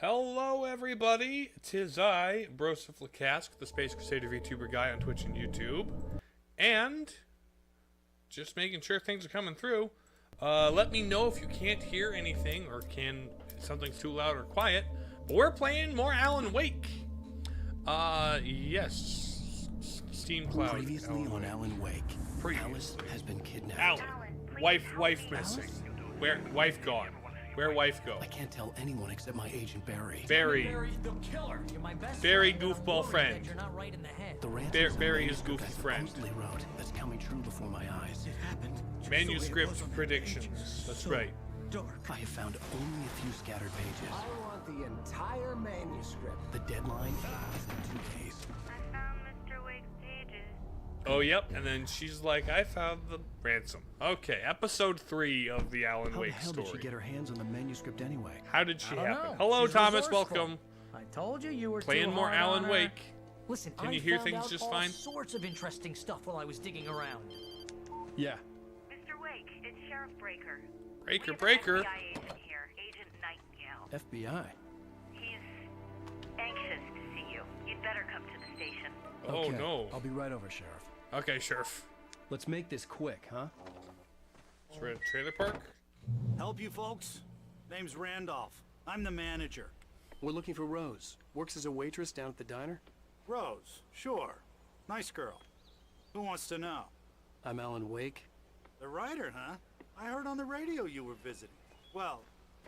Hello, everybody. 'Tis I, Broseph the Space Crusader VTuber guy on Twitch and YouTube, and just making sure things are coming through. Let me know if you can't hear anything or something's too loud or quiet. But we're playing more Alan Wake. Yes, Steam Cloud. Previously on Alan Wake, Previously. Alice has been kidnapped. Alan, wife missing. Where wife gone? Where wife go? I can't tell anyone except my agent Barry. Barry, the killer. You're my best Barry friend, and I'm goofball worried friend. that you're not right in the head. The ranch Barry is goofy friend. Wrote that's coming true before my eyes. It happened. just Manuscript the way it was on that predictions. page. That's So right. Dark. I have found only a few scattered pages. I want the entire manuscript. The deadline is in 2 days. I found Mr. Wake's pages. Oh, yep. And then she's like, I found the ransom. Okay, episode 3 of the Alan How the Wake hell story. did she get her hands on the manuscript anyway? How did she I don't happen? know. Hello, She's Thomas. resourceful. Welcome. I told you were Playing too more hard Alan on her. Wake. Listen, Can I you hear found things out just all fine? sorts of interesting stuff while I was digging around. Yeah. Mr. Wake, it's Sheriff Breaker. Breaker, We have Breaker. an FBI agent here, Agent Nightingale. FBI. He's anxious to see you. You'd better come to the station. Oh, Okay, no. I'll be right over, Sheriff. Okay, Sheriff. Let's make this quick, huh? So we're at a trailer park? Help you folks? Name's Randolph. I'm the manager. We're looking for Rose. Works as a waitress down at the diner. Rose, sure. Nice girl. Who wants to know? I'm Alan Wake. The writer, huh? I heard on the radio you were visiting. Well,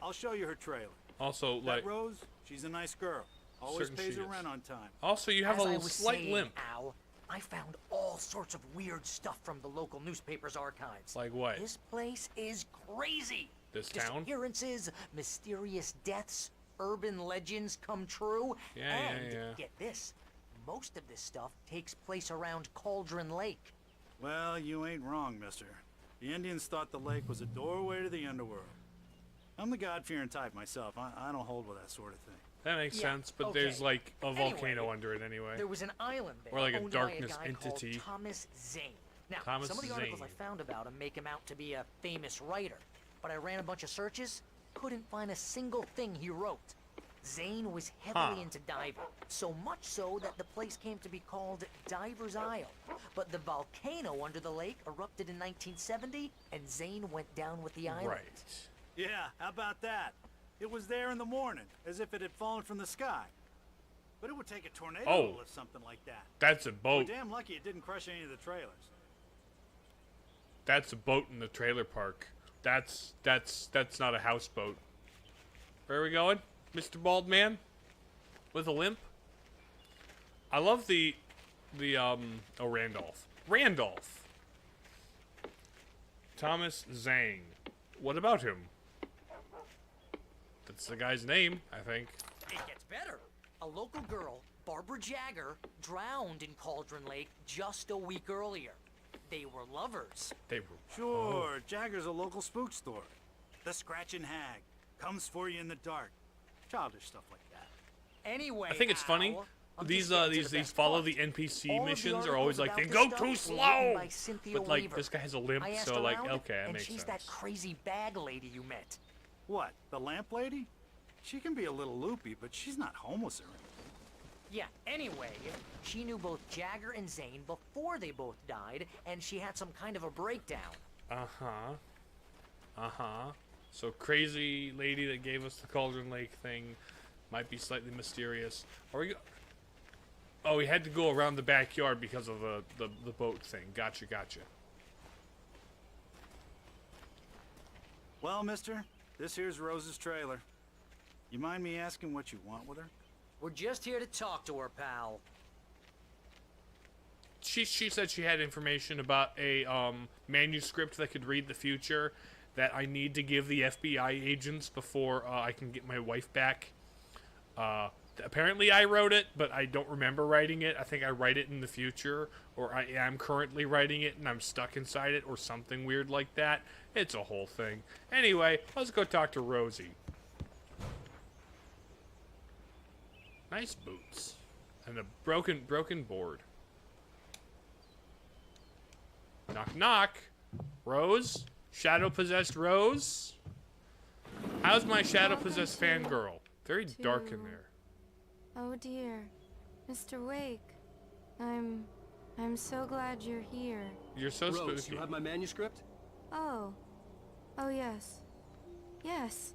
I'll show you her trailer. Also, That like, Rose, she's a nice girl. Always Certain pays she her is. rent on time. also you have As I a was slight saying, limp. Al, I found all sorts of weird stuff from the local newspaper's archives. Like what? This place is crazy. This town? Disappearances, mysterious deaths, urban legends come true. Yeah, and yeah. get this, most of this stuff takes place around Cauldron Lake. Well, you ain't wrong, mister. The Indians thought the lake was a doorway to the underworld. I'm the God-fearing type myself. I don't hold with that sort of thing. That makes Yeah, sense, but okay. there's like a volcano Anyway, under it anyway. There was an island there Or like a owned darkness by a guy entity. called Thomas Zane. Now, Thomas some of the articles Zane. I found about him make him out to be a famous writer, but I ran a bunch of searches, couldn't find a single thing he wrote. Zane was heavily Huh. into diving, so much so that the place came to be called Diver's Isle. But the volcano under the lake erupted in 1970, and Zane went down with the island. Right. Yeah, how about that? It was there in the morning, as if it had fallen from the sky. But it would take a tornado Oh. to lift something like that. That's a We're boat. damn lucky it didn't crush any of the trailers. That's a boat in the trailer park. That's not a houseboat. Where are we going? Mr. Bald Man? With a limp? I love oh, Randolph. Randolph! Thomas Zane. What about him? That's the guy's name, I think. It gets better. A local girl, Barbara Jagger, drowned in Cauldron Lake just a week earlier. They were lovers. They were... Sure, Jagger's a local spook store. The Scratching Hag comes for you in the dark. Childish stuff like that. Anyway, I think it's funny. Al, I'm These just getting to the these best follow part. the NPC All of the missions are always like, articles they about go this too stuff were written slow! by Cynthia But like, Weaver. this guy has a limp, I asked so like, around, okay, that and makes she's sense. that crazy bag lady you met. What, the lamp lady? She can be a little loopy, but she's not homeless or anything. Yeah, anyway, she knew both Jagger and Zane before they both died, and she had some kind of a breakdown. Uh-huh. Uh-huh. So crazy lady that gave us the Cauldron Lake thing might be slightly mysterious. Are we Oh, we had to go around the backyard because of the boat thing. Gotcha, gotcha. Well, mister, this here's Rose's trailer. You mind me asking what you want with her? We're just here to talk to her, pal. She said she had information about a manuscript that could read the future that I need to give the FBI agents before I can get my wife back. Apparently I wrote it, but I don't remember writing it. I think I write it in the future, or I am currently writing it and I'm stuck inside it, or something weird like that. It's a whole thing. Anyway, let's go talk to Rosie. Nice boots. And a broken board. Knock knock. Rose? Shadow possessed Rose? How's my shadow possessed fangirl? Very dark in there. Oh dear. Mr. Wake. I'm so glad you're here. You're so Rose, spooky. you have my manuscript? Oh. Oh yes. Yes.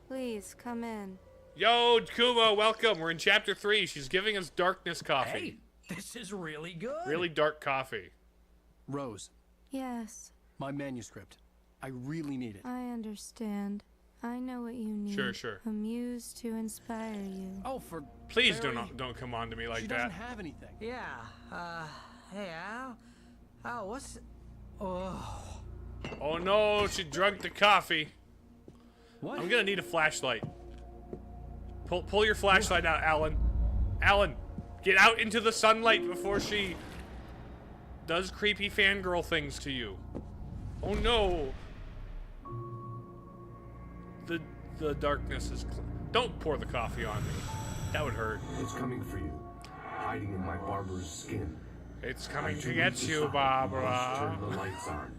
Please come in. Yo, Kuma, welcome. We're in chapter 3. She's giving us darkness coffee. Hey, this is really good. Really dark coffee. Rose, Yes. my manuscript. I really need it. I understand. I know what you need. Sure. A muse to inspire you. Oh, for Please Barry, don't come on to me like she that. doesn't have anything. Yeah. Hey, Al. Oh, what's... Oh. Oh no, she drunk the coffee. What? I'm gonna need a flashlight. Pull your flashlight out, Alan. Alan, get out into the sunlight before she does creepy fangirl things to you. Oh no. The darkness is... Don't pour the coffee on me. That would hurt. It's coming for you, hiding in my barber's skin. It's coming As to you get reach the you, side, Barbara. turn the lights on.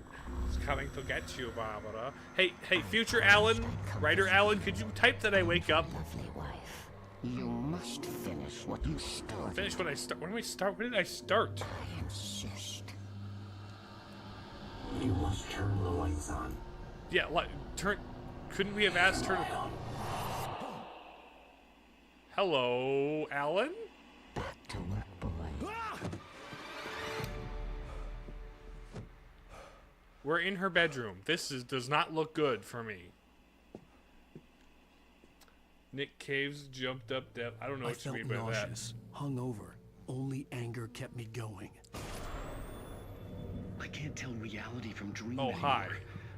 It's coming to get you, Barbara. Hey, future Alan, writer Alan, could you type that I wake up? Lovely wife, you must finish what you started. Finish what I start. When do I start? When did I start? I insist. You must turn the lights on. Yeah, turn. Couldn't we have asked her to... Hello, Alan? Back to work, boy. We're in her bedroom. Does not look good for me. Nick Caves jumped up depth. I don't know I what you felt mean by nauseous, hungover. Only anger kept me going. I can't tell reality from dream Oh, anymore, hi.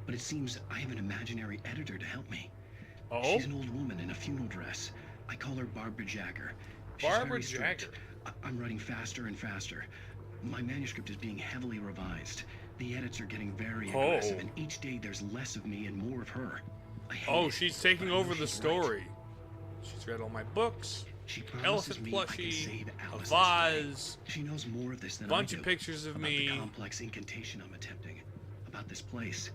but it seems I have an imaginary editor to help me. Oh? She's an old woman in a funeral dress. I call her Barbara Jagger. She's Barbara very strict. Jagger. I'm writing faster and faster. My manuscript is being heavily revised. The edits are getting very aggressive, and each day there's less of me and more of her. I hate Oh, it, she's taking but I know over the she's right. story. She's read all my books. She promises Elephant me I can plushie, save a Alice this vase, day. She knows more of this than bunch I do. of pictures of about me. the complex incantation I'm attempting. About this place.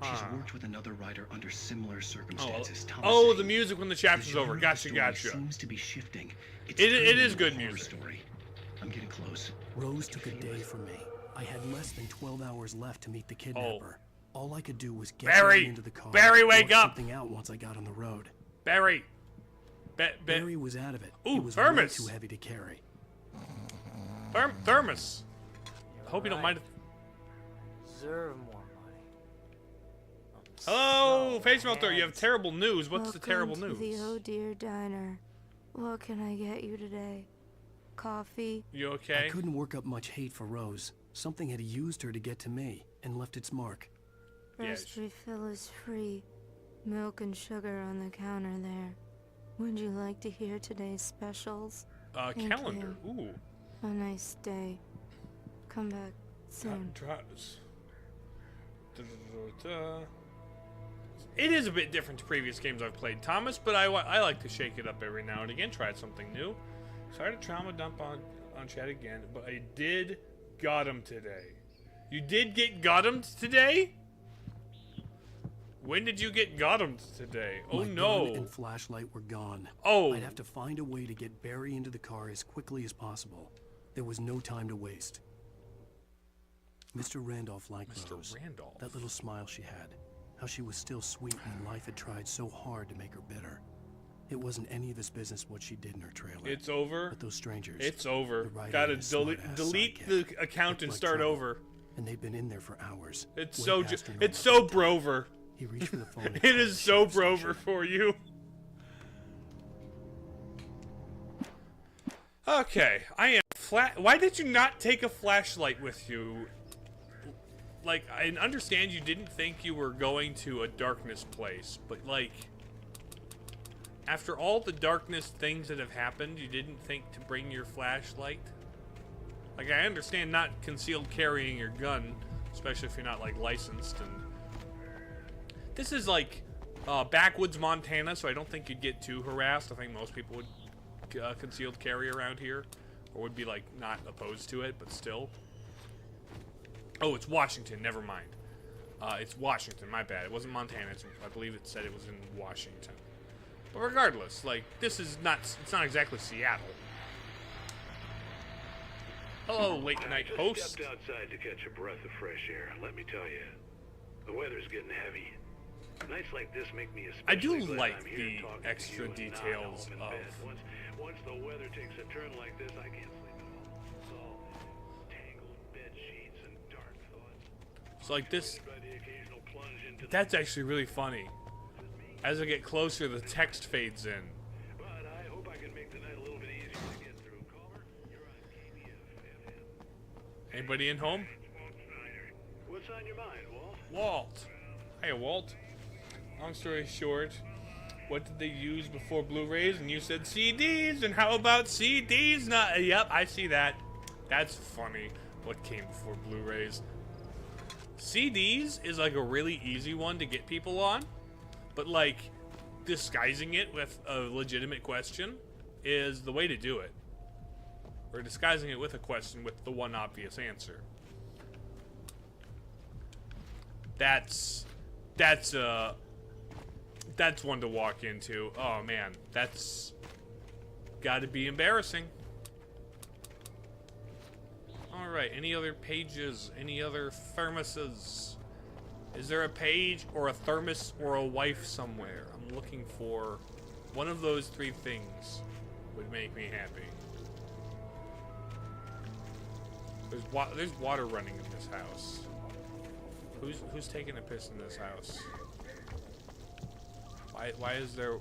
She's Uh-huh. worked with another writer under similar circumstances. Thomas Oh, A. the music when the chapter's The genre over. of Gotcha, the story gotcha. Seems to be shifting. It's It turning is into good a horror music. Story. I'm getting close. Rose took a day from me. I had less than 12 hours left to meet the kidnapper. All I could do was get Barry! into the car. Barry, wake work up! something out once I got on the road. Barry. Barry was out of it. Ooh, it was thermos. way too heavy to carry. Thermos. I hope you don't mind. Deserve more money. Hello, So Face Melter. You have handsome. terrible news. What's the terrible Welcome to news? the Oh Dear Diner. What can I get you today? Coffee? You I okay? couldn't work up much hate for Rose. Something had used her to get to me and left its mark. First refill is free. Milk and sugar on the counter there. Would you like to hear today's specials? Thank Calendar. you. Ooh. A nice day. Come back soon. It is a bit different to previous games I've played, Thomas, but I like to shake it up every now and again, try something new. Sorry to trauma dump on chat again, but I did got him today. You did get got him today? When did you get got him today? Oh My no. gun and flashlight were gone. Oh. I'd have to find a way to get Barry into the car as quickly as possible. There was no time to waste. Mr. Randolph liked Mr. Rose. Randolph. That little smile she had. How she was still sweet when life had tried so hard to make her bitter. It wasn't any of his business what she did in her trailer. It's over. But those strangers. It's over. the writer Gotta and his smart-ass delete sidekick, the account looked and like start trouble. over. And they've been in there for hours. It's way so past her it's normal so brover. He reached for the phone. and It called is the so sheriff's brover station. for you. Okay, I am flat. Why did you not take a flashlight with you? Like, I understand you didn't think you were going to a darkness place, but like, after all the darkness things that have happened, you didn't think to bring your flashlight? Like, I understand not concealed carrying your gun, especially if you're not like licensed, and this is like backwoods Montana, so I don't think you'd get too harassed. I think most people would concealed carry around here, or would be like not opposed to it, but still. Oh, it's Washington. Never mind. It's Washington. My bad. It wasn't Montana. I believe it said it was in Washington. But regardless, like, this is not, it's not exactly Seattle. Hello, late night host. I just stepped outside to catch a breath of fresh air. Let me tell you, the weather's getting heavy. Nights like this make me especially I do glad like I'm here the talking to extra you and not details home in of... bed. Once the weather takes a turn like this, I can't sleep at all. It's all tangled bed sheets and dark thoughts. So like this, By the occasional plunge into the that's actually really funny. As I get closer, the text fades in. But I hope I can make the night a little bit easier to get through. Caller, you're on KBF. Anybody in home? What's on your mind, Walt? Walt. Hey, Walt. Long story short, what did they use before Blu-rays? And you said CDs, and how about CDs? Not, yep, I see that. That's funny. What came before Blu-rays? CDs is like a really easy one to get people on, but like disguising it with a legitimate question is the way to do it. Or disguising it with a question with the one obvious answer. That's one to walk into. Oh man, that's gotta be embarrassing. Alright, any other pages? Any other thermoses? Is there a page or a thermos or a wife somewhere? I'm looking for one of those three things would make me happy. There's water running in this house. Who's taking a piss in this house? Why is there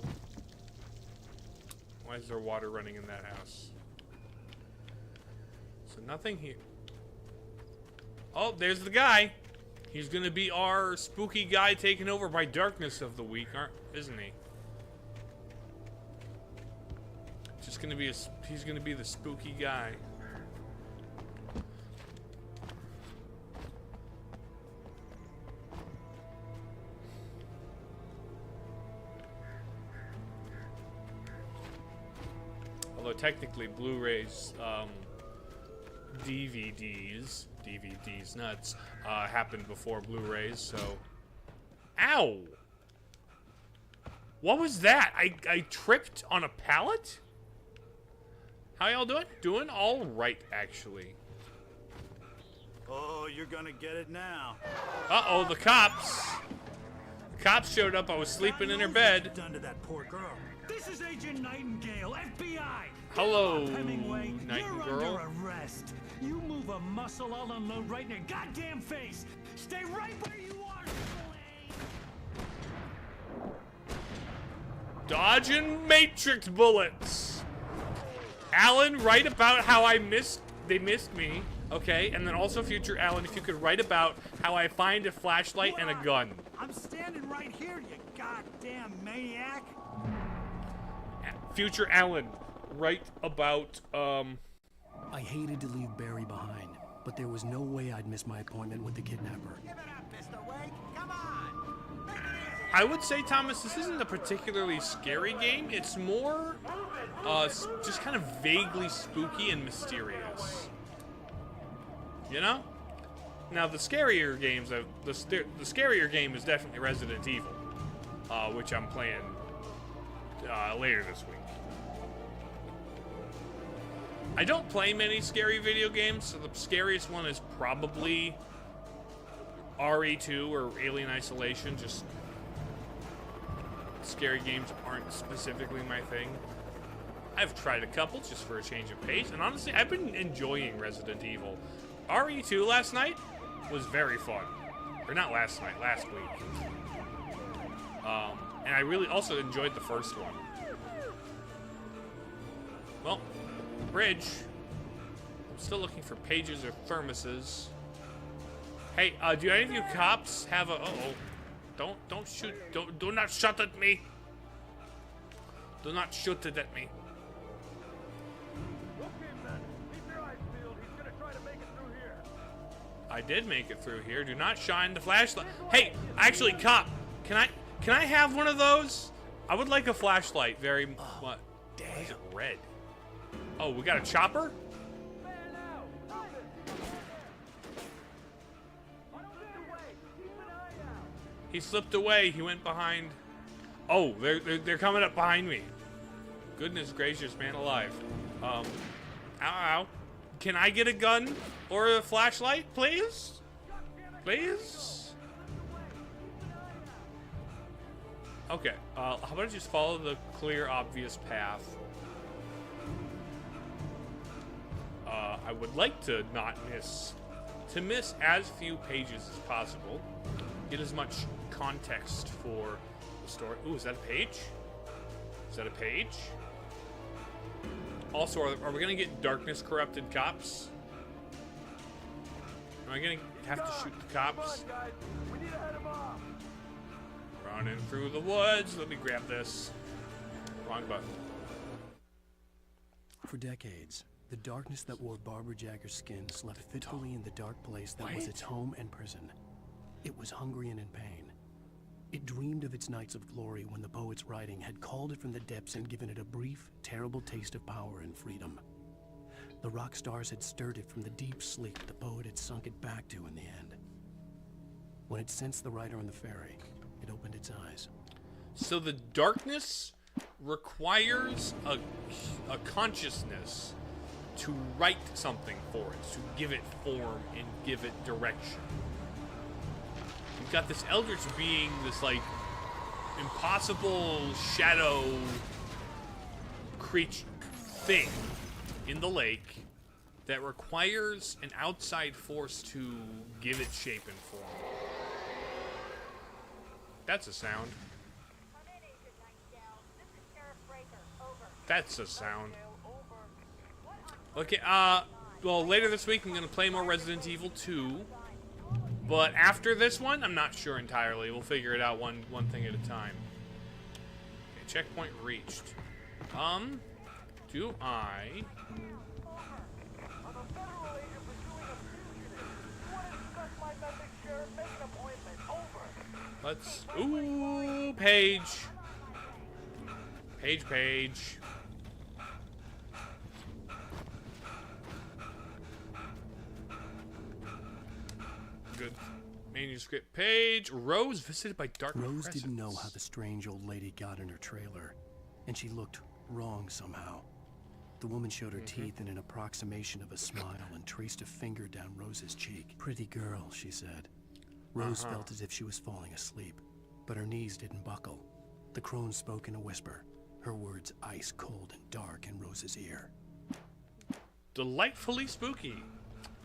water running in that house? So nothing here. Oh, there's the guy. He's gonna be our spooky guy taken over by darkness of the week, isn't he? Just gonna be he's gonna be the spooky guy. Although technically Blu-rays, DVDs nuts, happened before Blu-rays, so... Ow! What was that? I tripped on a pallet? How y'all doing? Doing all right, actually. Oh, you're gonna get it now. Uh-oh, the cops. The cops showed up. I was sleeping in her bed. Done to that poor girl. This is Agent Nightingale, FBI. Hello, Hemingway. Nightingale. You're under arrest. You move a muscle, I'll unload right in your goddamn face. Stay right where you are, Dodging Matrix bullets. Alan, write about how they missed me. Okay, and then also future Alan, if you could write about how I find a flashlight and a gun. I'm standing right here, you goddamn maniac. Future Alan, write about, I hated to leave Barry behind, but there was no way I'd miss my appointment with the kidnapper. Give it up, Mr. Wake. Come on. Make it easy. I would say, Thomas, this isn't a particularly scary game. It's more, just kind of vaguely spooky and mysterious. You know? Now, the scarier games, the scarier game is definitely Resident Evil, which I'm playing later this week. I don't play many scary video games, so the scariest one is probably RE2 or Alien Isolation. Just scary games aren't specifically my thing. I've tried a couple just for a change of pace, and honestly, I've been enjoying Resident Evil. RE2 last night was very fun. Or not last night, last week. And I really also enjoyed the first one. Well, bridge. I'm still looking for pages or thermoses. Hey, do any of you cops have a... Uh-oh. Don't shoot. Do not shoot at me. Do not shoot it at me. I did make it through here. Do not shine the flashlight. Hey, actually, cop, can I have one of those? I would like a flashlight very much. What? Damn. Why is it red? Oh, we got a chopper? He slipped away. He went behind. Oh, they're coming up behind me. Goodness gracious, man alive. Ow, ow. Can I get a gun or a flashlight, please? Please? Okay, how about I just follow the clear, obvious path? I would like to not miss, as few pages as possible. Get as much context for the story. Ooh, is that a page? Is that a page? Also, are we gonna get darkness corrupted cops? Am I gonna have to shoot the cops? Running through the woods. Let me grab this. Wrong button. For decades, the darkness that wore Barbara Jagger's skin slept fitfully in the dark place that was its home and prison. It was hungry and in pain. It dreamed of its nights of glory when the poet's writing had called it from the depths and given it a brief, terrible taste of power and freedom. The rock stars had stirred it from the deep sleep the poet had sunk it back to in the end. When it sensed the writer on the ferry, it opened its eyes. So the darkness requires a consciousness to write something for it, to give it form and give it direction. You've got this eldritch being, this like impossible shadow creature thing in the lake that requires an outside force to give it shape and form. That's a sound. That's a sound. Okay, well, later this week I'm going to play more Resident Evil 2. But after this one, I'm not sure entirely. We'll figure it out one thing at a time. Okay, checkpoint reached. Do I... Let's... Ooh, page. Page. Good. Manuscript page. Rose visited by dark Rose presence. didn't know how the strange old lady got in her trailer, and she looked wrong somehow. The woman showed her teeth in an approximation of a smile and traced a finger down Rose's cheek. Pretty girl, she said. Rose felt as if she was falling asleep, but her knees didn't buckle. The crone spoke in a whisper, her words ice cold and dark in Rose's ear. Delightfully spooky.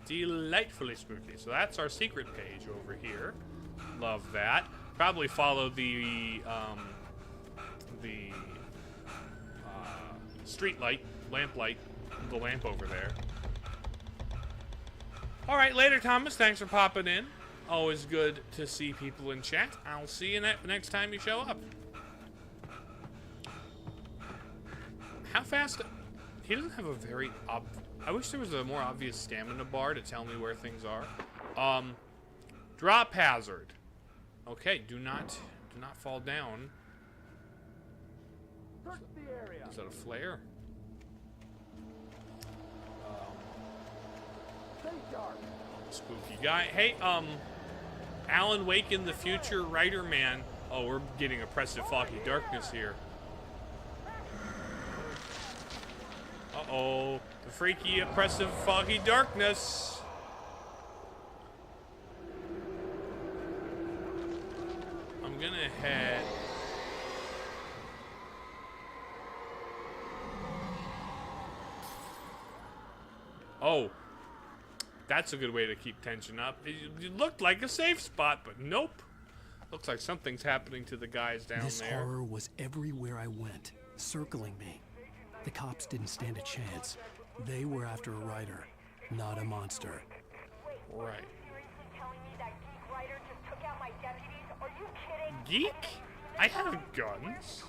Delightfully spooky. So that's our secret page over here. Love that. Probably follow the street light, lamp light, the lamp over there. All right, later, Thomas. Thanks for popping in. Always good to see people in chat. I'll see you next time you show up. How fast? He doesn't have a very I wish there was a more obvious stamina bar to tell me where things are. Drop hazard. Okay, do not fall down. Is that a flare? Spooky guy. Hey, Alan Wake in the future, writer man. Oh, we're getting oppressive foggy darkness here. Uh-oh. The freaky, oppressive, foggy darkness. I'm gonna head... Oh. That's a good way to keep tension up. It looked like a safe spot, but nope. Looks like something's happening to the guys down there. This horror was everywhere I went, circling me. The cops didn't stand a chance. They were after a writer, not a monster. Right. Geek? I have guns.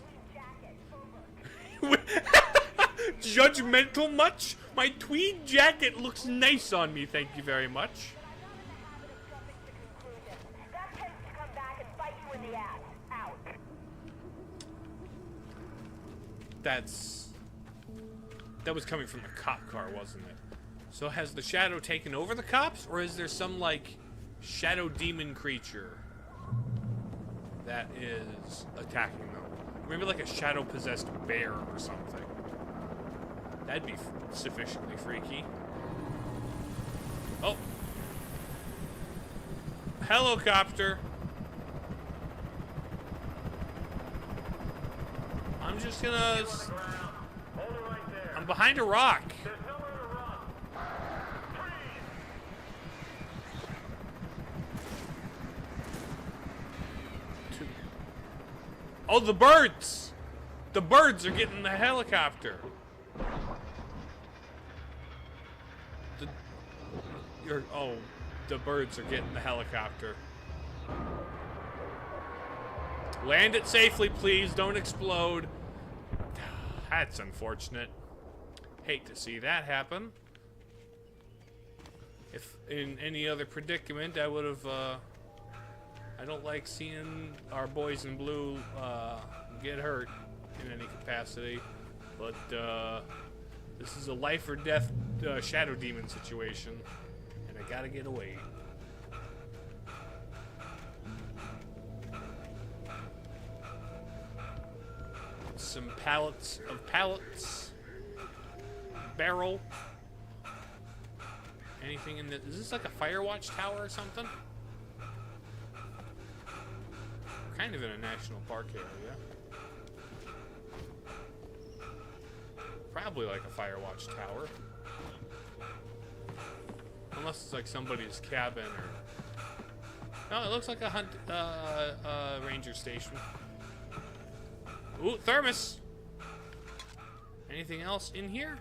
Judgmental much? My tweed jacket looks nice on me, thank you very much. That was coming from the cop car, wasn't it? So has the shadow taken over the cops, or is there some, like, shadow demon creature that is attacking them? Maybe like a shadow-possessed bear or something. That'd be sufficiently freaky. Oh. Helicopter. I'm just gonna... I'm behind a rock. Oh, the birds! The birds are getting the helicopter. The birds are getting the helicopter. Land it safely, please. Don't explode. That's unfortunate. Hate to see that happen. If in any other predicament, I would have, I don't like seeing our boys in blue, get hurt in any capacity. But, this is a life or death, shadow demon situation. And I gotta get away. Some pallets of pallets. Barrel. Anything in this? Is this like a Firewatch tower or something? We're kind of in a national park area. Probably like a Firewatch tower. Unless it's like somebody's cabin or... No, it looks like a hunt, ranger station. Ooh, thermos! Anything else in here?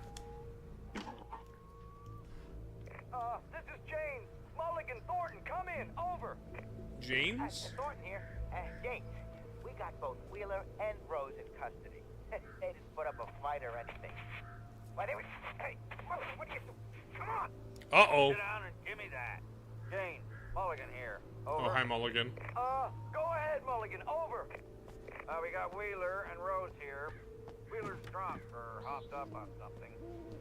This is James. Mulligan, Thornton, come in. Over. James? Thornton here. James, we got both Wheeler and Rose in custody. They didn't put up a fight or anything. Why, they were... Hey, Mulligan, what are you doing? Come on! Uh-oh. Sit down and give me that. James, Mulligan here. Over. Oh, hi, Mulligan. Go ahead, Mulligan. Over. We got Wheeler and Rose here. Wheeler's drunk or hopped up on something.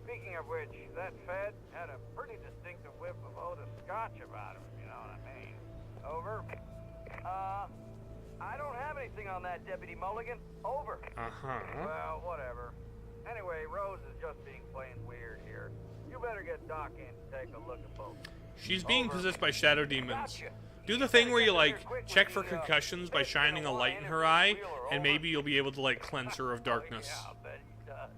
Speaking of which, that Fed had a pretty distinctive whiff of Otis Scotch about him, you know what I mean. Over. I don't have anything on that, Deputy Mulligan. Over. Uh-huh. Well, whatever. Anyway, Rose is just being plain weird here. You better get Doc in to take a look at both. She's being possessed by shadow demons. Do the thing where you, like, check for concussions by shining a light in her eye, and maybe you'll be able to, like, cleanse her of darkness. Yeah, I'll bet he does.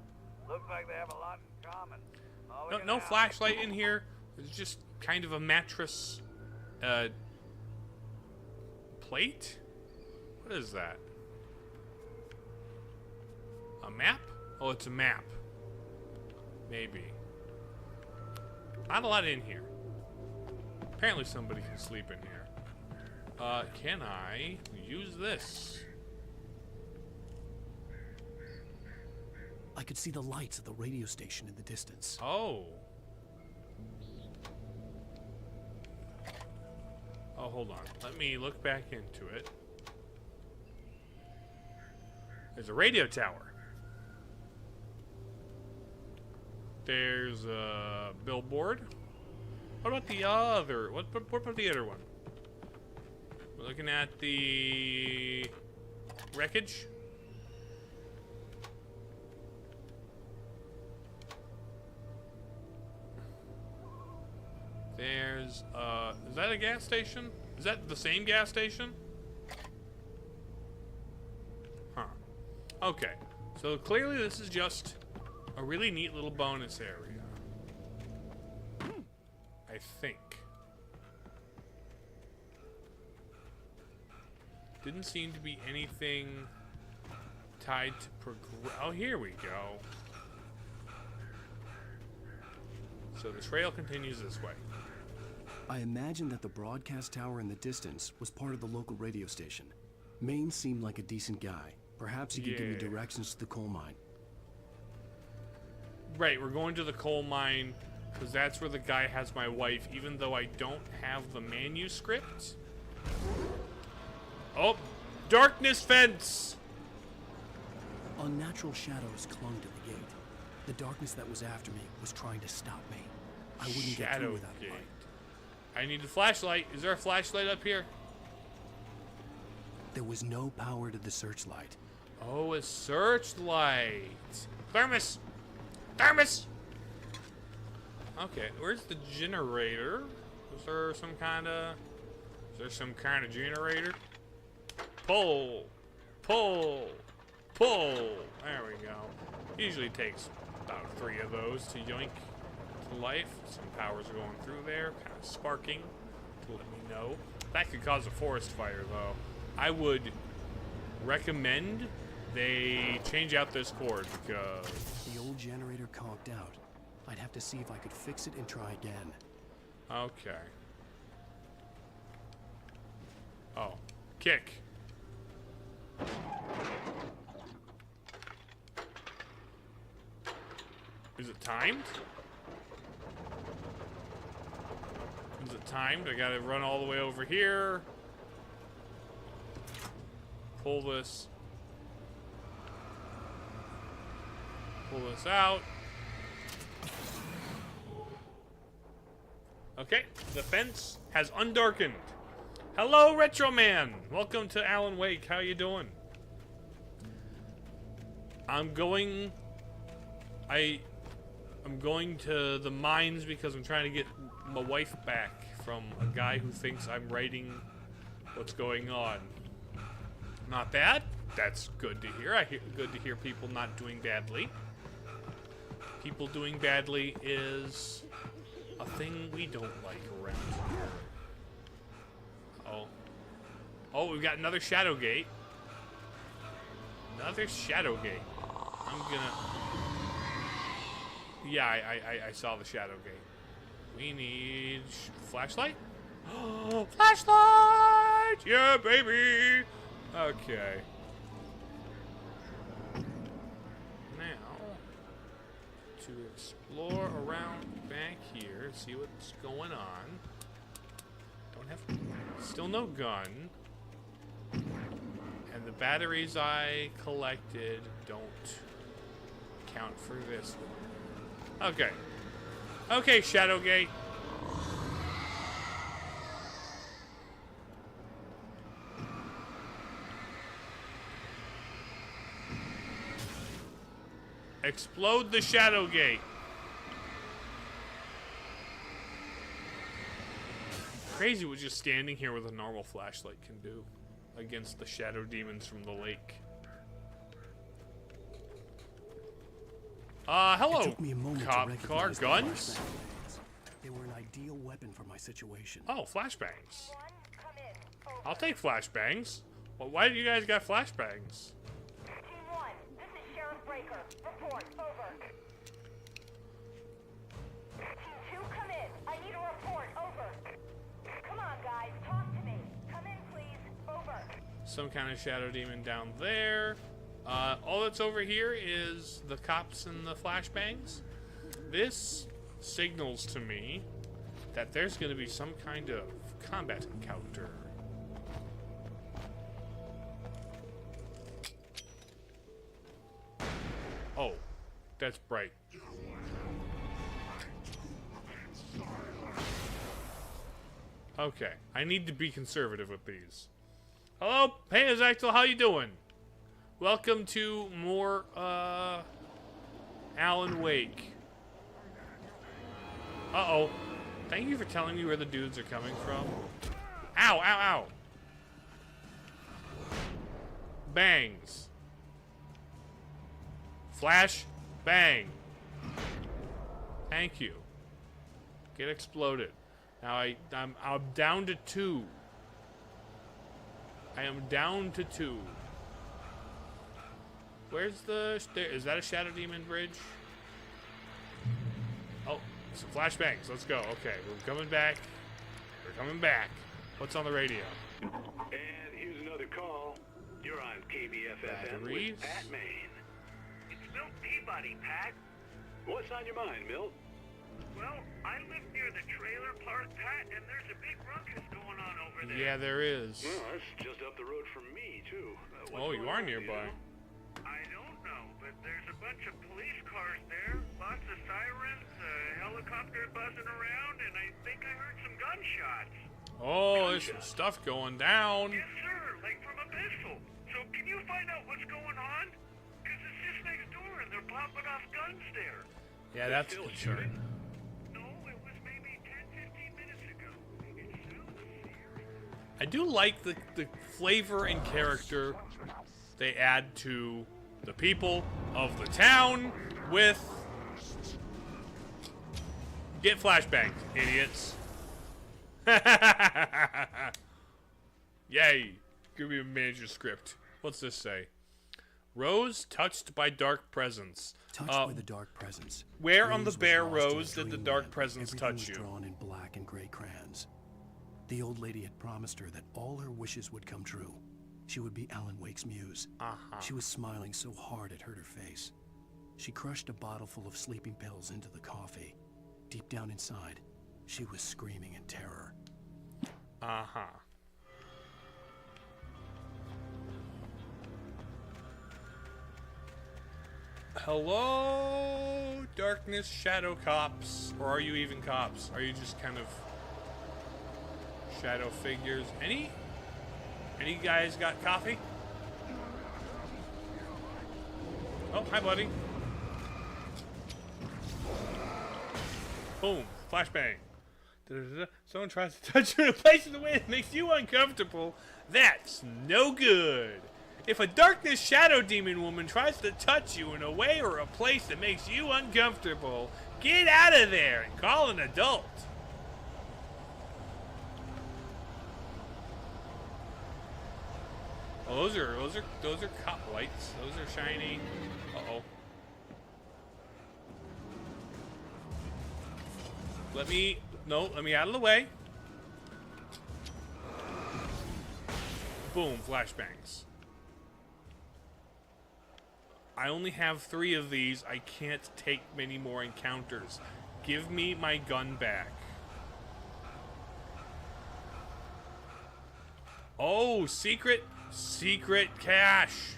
Looks like they have a lot in common. No flashlight in here. It's just kind of a mattress, plate? What is that? A map? Oh, it's a map. Maybe. Not a lot in here. Apparently somebody can sleep in here. Can I use this? I could see the lights of the radio station in the distance. Oh. Oh, hold on. Let me look back into it. There's a radio tower. There's a billboard. What about the other? What about the other one? We're looking at the wreckage. There's is that a gas station? Is that the same gas station? Huh. Okay. So clearly this is just a really neat little bonus area. I think. Didn't seem to be anything tied to progress. Oh, here we go. So the trail continues this way. I imagine that the broadcast tower in the distance was part of the local radio station. Maine seemed like a decent guy. Perhaps he could give me directions to the coal mine. Right, we're going to the coal mine because that's where the guy has my wife, even though I don't have the manuscript. Oh, darkness fence! Unnatural shadows clung to the gate. The darkness that was after me was trying to stop me. I wouldn't get through without light. I need a flashlight. Is there a flashlight up here? There was no power to the searchlight. Oh, a searchlight. Thermos! Thermos! Okay, where's the generator? Is there some kind of generator? Pull! Pull! Pull! There we go. Usually takes about 3 of those to yoink to life. Some power's going through there, kind of sparking to let me know. That could cause a forest fire, though. I would recommend they change out this cord because the old generator conked out. I'd have to see if I could fix it and try again. Okay. Oh, kick. Is it timed? Is it timed? I gotta run all the way over here. Pull this. Pull this out. Okay, the fence has undarkened. Hello, Retro Man. Welcome to Alan Wake. How you doing? I'm going to the mines because I'm trying to get my wife back from a guy who thinks I'm writing what's going on. Not bad. That's good to hear. Good to hear people not doing badly. People doing badly is a thing we don't like around here. Oh. Oh, we've got another shadow gate. Another shadow gate. I'm gonna... Yeah, I saw the shadow gate. We need... flashlight? Oh, flashlight! Yeah, baby! Okay. Now, to explore around back here, see what's going on. Don't have... Still no gun. And the batteries I collected don't count for this one. Okay. Okay, Shadowgate. Explode the Shadowgate. Crazy what just standing here with a normal flashlight can do against the shadow demons from the lake. Hello, It took me a moment cop to car recognize the guns. flashbangs. They were an ideal weapon for my situation. Oh, flashbangs. I'll take flashbangs. Well, why do you guys got flashbangs? Team 1, this is Sheriff Breaker. Report, over. Team 2, come in. I need a report, over. Come on, guys, talk to me. Come in, please, over. Some kind of shadow demon down there. All that's over here is the cops and the flashbangs. This signals to me that there's going to be some kind of combat encounter. Oh, that's bright. Okay, I need to be conservative with these. Hello, hey Ezekiel, how you doing? Welcome to more, Alan Wake. Uh-oh. Thank you for telling me where the dudes are coming from. Ow, ow, ow. Bangs. Flash, bang. Thank you. Get exploded. Now I'm down to 2. I am down to 2. Where's the... Is that a Shadow Demon bridge? Oh, some flashbangs. Let's go. Okay, we're coming back. We're coming back. What's on the radio? And here's another call. You're on KBFFM with Pat Maine. It's Milt Peabody, Pat. What's on your mind, Milt? Well, I live near the trailer park, Pat, and there's a big ruckus going on over there. Yeah, there is. Well, that's just up the road from me, too. Oh, you are nearby. I don't know, but there's a bunch of police cars there, lots of sirens, a helicopter buzzing around, and I think I heard some gunshots. Oh, there's some stuff going down. Yes, sir, like from a pistol. So can Can you find out what's going on? Because it's just next door and they're popping off guns there. Yeah, that's a concern. No, it was maybe 10, 15 minutes ago. It sounds serious. I do like the flavor and character they add to the people of the town with... Get flashbanged, idiots. Yay. Give me a manuscript. What's this say? Rose touched by dark presence. Touched by the dark presence. Where on the was bare lost in a rose did the dreamland. dark presence Everything touch was you? drawn in black and gray crayons. The old lady had promised her that all her wishes would come true. She would be Alan Wake's muse. She was smiling so hard it hurt her face. She crushed a bottle full of sleeping pills into the coffee. Deep down inside, she was screaming in terror. Hello, darkness shadow cops. Or are you even cops? Are you just kind of shadow figures? Any guys got coffee? Oh, hi, buddy. Boom. Flashbang. Da-da-da-da. Someone tries to touch you in a place in a way that makes you uncomfortable. That's no good. If a darkness shadow demon woman tries to touch you in a way or a place that makes you uncomfortable, get out of there and call an adult. Oh, those are cop lights. Those are shiny. Uh-oh. Let me out of the way. Boom, flashbangs. I only have 3 of these. I can't take many more encounters. Give me my gun back. Oh, secret cache.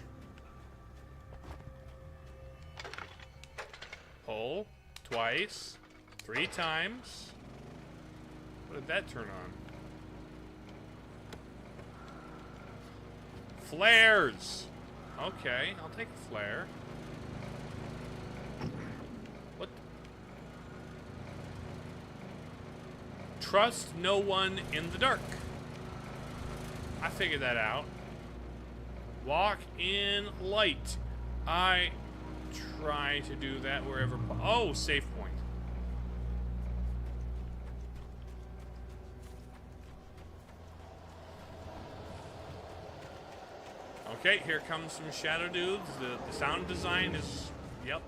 Pull twice, 3 times. What did that turn on? Flares. Okay, I'll take a flare. What? Trust no one in the dark. I figured that out. Walk in light. I try to do that wherever. Oh, safe point. Okay, here comes some shadow dudes. The sound design is, yep.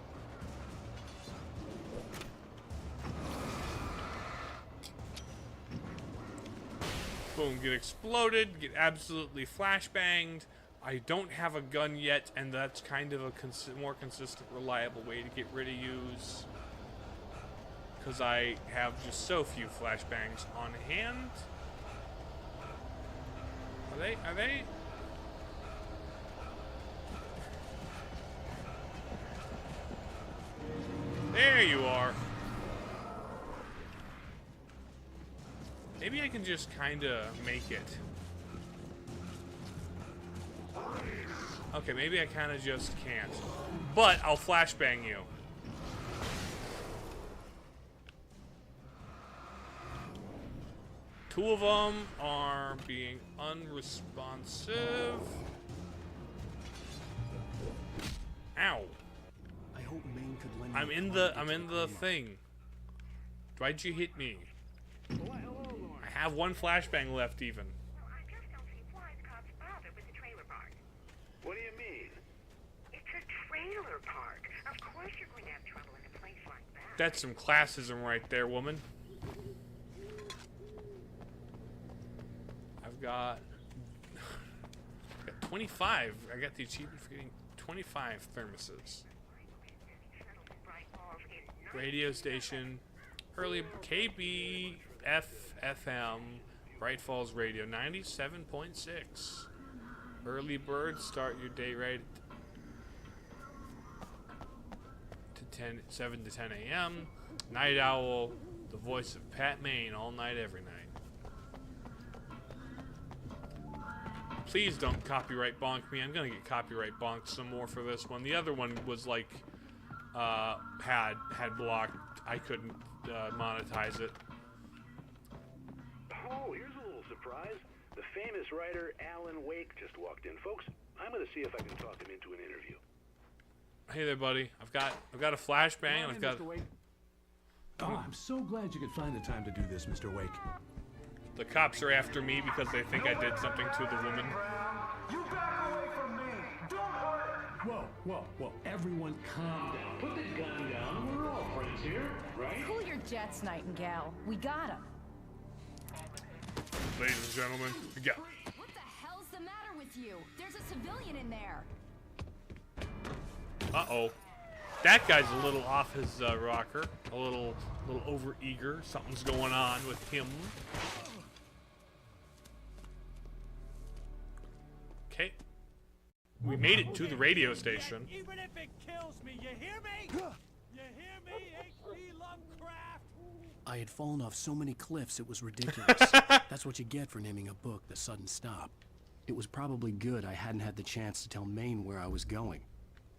Boom, get exploded, get absolutely flashbanged. I don't have a gun yet, and that's kind of a more consistent, reliable way to get rid of yous. Because I have just so few flashbangs on hand. Are they? There you are. Maybe I can just kind of make it. Okay, maybe I kind of just can't. But I'll flashbang you. Two of them are being unresponsive. Ow. I hope Maine could lend I'm in the thing. Why'd you hit me? I have 1 flashbang left even. Well, I just don't see why the cops bother with the trailer park. What do you mean? It's a trailer park. Of course you're going to have trouble in a place like that. That's some classism right there, woman. I've got 25. I got the achievement for getting 25 thermoses. Radio station, early KBF FM, Bright Falls Radio, 97.6. Early bird, start your day right to 7 to 10 a.m. Night owl, the voice of Pat Maine, all night, every night. Please don't copyright bonk me. I'm gonna get copyright bonked some more for this one. The other one was like, had blocked. I couldn't monetize it. Oh, here's a little surprise. The famous writer Alan Wake just walked in. Folks, I'm gonna see if I can talk him into an interview. Hey there, buddy. I've got a flashbang. And I've got. Mr. Wake. Oh, I'm so glad you could find the time to do this, Mr. Wake. The cops are after me because they think I did something to the woman. You back away from me! Don't hurt! Whoa. Everyone calm down. Put the gun down. We're all friends here, right? Cool your jets, Nightingale. We got him. Ladies and gentlemen, we got. What the hell's the matter with you? There's a civilian in there. Uh-oh. That guy's a little off his rocker. A little over-eager. Something's going on with him. Okay. We made it to the radio station. Even if it kills me, you hear me? You hear me, H.P. Lovecraft? I had fallen off so many cliffs it was ridiculous. That's what you get for naming a book The Sudden Stop. It was probably good I hadn't had the chance to tell Maine where I was going.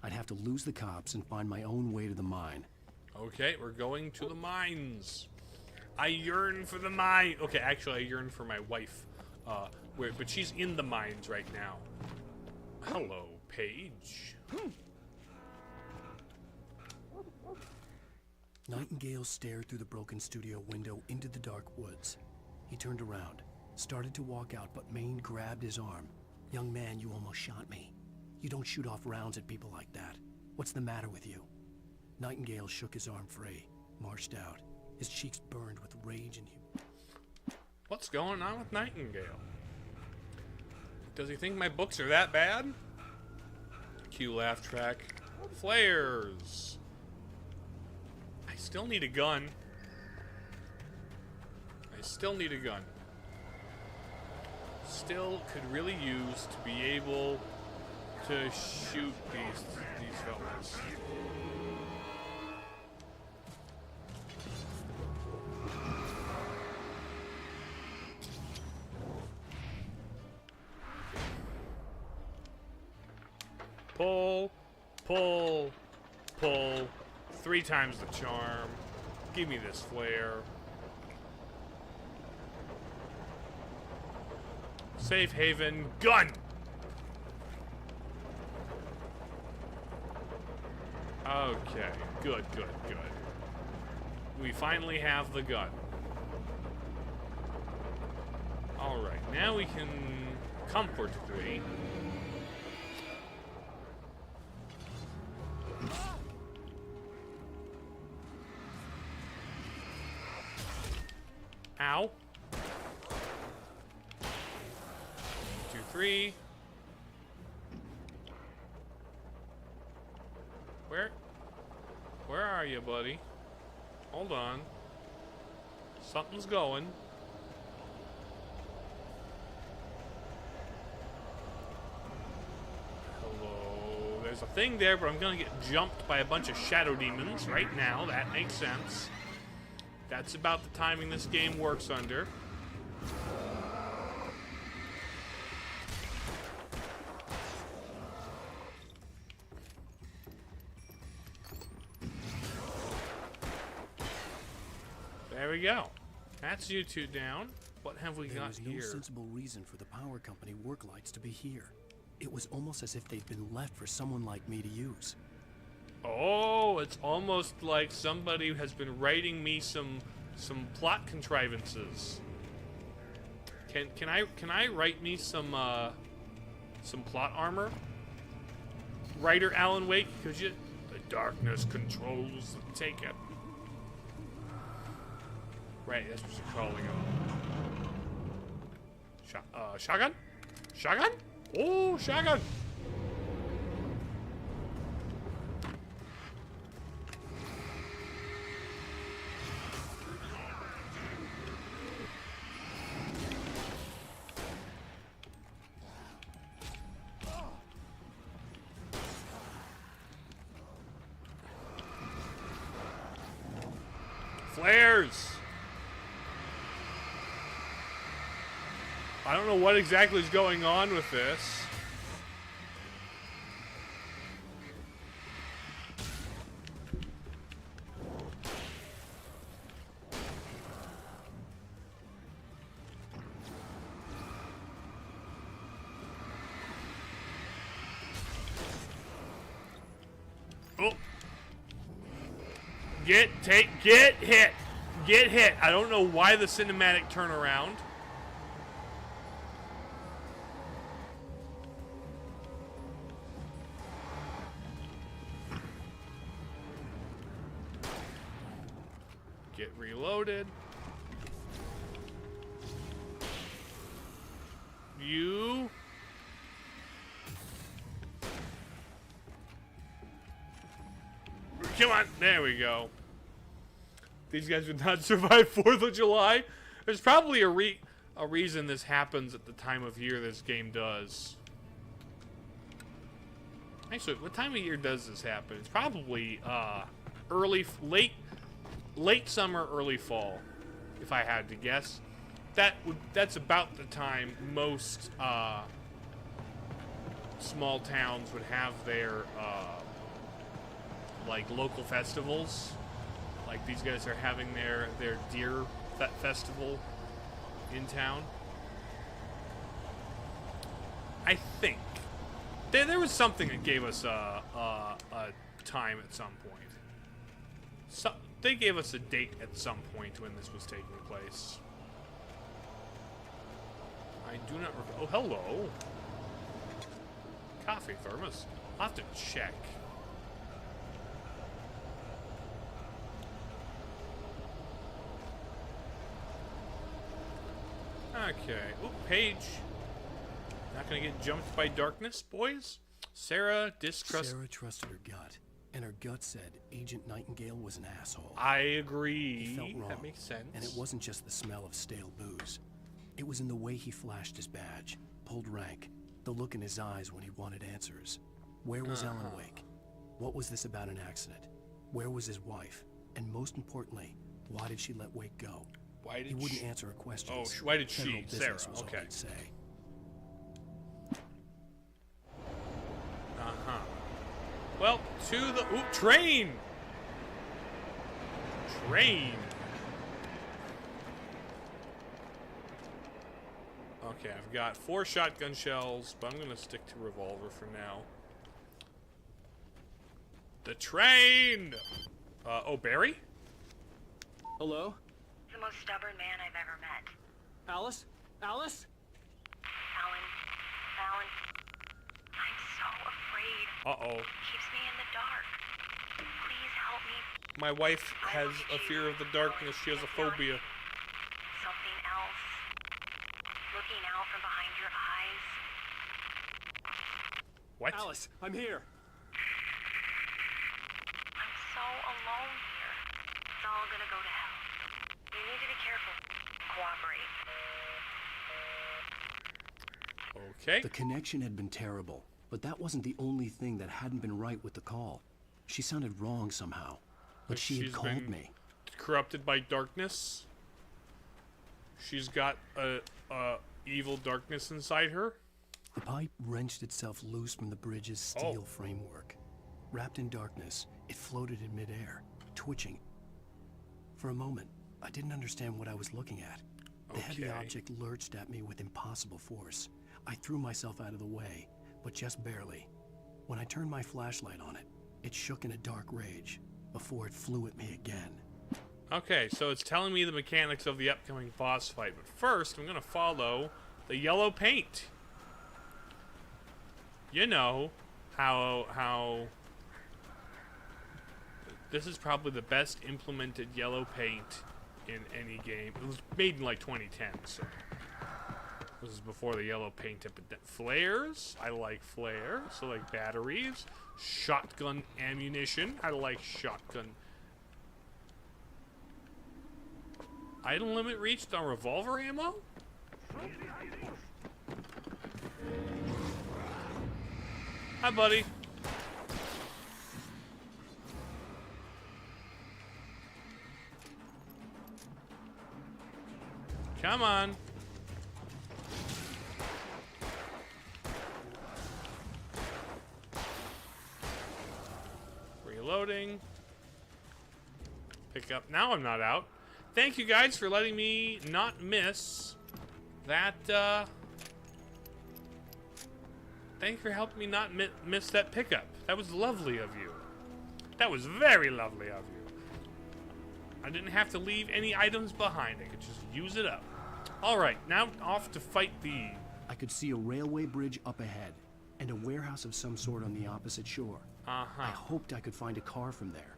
I'd have to lose the cops and find my own way to the mine. Okay, we're going to the mines. I yearn for the mine. Okay, actually, I yearn for my wife. But she's in the mines right now. Hello, Paige. Nightingale stared through the broken studio window into the dark woods. He turned around, started to walk out, but Maine grabbed his arm. "Young man, you almost shot me. You don't shoot off rounds at people like that. What's the matter with you?" Nightingale shook his arm free, marched out. His cheeks burned with rage and What's going on with Nightingale? Does he think my books are that bad? Cue laugh track. Flares. I still need a gun. Still could really use to be able to shoot these fellas. Pull, pull, pull. 3 times the charm. Give me this flare. Safe haven, gun! Okay, good. We finally have the gun. Alright, now we can comfortably Ow. 2, 3. Where are you, buddy? Hold on. Something's going. Hello. There's a thing there, but I'm gonna get jumped by a bunch of shadow demons right now. That makes sense. That's about the timing this game works under. There we go. That's you two down. What have we got here? There was no sensible reason for the power company work lights to be here. It was almost as if they'd been left for someone like me to use. Oh, it's almost like somebody has been writing me some plot contrivances. Can I write me some plot armor? Writer Alan Wake, could you? The darkness controls the taken. Right, that's what you're calling him. Shotgun? Shotgun? Oh, shotgun! Flares! I don't know what exactly is going on with this. Oh. Get hit. Get hit. I don't know why the cinematic turnaround. Get reloaded. You. Come on. There we go. These guys would not survive 4th of July. There's probably a reason this happens at the time of year this game does. Actually, what time of year does this happen? It's probably late summer, early fall, if I had to guess. That's about the time most small towns would have their like local festivals. Like these guys are having their deer festival in town. I think there was something that gave us a time at some point. So they gave us a date at some point when this was taking place. I do not recall. Oh, hello. Coffee thermos. I'll have to check. Okay. Ooh, Paige. Not gonna get jumped by darkness, boys. Sarah trusted her gut, and her gut said Agent Nightingale was an asshole. I agree. He felt wrong. That makes sense. And it wasn't just the smell of stale booze. It was in the way he flashed his badge, pulled rank, the look in his eyes when he wanted answers. Where was Ellen Wake? What was this about an accident? Where was his wife? And most importantly, why did she let Wake go? Why did he wouldn't answer her questions. Oh, why did she? Federal Sarah. business was all Okay. he'd say. Well, to the train. Train. Okay, I've got 4 shotgun shells, but I'm gonna stick to revolver for now. The train. Oh, Barry. Hello? The most stubborn man I've ever met. Alice? Alice? Alan. I'm so afraid. Uh-oh. It keeps me in the dark. Please help me. My wife has a fear of the darkness. She has a phobia. Something else. Looking out from behind your eyes. What? Alice, I'm here. I'm so alone here. It's all gonna go to hell. You need to be careful. Cooperate. Okay. The connection had been terrible, but that wasn't the only thing that hadn't been right with the call. She sounded wrong somehow, but she had called me. Corrupted by darkness. She's got a evil darkness inside her. The pipe wrenched itself loose from the bridge's steel framework. Wrapped in darkness, it floated in midair, twitching. For a moment, I didn't understand what I was looking at. The heavy object lurched at me with impossible force. I threw myself out of the way, but just barely. When I turned my flashlight on it, it shook in a dark rage before it flew at me again. Okay, so it's telling me the mechanics of the upcoming boss fight, but first I'm gonna follow the yellow paint. You know how this is probably the best implemented yellow paint in any game. It was made in like 2010, so this is before the yellow paint epidemic. Flares, I like flares. So like batteries, shotgun ammunition, I like shotgun. Item limit reached on revolver ammo? Hi, buddy. Come on. Reloading. Pick up. Now I'm not out. Thank you guys for letting me not miss that, Thank you for helping me not miss that pickup. That was lovely of you. That was very lovely of you. I didn't have to leave any items behind. I could just use it up. Alright, now off to fight the... I could see a railway bridge up ahead, and a warehouse of some sort on the opposite shore. I hoped I could find a car from there.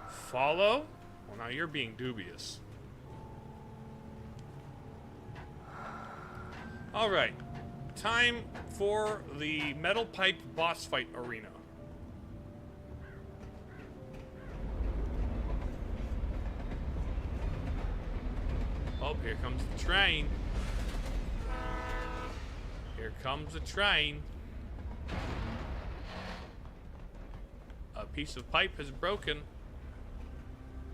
Follow? Well, now you're being dubious. Alright. Time for the metal pipe boss fight arena. Oh, here comes the train. Here comes the train. A piece of pipe has broken.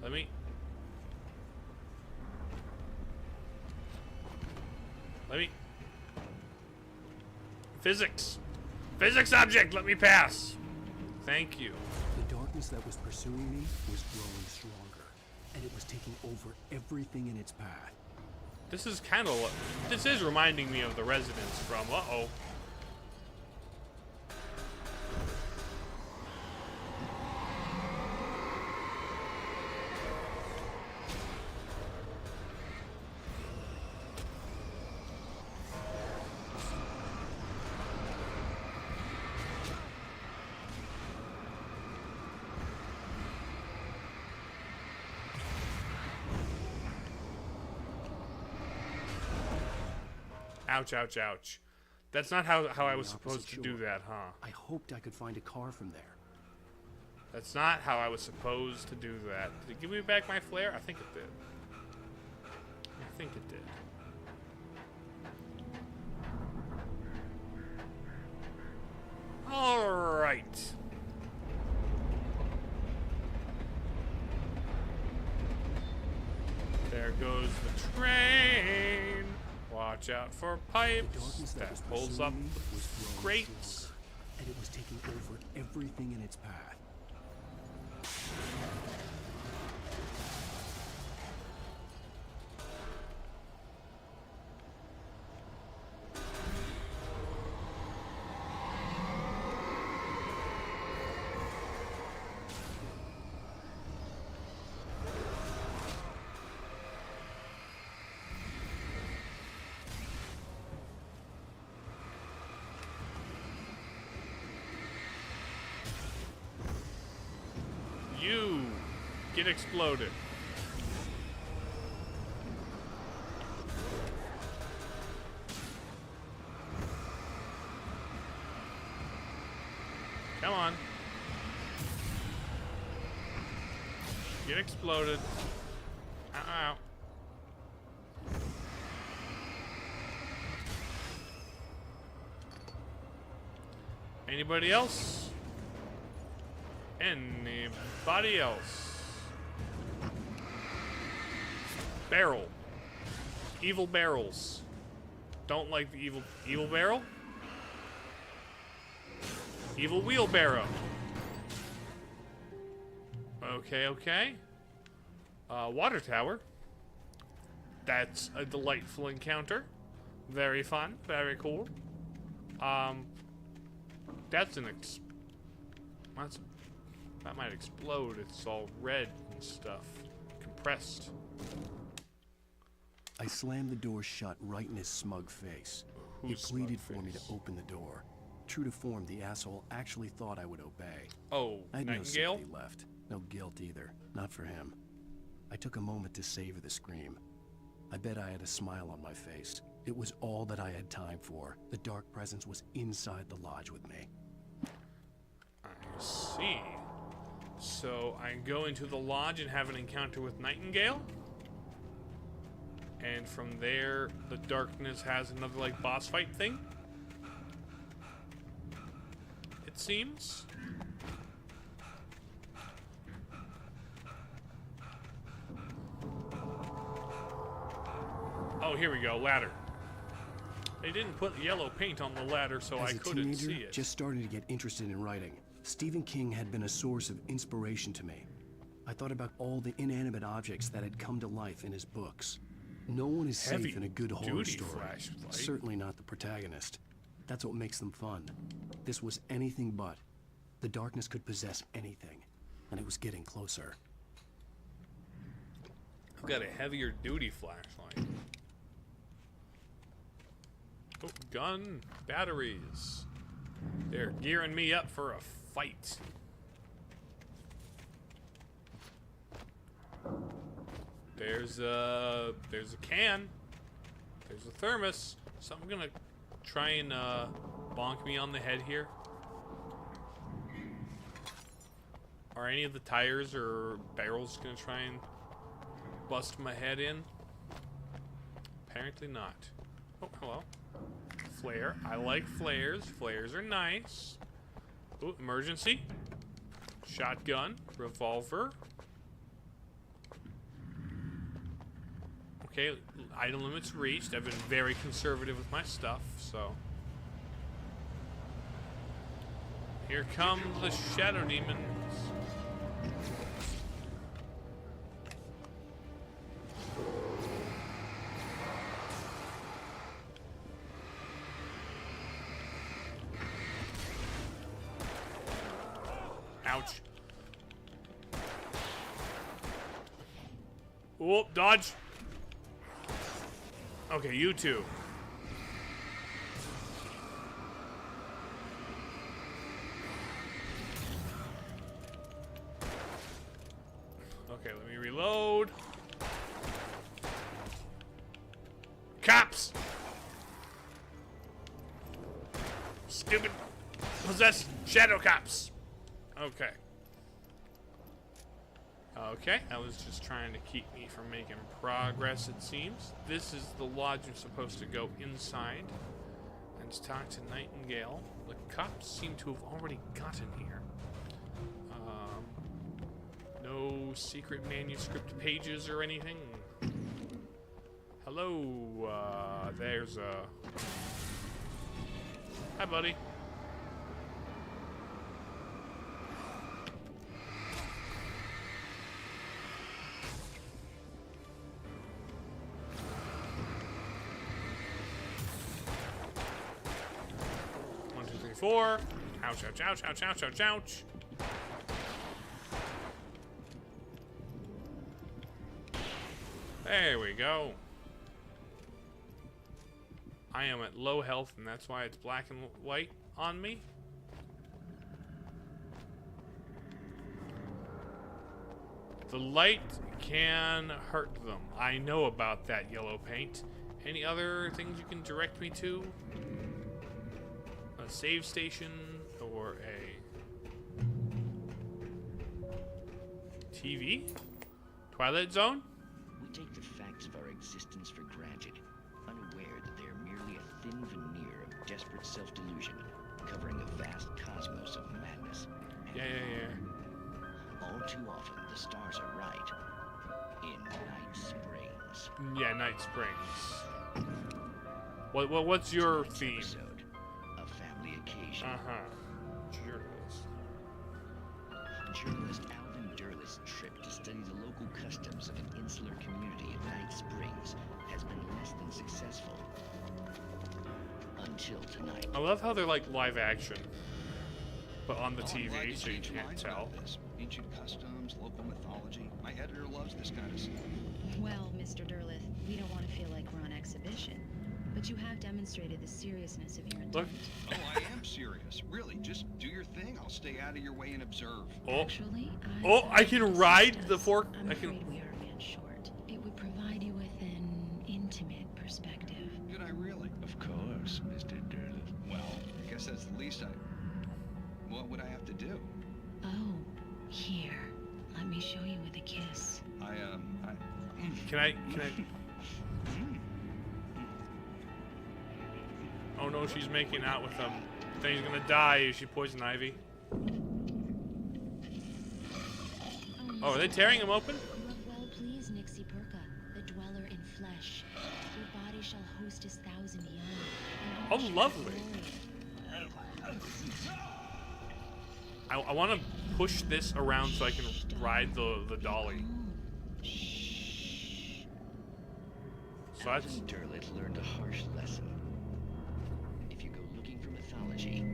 Let me... Physics! Physics object, let me pass! Thank you. The darkness that was pursuing me was growing stronger, and it was taking over everything in its path. This is kind of... This is reminding me of the Residents from... Uh-oh. Ouch, ouch, ouch. That's not how I was supposed to do that, huh? I hoped I could find a car from there. That's not how I was supposed to do that. Did it give me back my flare? I think it did. I think it did. Alright. There goes the train. Watch out for pipes that pulls up grates. And it was taking over everything in its path. You get exploded. Come on. Get exploded. Ow. Anybody else? Anybody else? Barrel. Evil barrels. Don't like the evil barrel? Evil wheelbarrow. Okay. Water tower. That's a delightful encounter. Very fun. Very cool. That's an that might explode. It's all red and stuff. Compressed. I slammed the door shut right in his smug face. He pleaded for me to open the door. True to form, the asshole actually thought I would obey. Oh, I had Nightingale? no sympathy left. No guilt either. Not for him. I took a moment to savor the scream. I bet I had a smile on my face. It was all that I had time for. The dark presence was inside the lodge with me. I see. So I go into the lodge and have an encounter with Nightingale. And from there, the darkness has another, like, boss fight thing. It seems. Oh, here we go. Ladder. They didn't put yellow paint on the ladder, so I couldn't see it. Just starting to get interested in writing. Stephen King had been a source of inspiration to me. I thought about all the inanimate objects that had come to life in his books. No one is safe in a good horror story. Certainly not the protagonist. That's what makes them fun. This was anything but. The darkness could possess anything, and it was getting closer. I've got a heavier duty flashlight. Oh, gun, batteries. They're gearing me up for a fight. There's a can. There's a thermos. So I'm gonna try and bonk me on the head here. Are any of the tires or barrels gonna try and bust my head in? Apparently not. Oh, hello. Flare. I like flares. Flares are nice. Oh, emergency. Shotgun. Revolver. Okay, item limits reached. I've been very conservative with my stuff, so. Here come the shadow demons. Ouch. Oh, dodge. Okay, you two. Okay, let me reload. Cops! Stupid possessed shadow cops. Okay. Okay, I was just trying to keep me from making progress, it seems. This is the lodge I'm supposed to go inside and talk to Nightingale. The cops seem to have already gotten here. No secret manuscript pages or anything. Hello, there's a... Hi, buddy. One, two, three, four. Ouch, ouch, ouch, ouch, ouch, ouch, ouch. There we go. I am at low health, and that's why it's black and white on me. The light can hurt them. I know about that, yellow paint. Any other things you can direct me to? A save station or a TV? Twilight Zone? We take the facts of our existence for granted, unaware that they are merely a thin veneer of desperate self-delusion, covering a vast cosmos of madness. Yeah. All too often, the stars are right. In Night Springs. Yeah, Night Springs. What's your theme? Episode, a family occasion. Journalist Alvin Durlith's trip to study the local customs of an insular community in Night Springs has been less than successful. Until tonight. I love how they're like live action, but on the TV, so you can't tell. Ancient customs, local mythology. My editor loves this kind of stuff. Well, Mr. Durlith, we don't want to feel like we're on exhibition, but you have demonstrated the seriousness of your intent. Oh, I am serious. Really, just do your thing. I'll stay out of your way and observe. Oh, actually, I can ride the fork. I'm afraid we are a man short. It would provide you with an intimate perspective. Could I really? Of course, Mr. Durlith. Well, I guess that's the least what would I have to do? Oh, here. Let me show you with a kiss. Can I? Oh no, she's making out with him. Then he's gonna die. Is she poison ivy? Oh, are they tearing him open? You have well pleased, Nixie Perka, the dweller in flesh. Your body shall host his thousand young. Oh, lovely. I want to push this around so I can ride the dolly. So that's... Derlit learned a harsh lesson. If you go looking for mythology,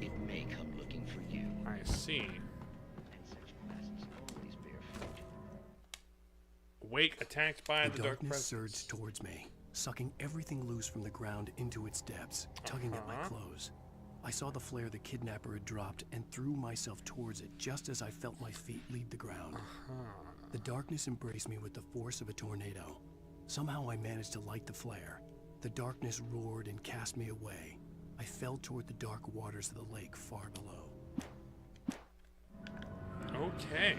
it may come looking for you. I see. And such classes always bear fruit. Awake, attacked by the dark darkness presence. surged towards me, sucking everything loose from the ground into its depths, tugging at my clothes. I saw the flare the kidnapper had dropped and threw myself towards it just as I felt my feet leave the ground. The darkness embraced me with the force of a tornado. Somehow I managed to light the flare. The darkness roared and cast me away. I fell toward the dark waters of the lake far below. Okay.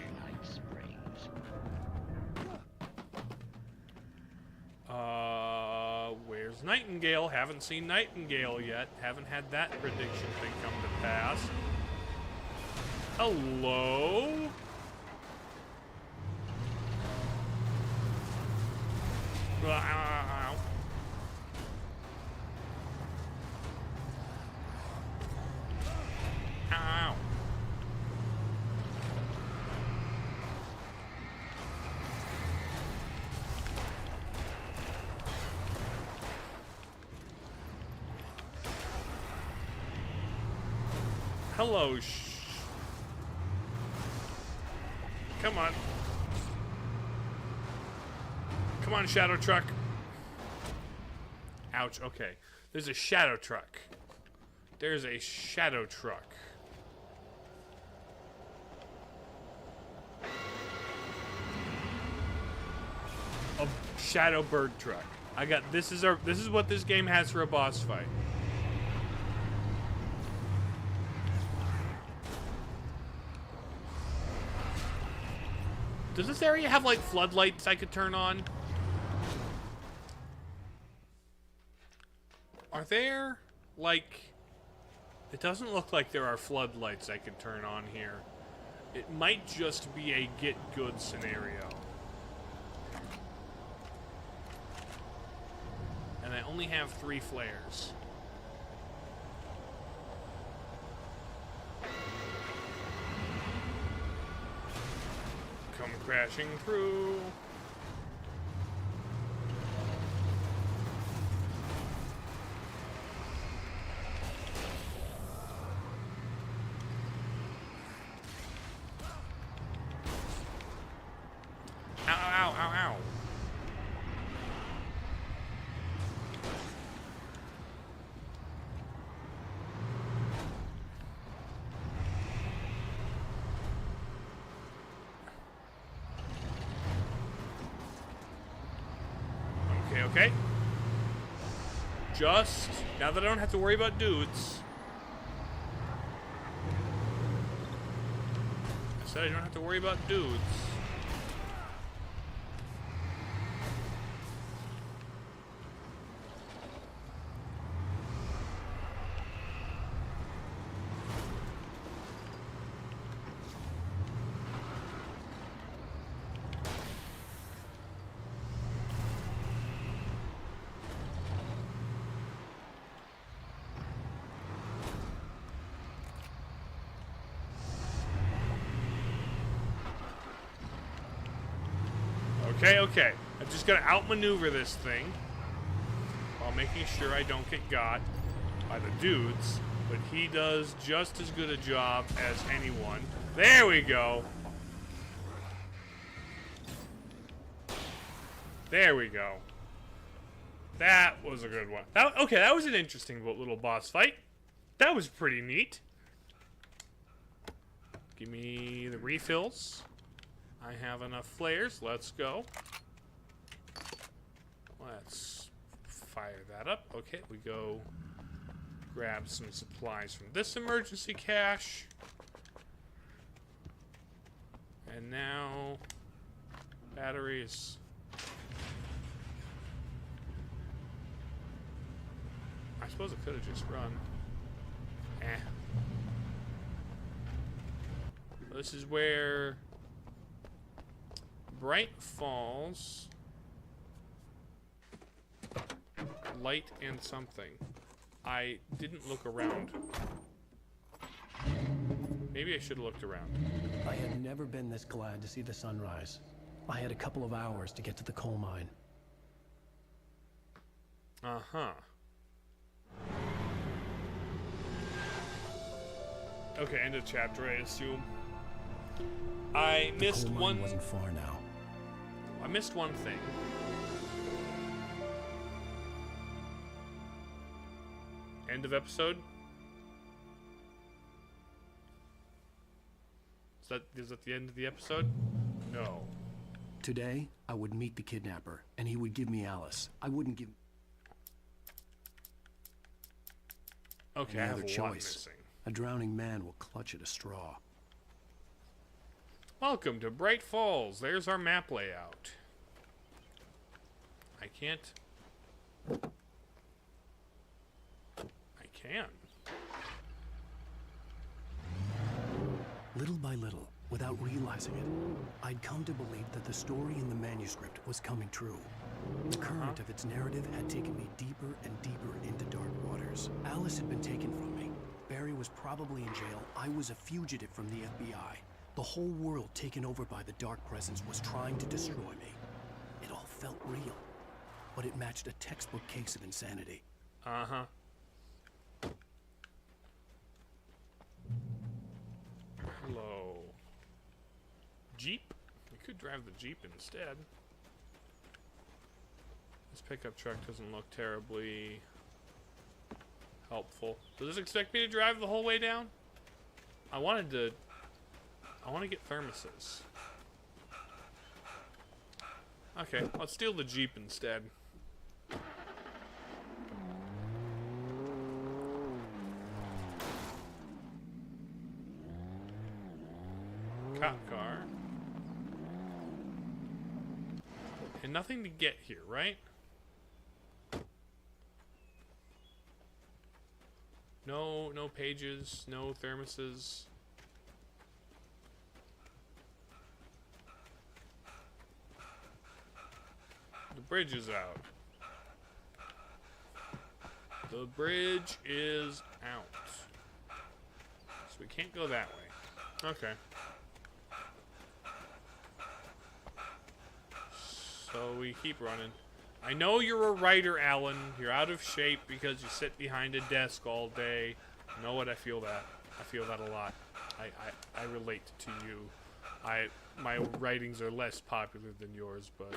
Where's Nightingale? Haven't seen Nightingale yet. Haven't had that prediction thing come to pass. Hello? Ow. Ow. Hello, Come on. Come on, Shadow Truck. Ouch, okay. There's a Shadow Truck. There's a Shadow Truck. A Shadow Bird Truck. I got this is what this game has for a boss fight. Does this area have, like, floodlights I could turn on? Are there, like... It doesn't look like there are floodlights I could turn on here. It might just be a get good scenario. And I only have 3 flares. Come crashing through. Ow, ow, ow, ow. Okay. Just now that I don't have to worry about dudes. I said I don't have to worry about dudes. Okay. I'm just gonna outmaneuver this thing while making sure I don't get got by the dudes, but he does just as good a job as anyone. There we go. There we go. That was a good one. Okay, that was an interesting little boss fight. That was pretty neat. Give me the refills. I have enough flares. Let's go. Let's fire that up. Okay, we go grab some supplies from this emergency cache. And now batteries. I suppose it could have just run. This is where Bright Falls, light and something. I didn't look around. Maybe I should have looked around. I had never been this glad to see the sunrise. I had a couple of hours to get to the coal mine. Uh-huh. Okay, end of chapter, I assume. I missed the coal mine wasn't far now. I missed one thing. End of episode? Is that the end of the episode? No. Today, I would meet the kidnapper, and he would give me Alice. I wouldn't give... Okay, I have a lot missing. A drowning man will clutch at a straw. Welcome to Bright Falls. There's our map layout. I can't... I can. Little by little, without realizing it, I'd come to believe that the story in the manuscript was coming true. The current of its narrative had taken me deeper and deeper into dark waters. Alice had been taken from me. Barry was probably in jail. I was a fugitive from the FBI. The whole world taken over by the Dark Presence was trying to destroy me. It all felt real, but it matched a textbook case of insanity. Uh-huh. Hello. Jeep? We could drive the Jeep instead. This pickup truck doesn't look terribly helpful. Does this expect me to drive the whole way down? I want to get thermoses. Okay, let's steal the Jeep instead. Cop car. And nothing to get here, right? No pages, no thermoses. The bridge is out. The bridge is out. So we can't go that way. Okay. So we keep running. I know you're a writer, Alan. You're out of shape because you sit behind a desk all day. You know what? I feel that. I feel that a lot. I relate to you. My writings are less popular than yours, but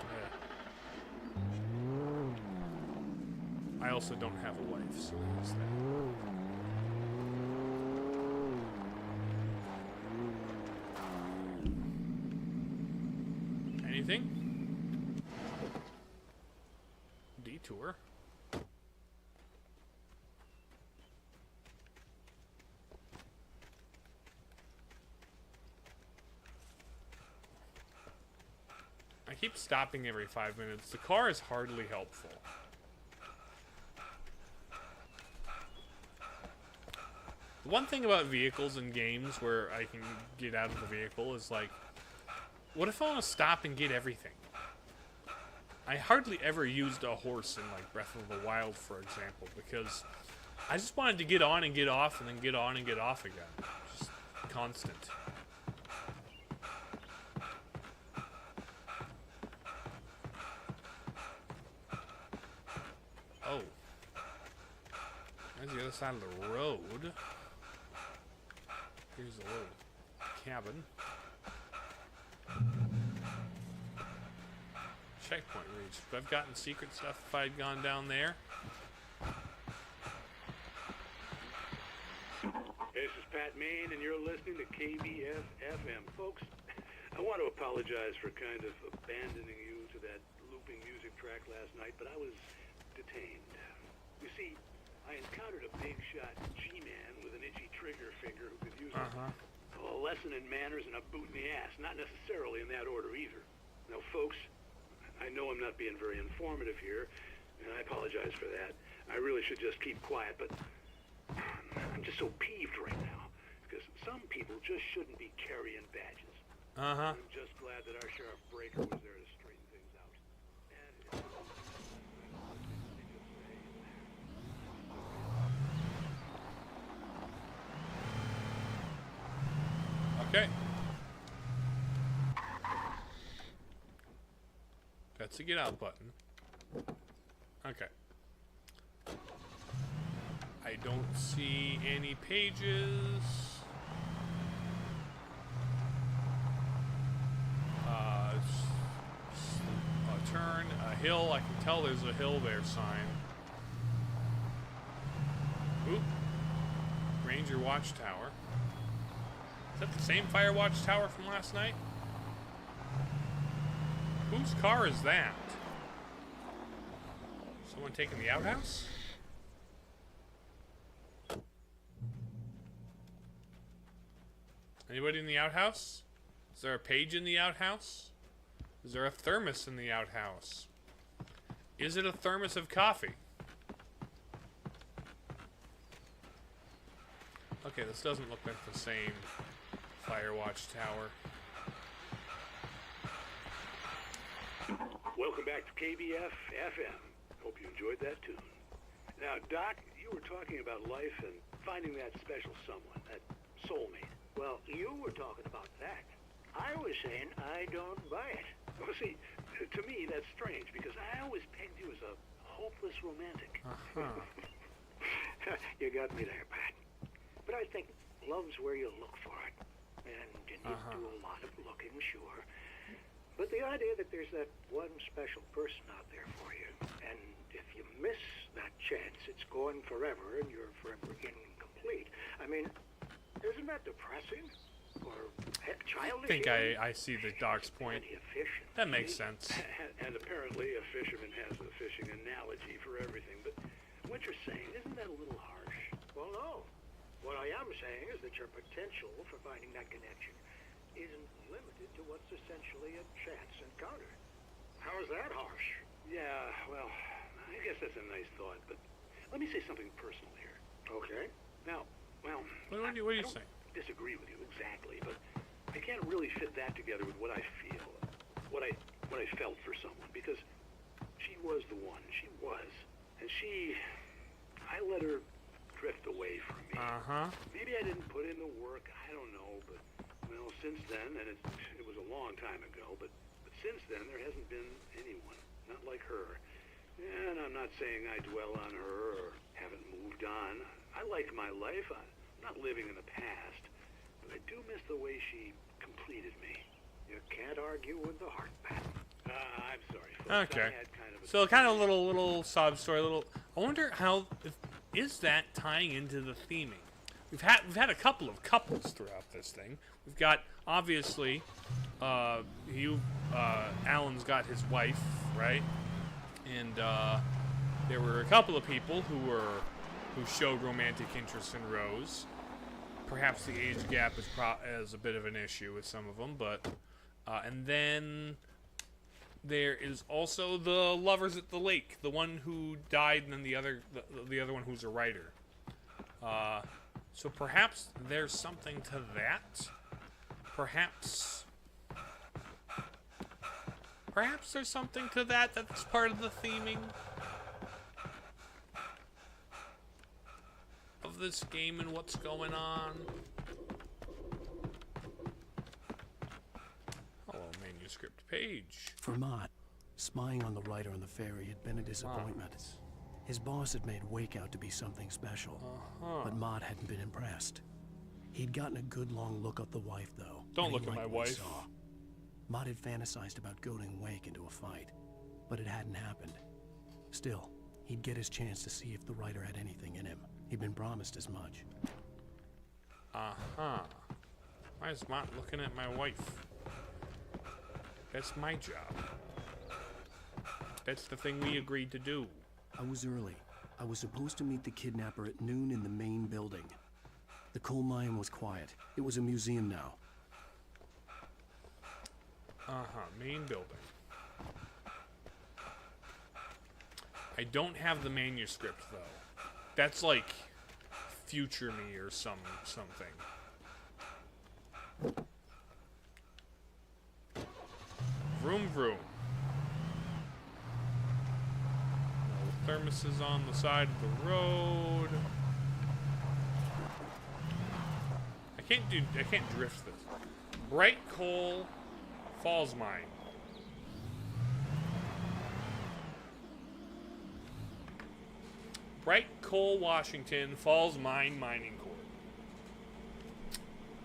I also don't have a wife, so there's that. Anything? Detour. I keep stopping every 5 minutes. The car is hardly helpful. The one thing about vehicles in games where I can get out of the vehicle is like, what if I want to stop and get everything? I hardly ever used a horse in like Breath of the Wild, for example, because I just wanted to get on and get off and then get on and get off again. Just constant. Oh. There's the other side of the road. Here's a little cabin. Checkpoint reached. But I've gotten secret stuff if I'd gone down there. This is Pat Main, and you're listening to KBF-FM. Folks, I want to apologize for kind of abandoning you to that looping music track last night, but I was detained. You see, I encountered a big-shot G-man with an itchy trigger finger who could use a lesson in manners and a boot in the ass. Not necessarily in that order either. Now, folks, I know I'm not being very informative here, and I apologize for that. I really should just keep quiet, but I'm just so peeved right now, because some people just shouldn't be carrying badges. I'm just glad that our Sheriff Breaker was there to straighten things out. That's the get out button. Okay. I don't see any pages. A turn, a hill. I can tell there's a hill there sign. Oop. Ranger Watchtower. Is that the same fire watchtower from last night? Whose car is that? Someone taking the outhouse? Anybody in the outhouse? Is there a page in the outhouse? Is there a thermos in the outhouse? Is it a thermos of coffee? Okay, this doesn't look like the same fire watchtower. Welcome back to KBF FM. Hope you enjoyed that tune. Now, Doc, you were talking about life and finding that special someone, that soulmate. Well, you were talking about that. I was saying I don't buy it. Well, see, to me, that's strange, because I always pegged you as a hopeless romantic. You got me there, Pat. But I think love's where you look for it. And you need to do a lot of looking, sure. But the idea that there's that one special person out there for you, and if you miss that chance, it's gone forever, and you're forever incomplete. I mean, isn't that depressing? Or heck, childish? I think I see the Doc's point. That makes sense. And apparently a fisherman has a fishing analogy for everything. But what you're saying, isn't that a little harsh? Well, no. What I am saying is that your potential for finding that connection isn't limited to what's essentially a chance encounter. How is that harsh? Yeah, well, I guess that's a nice thought, but let me say something personal here. Okay. Now, well, what are you saying? Disagree with you exactly, but I can't really fit that together with what I feel, what I felt for someone, because she was the one. She was, and I let her drift away from me. Maybe I didn't put in the work. I don't know, but well, since then, and it was a long time ago, but since then there hasn't been anyone, not like her. And I'm not saying I dwell on her or haven't moved on. I like my life. I'm not living in the past, but I do miss the way she completed me. You can't argue with the heart, Pat. I'm sorry, folks. Okay. I had kind of a So kind of little sob story. I wonder how is that tying into the theming. We've had a couple of couples throughout this thing. We've got obviously Alan's got his wife, right? And there were a couple of people who showed romantic interest in Rose. Perhaps the age gap is a bit of an issue with some of them, but and then there is also the lovers at the lake, the one who died, and then the other one who's a writer. So perhaps there's something to that. Perhaps there's something to that's part of the theming of this game and what's going on. Hello, manuscript page. For Mott, spying on the writer on the ferry had been a disappointment. His boss had made Wake out to be something special, but Mott hadn't been impressed. He'd gotten a good long look at the wife, though. Don't look at my wife. Mott had fantasized about goading Wake into a fight, but it hadn't happened. Still, he'd get his chance to see if the writer had anything in him. He'd been promised as much. Why is Mott looking at my wife? That's my job. That's the thing we agreed to do. I was early. I was supposed to meet the kidnapper at noon in the main building. The coal mine was quiet. It was a museum now. Main building. I don't have the manuscript, though. That's like future me or something. Vroom vroom. No thermoses on the side of the road. I can't drift this. Bright coal falls mine. Bright Coal, Washington, Falls Mine Mining Corp.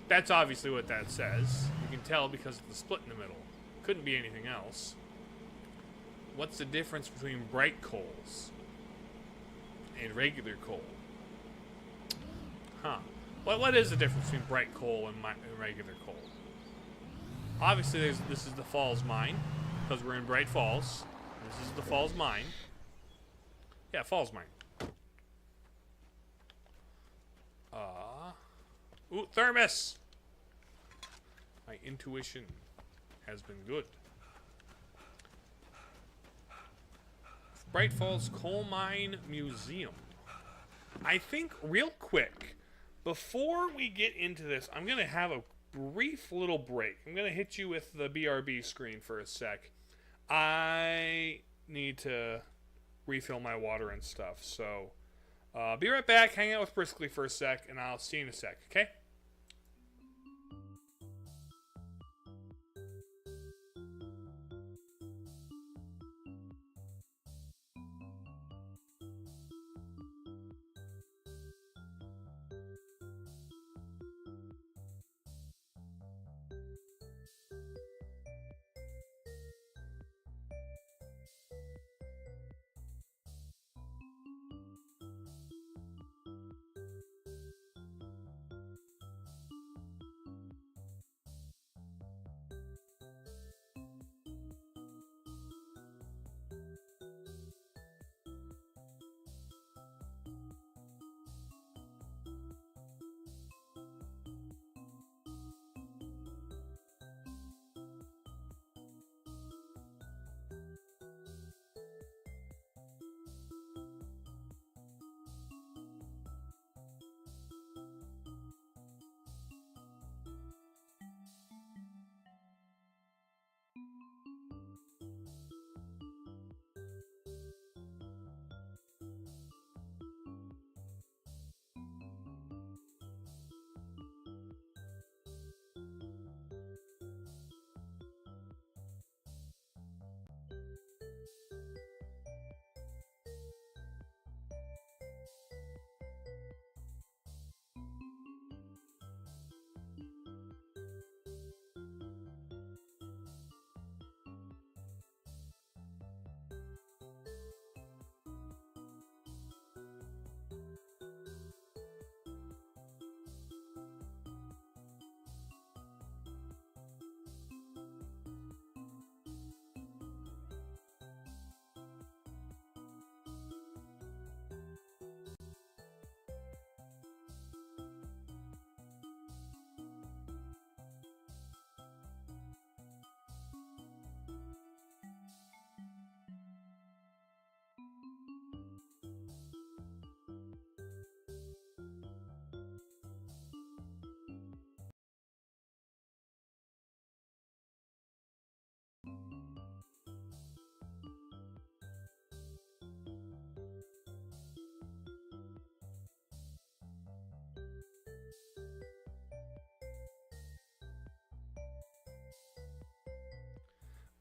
That's obviously what that says. You can tell because of the split in the middle. Couldn't be anything else. What's the difference between bright coals and regular coal? Huh. What is the difference between bright coal and regular coal? Obviously, this is the Falls Mine, because we're in Bright Falls. This is the Falls Mine. Yeah, Falls Mine. Ooh, thermos! My intuition has been good. Bright Falls Coal Mine Museum. I think, real quick, before we get into this, I'm going to have a brief little break. I'm going to hit you with the BRB screen for a sec. I need to refill my water and stuff, so be right back. Hang out with Briskly for a sec, and I'll see you in a sec, okay?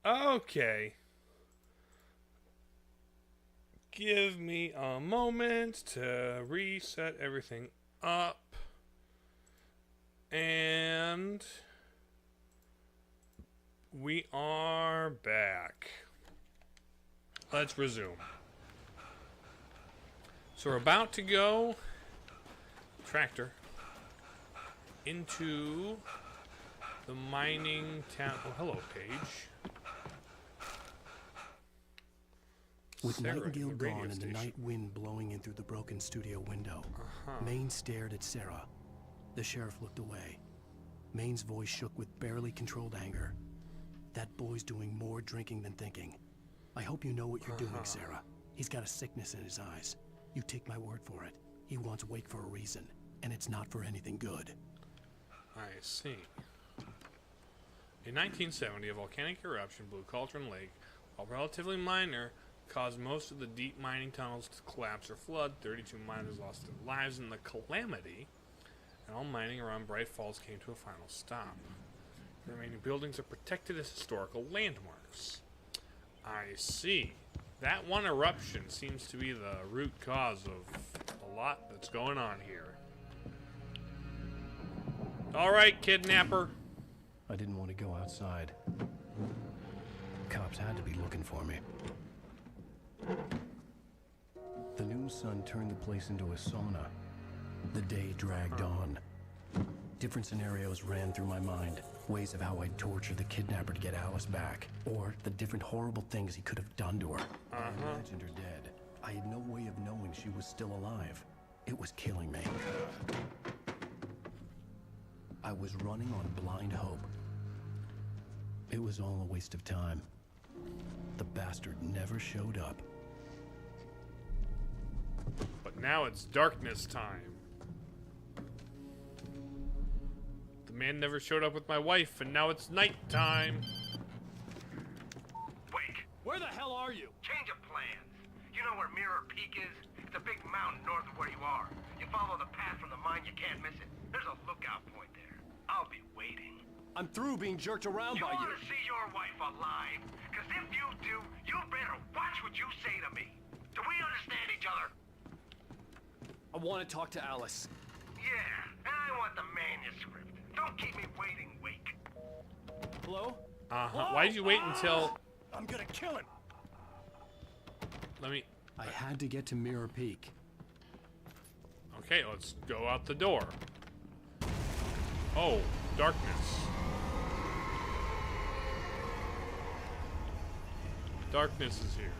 Okay. Give me a moment to reset everything up. And we are back. Let's resume. So we're about to go tractor into the mining town. Oh, hello, Paige. With Sarah Nightingale in the radio gone and the station. night wind blowing in through the broken studio window, Maine stared at Sarah. The sheriff looked away. Maine's voice shook with barely controlled anger. That boy's doing more drinking than thinking. I hope you know what you're doing, Sarah. He's got a sickness in his eyes. You take my word for it. He wants Wake for a reason, and it's not for anything good. I see. In 1970, a volcanic eruption blew Cauldron Lake, while relatively minor, caused most of the deep mining tunnels to collapse or flood. 32 miners lost their lives in the calamity, and all mining around Bright Falls came to a final stop. The remaining buildings are protected as historical landmarks. I see. That one eruption seems to be the root cause of a lot that's going on here. All right, kidnapper. I didn't want to go outside. Cops had to be looking for me. The noon sun turned the place into a sauna. The day dragged on. Different scenarios ran through my mind. Ways of how I'd torture the kidnapper to get Alice back. Or the different horrible things he could have done to her. I imagined her dead. I had no way of knowing she was still alive. It was killing me. I was running on blind hope. It was all a waste of time. The bastard never showed up. But now it's darkness time. The man never showed up with my wife, and now it's night time. Wake. Where the hell are you? Change of plans. You know where Mirror Peak is? It's a big mountain north of where you are. You follow the path from the mine, you can't miss it. There's a lookout point there. I'll be waiting. I'm through being jerked around by you. You want to see your wife alive? Because if you do, you better watch what you say to me. Do we understand each other? I want to talk to Alice. Yeah, and I want the manuscript. Don't keep me waiting, Wake. Hello? Why did you wait until... I'm gonna kill him. Let me... I had to get to Mirror Peak. Okay, let's go out the door. Oh, darkness. Darkness is here.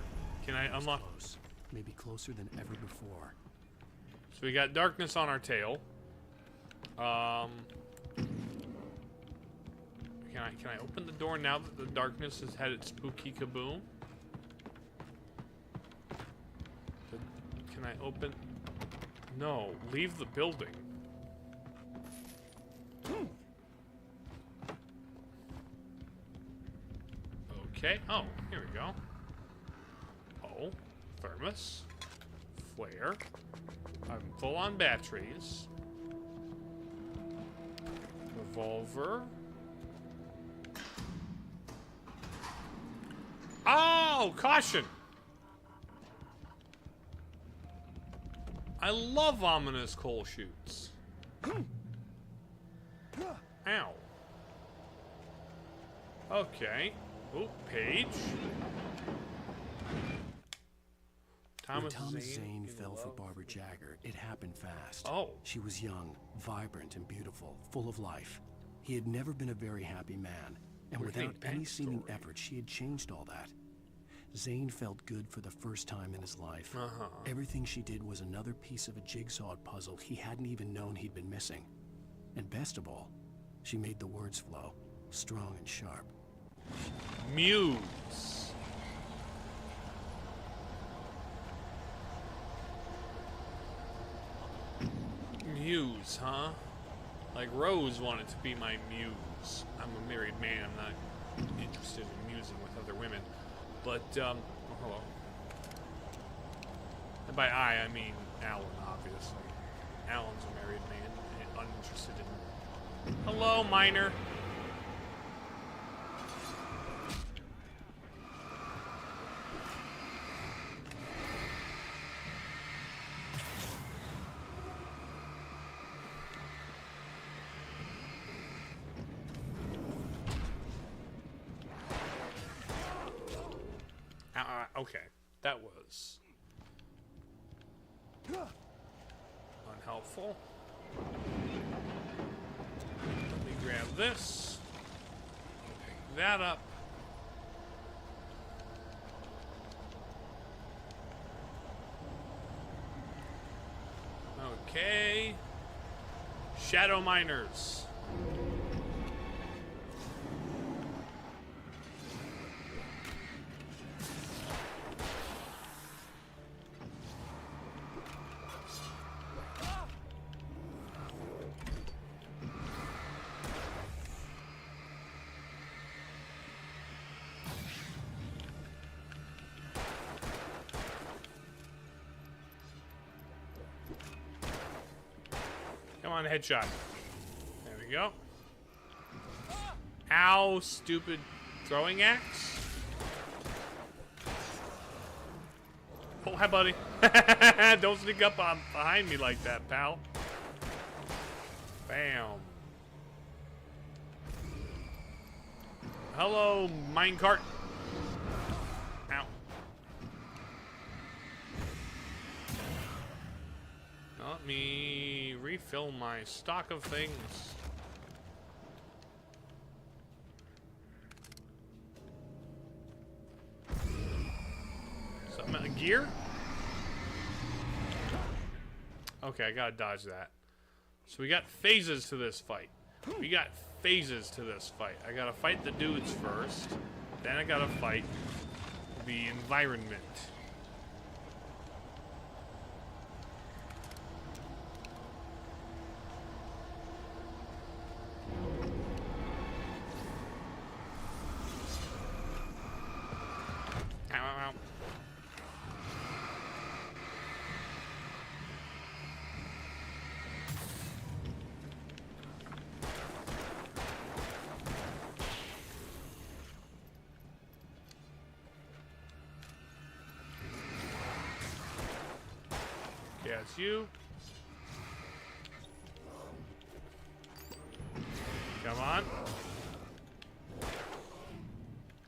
Can I unlock? Close. Maybe closer than ever before. So we got darkness on our tail. Can I open the door now that the darkness has had its spooky kaboom? Can I open? No, leave the building. Okay. Oh, here we go. Oh, thermos, flare. I'm full on batteries. Revolver. Oh, caution! I love ominous coal chutes. Ow. Okay. Oh, page. When Thomas Zane fell for Barbara Jagger, it happened fast. Oh. She was young, vibrant, and beautiful, full of life. He had never been a very happy man, and without any seeming effort, she had changed all that. Zane felt good for the first time in his life. Everything she did was another piece of a jigsaw puzzle he hadn't even known he'd been missing. And best of all, she made the words flow, strong and sharp. Muse. Muse, huh? Like Rose wanted to be my muse. I'm a married man. I'm not interested in musing with other women. But, oh, hello. And by I mean Alan, obviously. Alan's a married man, uninterested in... Hello, miner. Okay, that was unhelpful. Let me grab this. Pick that up. Okay. Shadow miners. Come on, headshot. There we go. Ow, stupid throwing axe. Oh, hi, buddy. Don't sneak up on behind me like that, pal. Bam. Hello, minecart. Ow. Let me refill my stock of things. Something, gear? Okay, I gotta dodge that. So we got phases to this fight. We got phases to this fight. I gotta fight the dudes first. Then I gotta fight the environment. Ow, ow, ow. Yeah, it's you. Come on.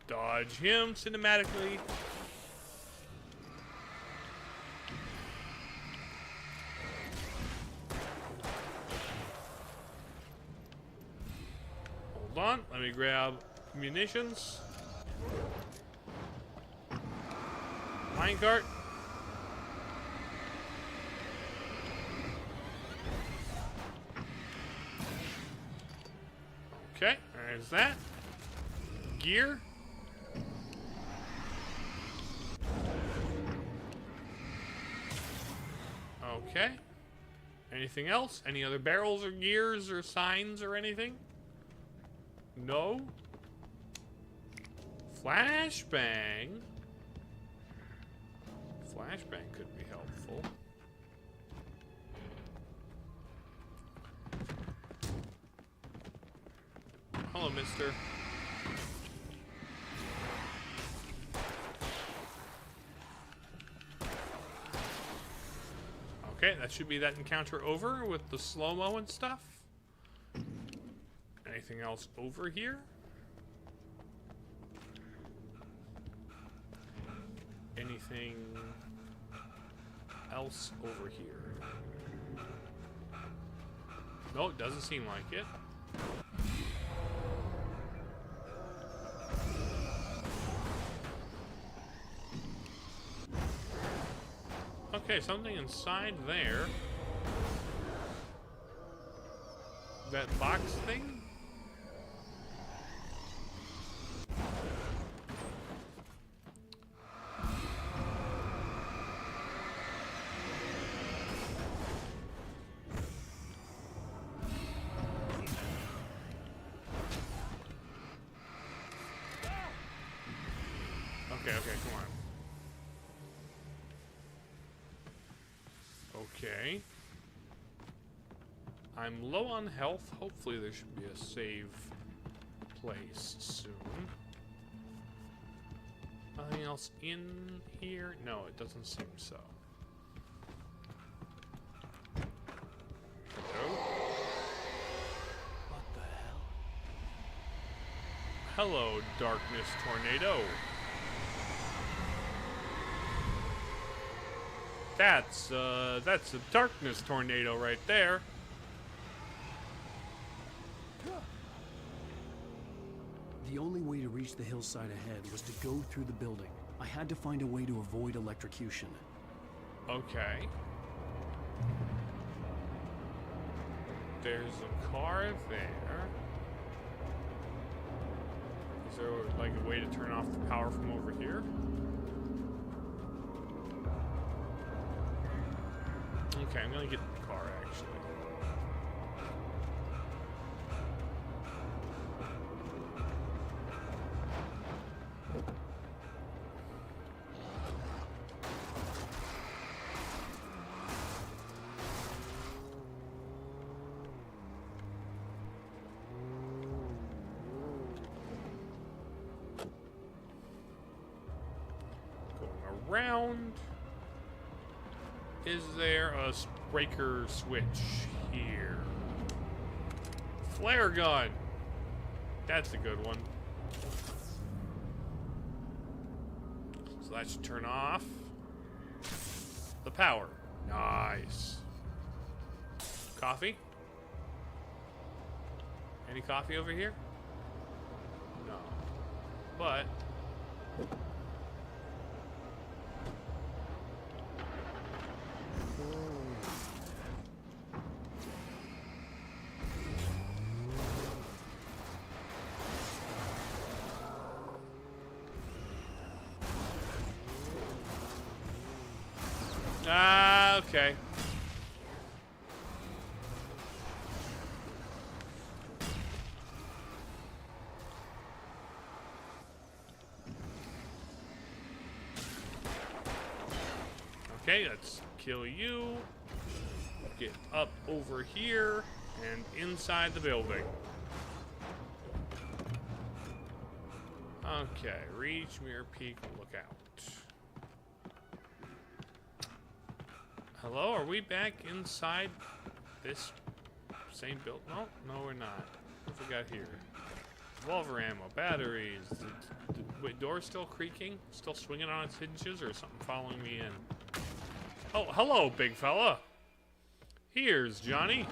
Dodge him cinematically. Hold on, let me grab munitions. Minecart. Okay, there's that. Gear. Okay. Anything else? Any other barrels or gears or signs or anything? No. Flashbang. Flashbang could be helpful. Hello, mister. Okay, that should be that encounter over with the slow-mo and stuff. Anything else over here? Anything else over here? No, it doesn't seem like it. Okay, something inside there. That box thing? Okay, come on. Okay. I'm low on health. Hopefully there should be a save place soon. Nothing else in here? No, it doesn't seem so. Hello? What the hell? Hello, Darkness Tornado. That's a Darkness Tornado right there. The only way to reach the hillside ahead was to go through the building. I had to find a way to avoid electrocution. Okay. There's a car there. Is there like a way to turn off the power from over here? Okay, I'm gonna get in the car actually. Going around. Is there a breaker switch here? Flare gun. That's a good one. So that should turn off the power. Nice. Coffee? Any coffee over here? No. But okay. Okay, let's kill you. Get up over here and inside the building. Okay, reach, mirror, peek, look out. Hello, are we back inside this same build? No, no, we're not. What have we got here? Revolver ammo, batteries. The door still creaking? Still swinging on its hinges, or something following me in? Oh, hello, big fella. Here's Johnny.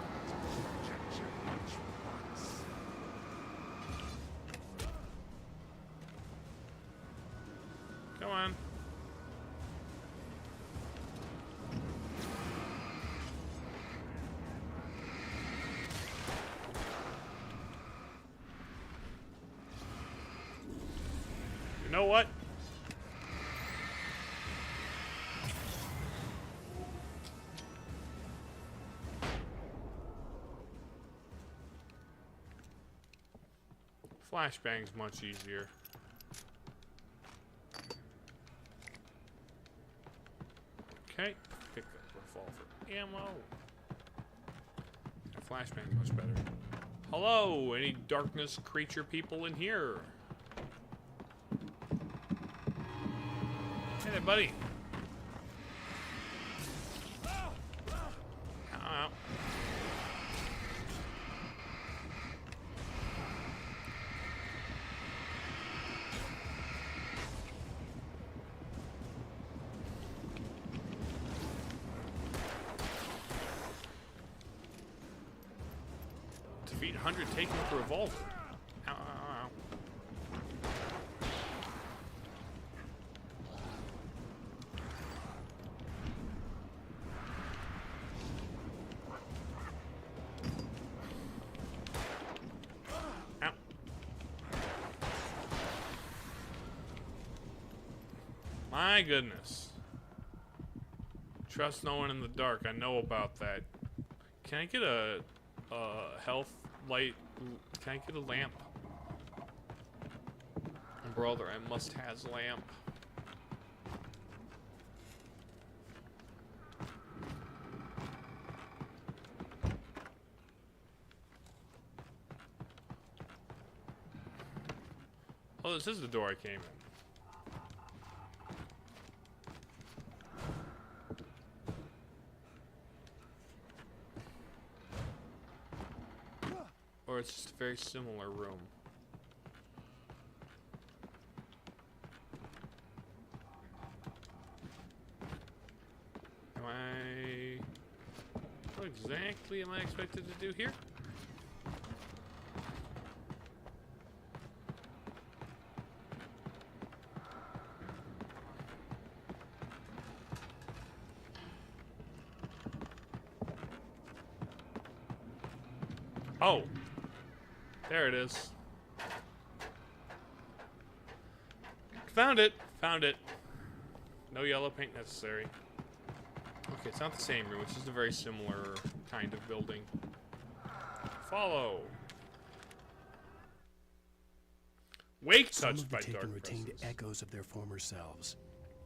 Come on. You know what? Flashbang's much easier. Okay, pick up revolver ammo. Flashbang's much better. Hello, any darkness creature people in here? Hey there, buddy. Ow. Defeat 100 taken with a revolver. Ow, ow, ow. Ow. My goodness. Trust no one in the dark. I know about that. Can I get a health light? Can I get a lamp? Brother, I must has lamp. Oh, this is the door I came in. Or it's just a very similar room. What exactly am I expected to do here? Oh, there it is. Found it. Found it. No yellow paint necessary. Okay, it's not the same room. It's just a very similar kind of building. Follow. Wake touched by dark retained presence. echoes of their former selves,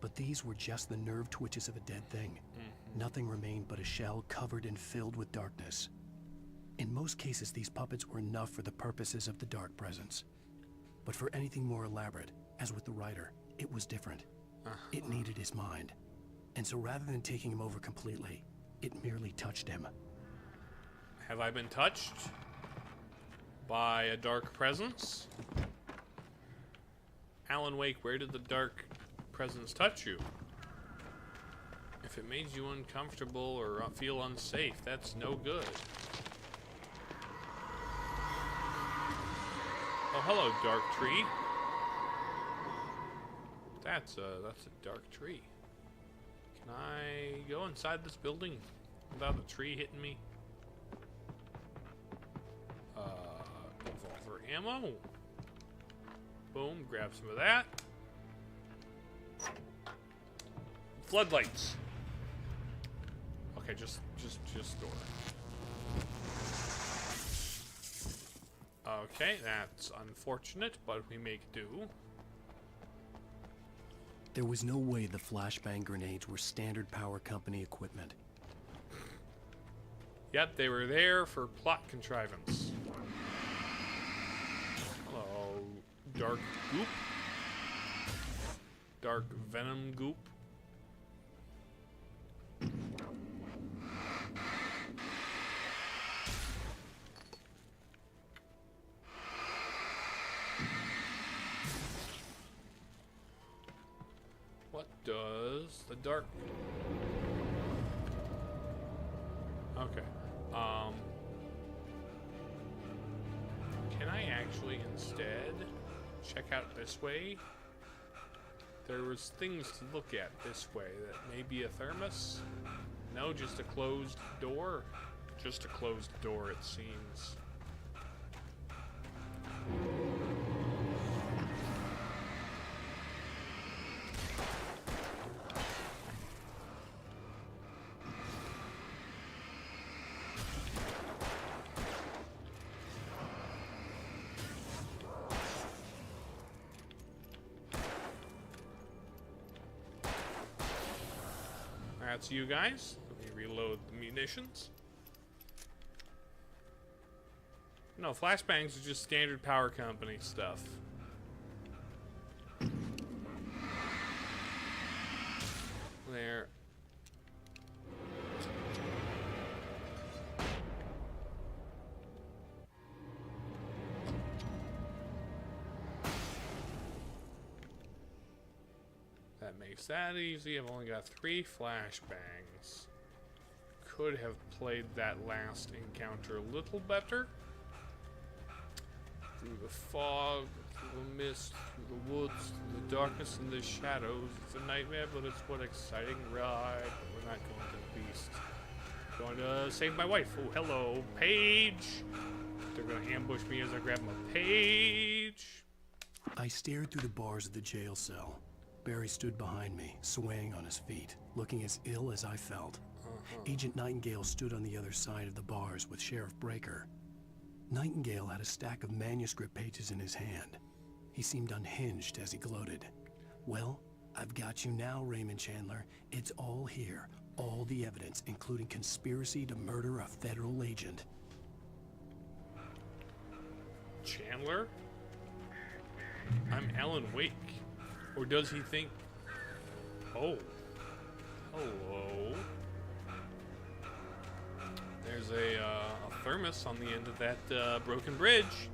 but these were just the nerve twitches of a dead thing. Nothing remained but a shell covered and filled with darkness. In most cases, these puppets were enough for the purposes of the dark presence. But for anything more elaborate, as with the writer, it was different. It needed his mind. And so rather than taking him over completely, it merely touched him. Have I been touched by a dark presence? Alan Wake, where did the dark presence touch you? If it made you uncomfortable or feel unsafe, that's no good. Oh, hello, dark tree. That's a dark tree. Can I go inside this building without the tree hitting me? Revolver ammo. Boom, grab some of that. Floodlights. Okay, just door. Okay, that's unfortunate, but we make do. There was no way the flashbang grenades were standard power company equipment. Yep, they were there for plot contrivance. Hello, dark goop. Dark venom goop. What does the dark... Okay. Can I actually instead check out this way? There was things to look at this way. That may be a thermos? No, just a closed door? Just a closed door, it seems. That's you guys. Let me reload the munitions. No, flashbangs are just standard power company stuff. There. That makes that easy. I've only got 3 flashbangs. Could have played that last encounter a little better. Through the fog, through the mist, through the woods, through the darkness and the shadows. It's a nightmare, but it's one exciting ride. But we're not going to the beast. Going to save my wife. Oh, hello, Paige. They're going to ambush me as I grab my Paige. I stared through the bars of the jail cell. Barry stood behind me, swaying on his feet, looking as ill as I felt. Agent Nightingale stood on the other side of the bars with Sheriff Breaker. Nightingale had a stack of manuscript pages in his hand. He seemed unhinged as he gloated. Well, I've got you now, Raymond Chandler. It's all here. All the evidence, including conspiracy to murder a federal agent. Chandler? I'm Alan Wake. Or does he think... Oh. Hello. There's a thermos on the end of that broken bridge.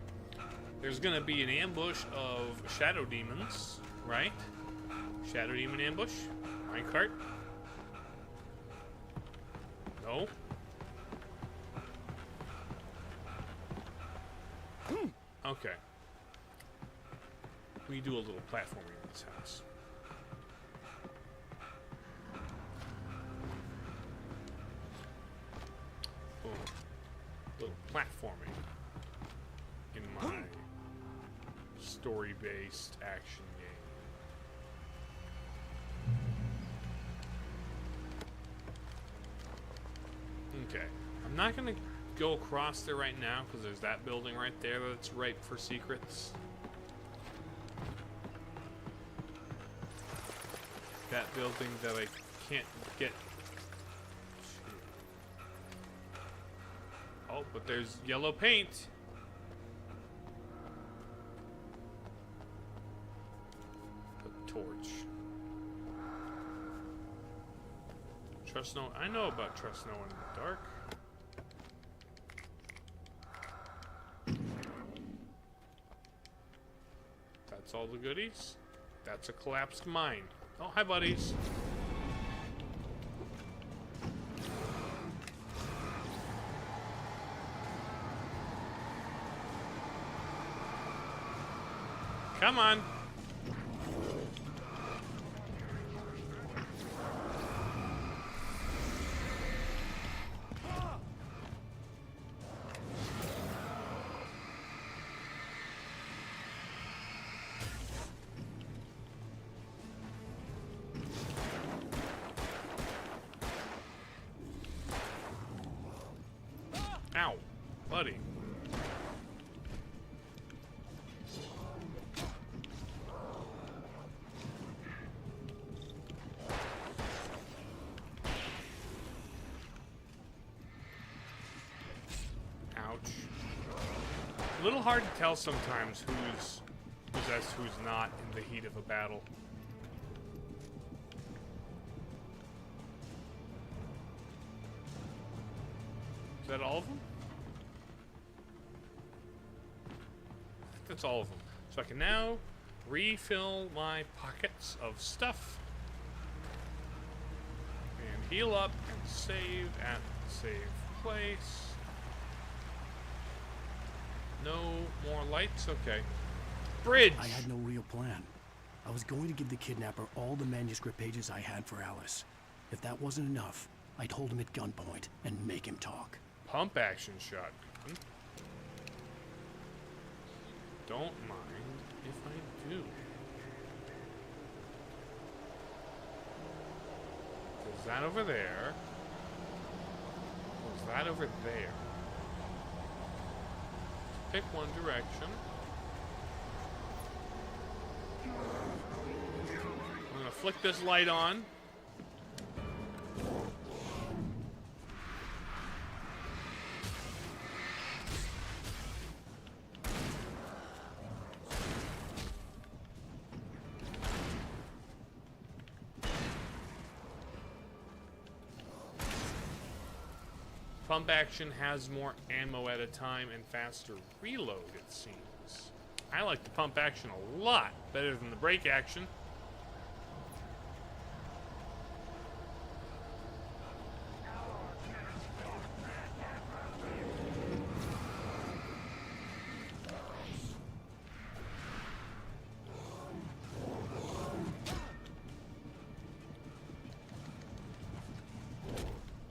There's gonna be an ambush of shadow demons, right? Shadow demon ambush? Minecart? No? Okay. We do a little platforming in this house. Boom. Little platforming in my story-based action game. Okay. I'm not gonna go across there right now because there's that building right there that's ripe for secrets. That building that I can't get to. Oh, but there's yellow paint. A torch. trust no. I know about trust no one in the dark. That's all the goodies. That's a collapsed mine. Oh, hi, buddies. Come on. Ow, buddy. Ouch. A little hard to tell sometimes who's possessed, who's not in the heat of a battle. Is that all of them? I think that's all of them. So I can now refill my pockets of stuff and heal up and save at the save place. No more lights? Okay. Bridge! I had no real plan. I was going to give the kidnapper all the manuscript pages I had for Alice. If that wasn't enough, I'd hold him at gunpoint and make him talk. Pump action shotgun. Don't mind if I do. There's that over there. There's that over there. Pick one direction. I'm gonna flick this light on. Pump action has more ammo at a time and faster reload, it seems. I like the pump action a lot better than the brake action.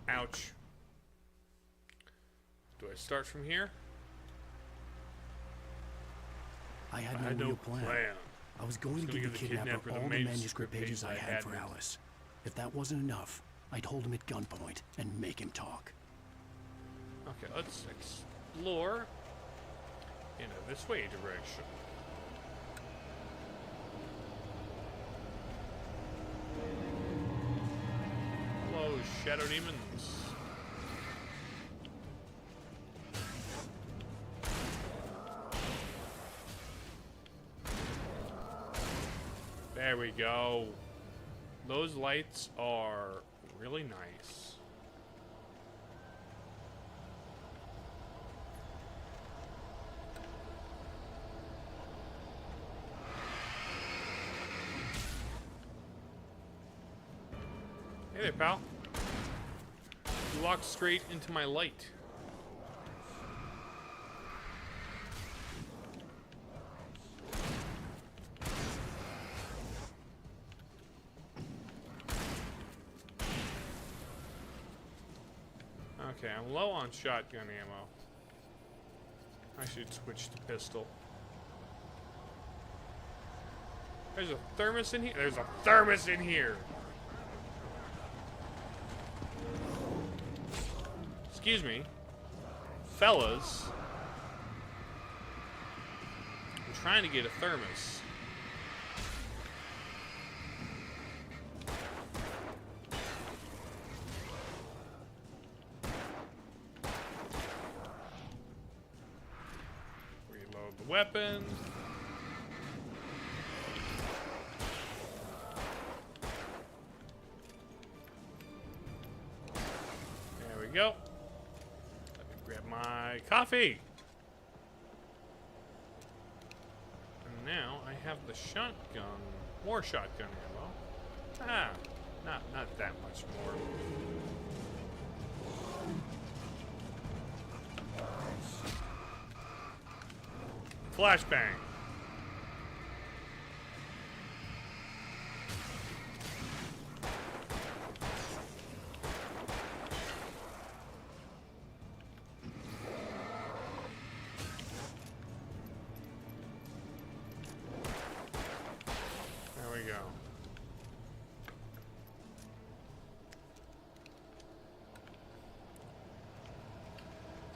Ouch. Do I start from here? I had no real plan. I was going to give the kidnapper all the manuscript pages I had for Alice. If that wasn't enough, I'd hold him at gunpoint and make him talk. Okay, let's explore in a this way direction. Hello, shadow demons. There we go. Those lights are really nice. Hey there, pal. You walked straight into my light. Okay, I'm low on shotgun ammo. I should switch to pistol. There's a thermos in here. There's a thermos in here. Excuse me. Fellas. I'm trying to get a thermos. Reload the weapon. we go. Let me grab my coffee. And now I have the shotgun. More shotgun ammo. Ah, not that much more. Flashbang. There we go.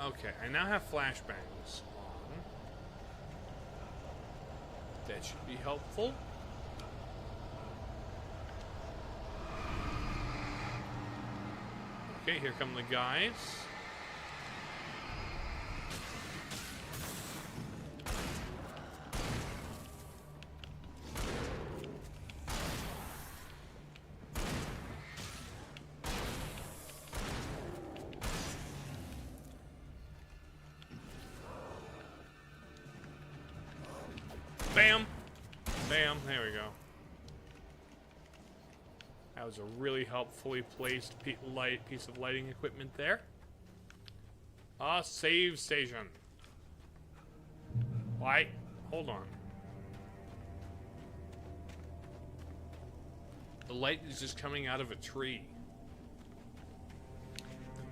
Okay, I now have flashbangs on. That should be helpful. Okay, here come the guys. Bam! Bam, there we go. That was a really helpfully placed piece of lighting equipment there. Save station. Why? Hold on. The light is just coming out of a tree.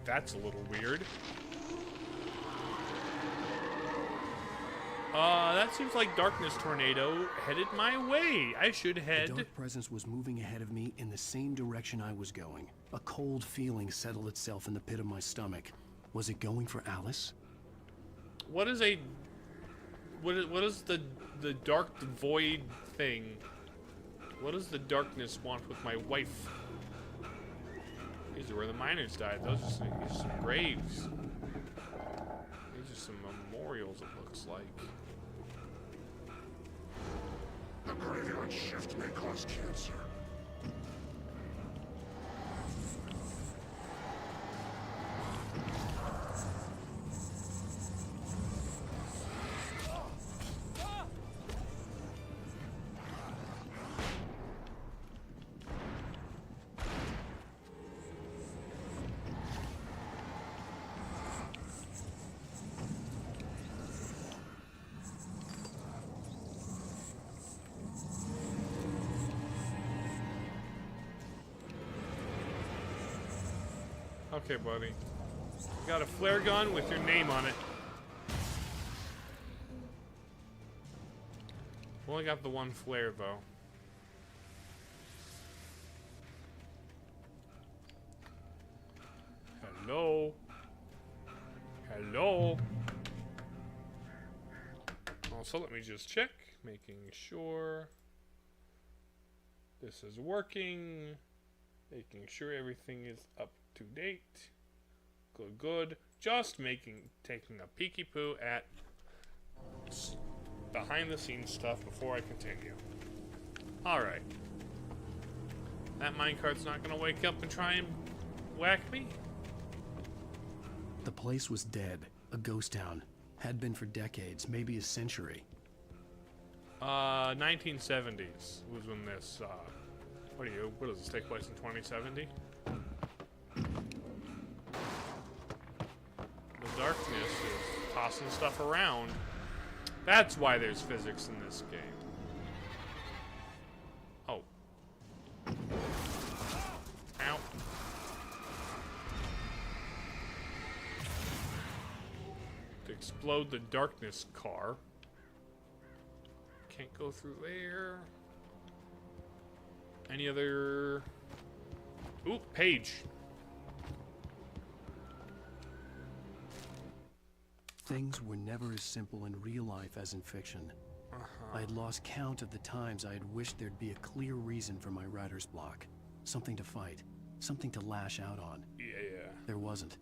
That's a little weird. That seems like Darkness Tornado headed my way. I should head... The dark presence was moving ahead of me in the same direction I was going. A cold feeling settled itself in the pit of my stomach. Was it going for Alice? What is a... What is the dark void thing? What does the darkness want with my wife? These are where the miners died. Those are some graves. These are some memorials, it looks like. The graveyard shift may cause cancer. Okay, buddy. Got a flare gun with your name on it. Only got the one flare, though. Hello? Hello? Also, let me just check, making sure this is working, making sure everything is up to date. Good. Just taking a peeky poo at behind the scenes stuff before I continue. Alright. That minecart's not gonna wake up and try and whack me. The place was dead. A ghost town. Had been for decades, maybe a century. 1970s was when this, what does this take place in 2070? The darkness is tossing stuff around. That's why there's physics in this game. Oh. Ow. To explode the darkness car. Can't go through there. Any other... Ooh, page. Things were never as simple in real life as in fiction. I had lost count of the times I had wished there'd be a clear reason for my writer's block. Something to fight. Something to lash out on. Yeah. There wasn't.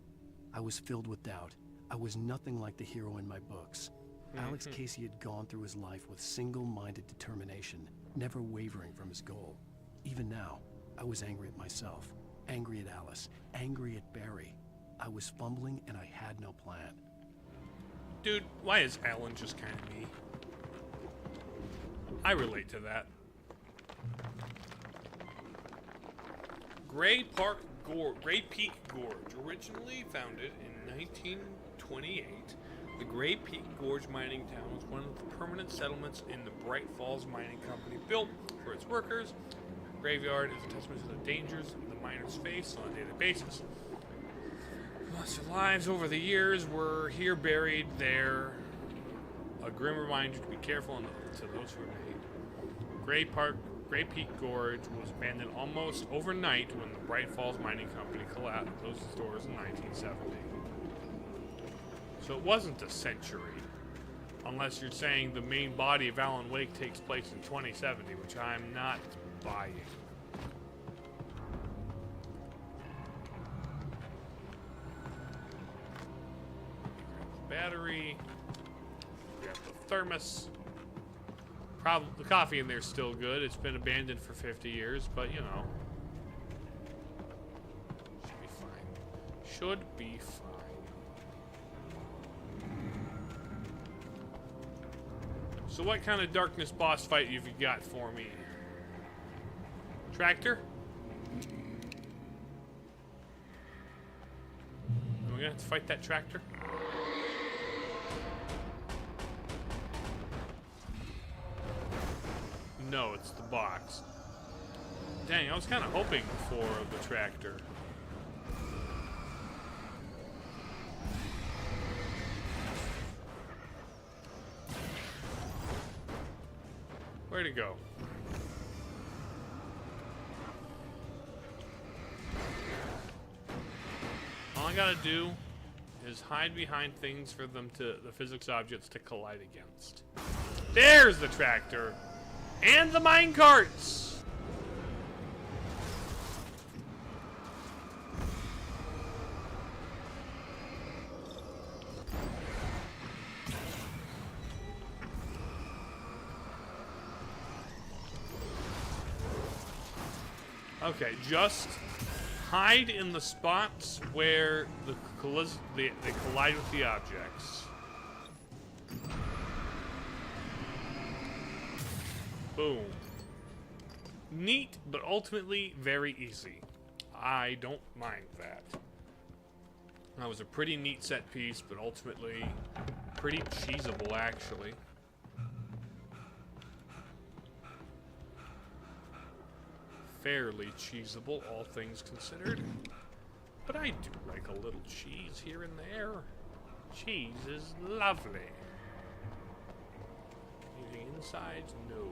I was filled with doubt. I was nothing like the hero in my books. Alex Casey had gone through his life with single-minded determination, never wavering from his goal. Even now, I was angry at myself, angry at Alice, angry at Barry. I was fumbling and I had no plan. Dude, why is Alan just kind of me? I relate to that. Gray Peak Gorge, originally founded in 1928. The Gray Peak Gorge mining town was one of the permanent settlements in the Bright Falls Mining Company, built for its workers. The graveyard is a testament to the dangers the miners face on a daily basis. Lost their lives over the years were here buried there. A grim reminder to be careful to those who remain. Gray Peak Gorge was abandoned almost overnight when the Bright Falls Mining Company closed its doors in 1970. So it wasn't a century, unless you're saying the main body of Alan Wake takes place in 2070, which I'm not buying. Battery. We have the thermos. Probably the coffee in there's still good. It's been abandoned for 50 years, but you know, should be fine. Should be fine. So, what kind of darkness boss fight have you got for me? Tractor? Are we gonna have to fight that tractor? No, it's the box. Dang, I was kind of hoping for the tractor. Where'd it go? All I gotta do is hide behind things for them the physics objects to collide against. There's the tractor! And the mine carts! Okay, just hide in the spots where they collide with the objects. Boom. Neat, but ultimately very easy. I don't mind that. That was a pretty neat set piece, but ultimately pretty cheesable, actually. Fairly cheesable, all things considered. But I do like a little cheese here and there. Cheese is lovely. Anything inside? No.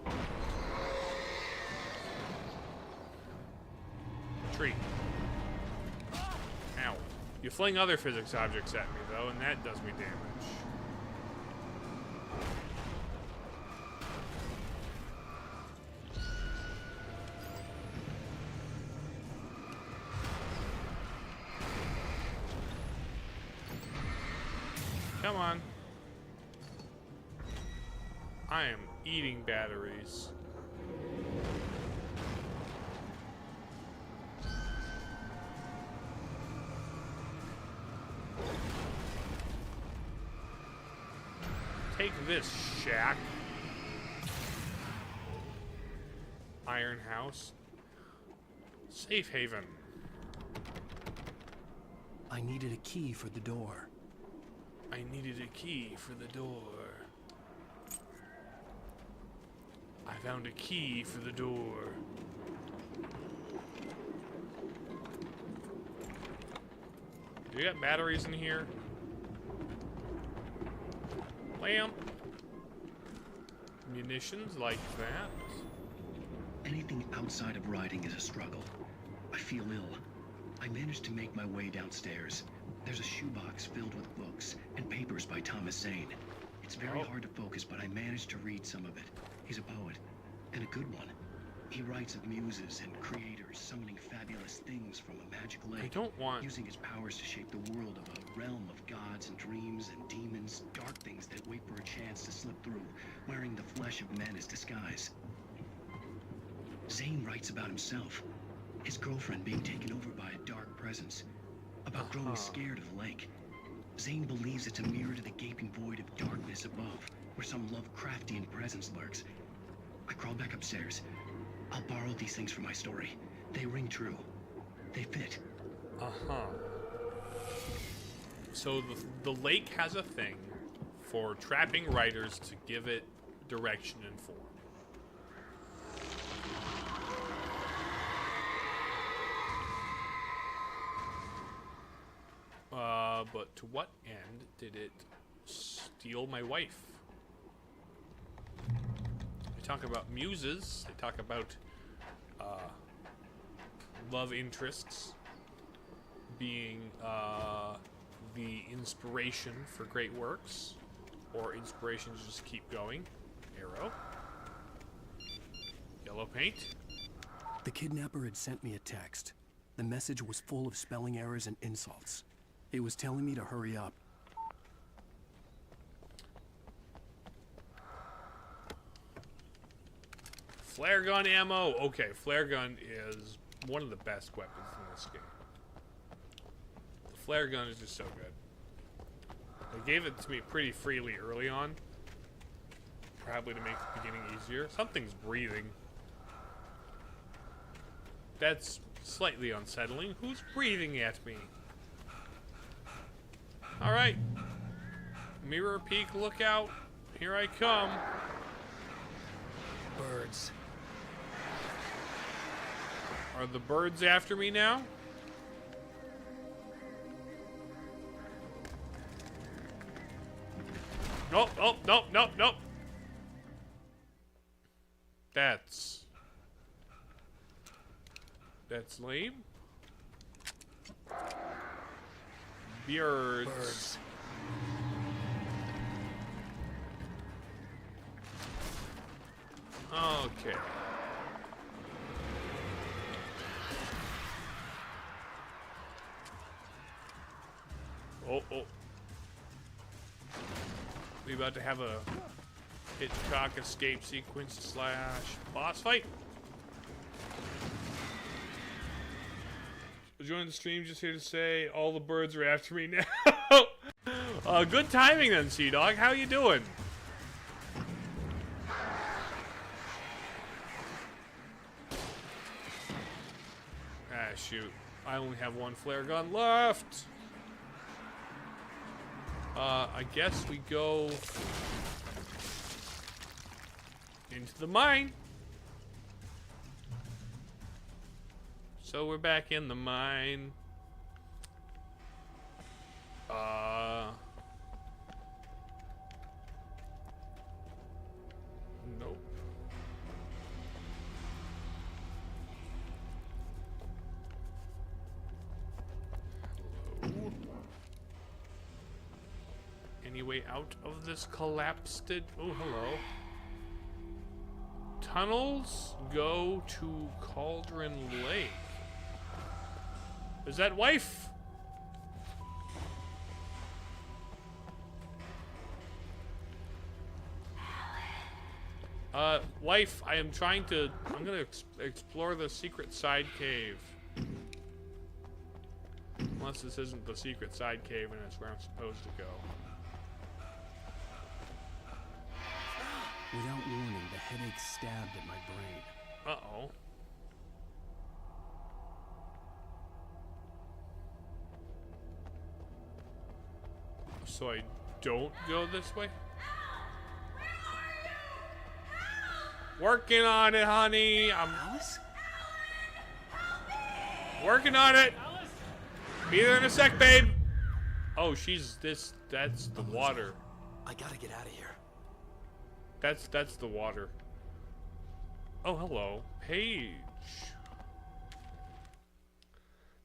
Tree. Ow. You fling other physics objects at me, though, and that does me damage. Come on. I am eating batteries. Take this, Shack. Iron House. Safe haven. I needed a key for the door. I needed a key for the door. I found a key for the door. Do you got batteries in here? Lamp. Munitions like that. Anything outside of riding is a struggle. I feel ill. I managed to make my way downstairs. There's a shoebox filled with books and papers by Thomas Zane. It's very hard to focus, but I managed to read some of it. He's a poet, and a good one. He writes of muses and creators summoning fabulous things from a magic lake, using his powers to shape the world of a realm of gods and dreams and demons, dark things that wait for a chance to slip through, wearing the flesh of men as disguise. Zane writes about himself, his girlfriend being taken over by a dark presence. about growing scared of the lake. Zane believes it's a mirror to the gaping void of darkness above, where some Lovecraftian presence lurks. I crawled back upstairs. I'll borrow these things for my story. They ring true. They fit. So the lake has a thing for trapping writers to give it direction and form. But to what end did it steal my wife? They talk about muses. They talk about love interests being the inspiration for great works, or inspiration to just keep going. Arrow. Yellow paint. The kidnapper had sent me a text. The message was full of spelling errors and insults. It was telling me to hurry up. Flare gun ammo. Okay, flare gun is one of the best weapons in this game. The flare gun is just so good. They gave it to me pretty freely early on. Probably to make the beginning easier. Something's breathing. That's slightly unsettling. Who's breathing at me? Alright. Mirror peek, look out. Here I come. Birds. Are the birds after me now? Nope, nope, nope, nope, nope. That's lame. Birds. Okay. Oh. We about to have a Hitchcock escape sequence / boss fight. Join the stream, just here to say all the birds are after me now. Good timing then, Sea-Dog. How you doing? Ah, shoot. I only have one flare gun left. I guess we go into the mine. So we're back in the mine. Nope. Hello. Any way out of this collapsed? Oh, hello. Tunnels go to Cauldron Lake. Is that wife? Wife, I'm gonna explore the secret side cave. Unless this isn't the secret side cave and it's where I'm supposed to go. Without warning, the headache stabbed at my brain. Uh-oh. So I don't go this way? Working on it, honey. Alice? Working on it. Alice? Be there in a sec, babe. Oh, that's the water. I gotta get out of here. That's the water. Oh, hello. Paige.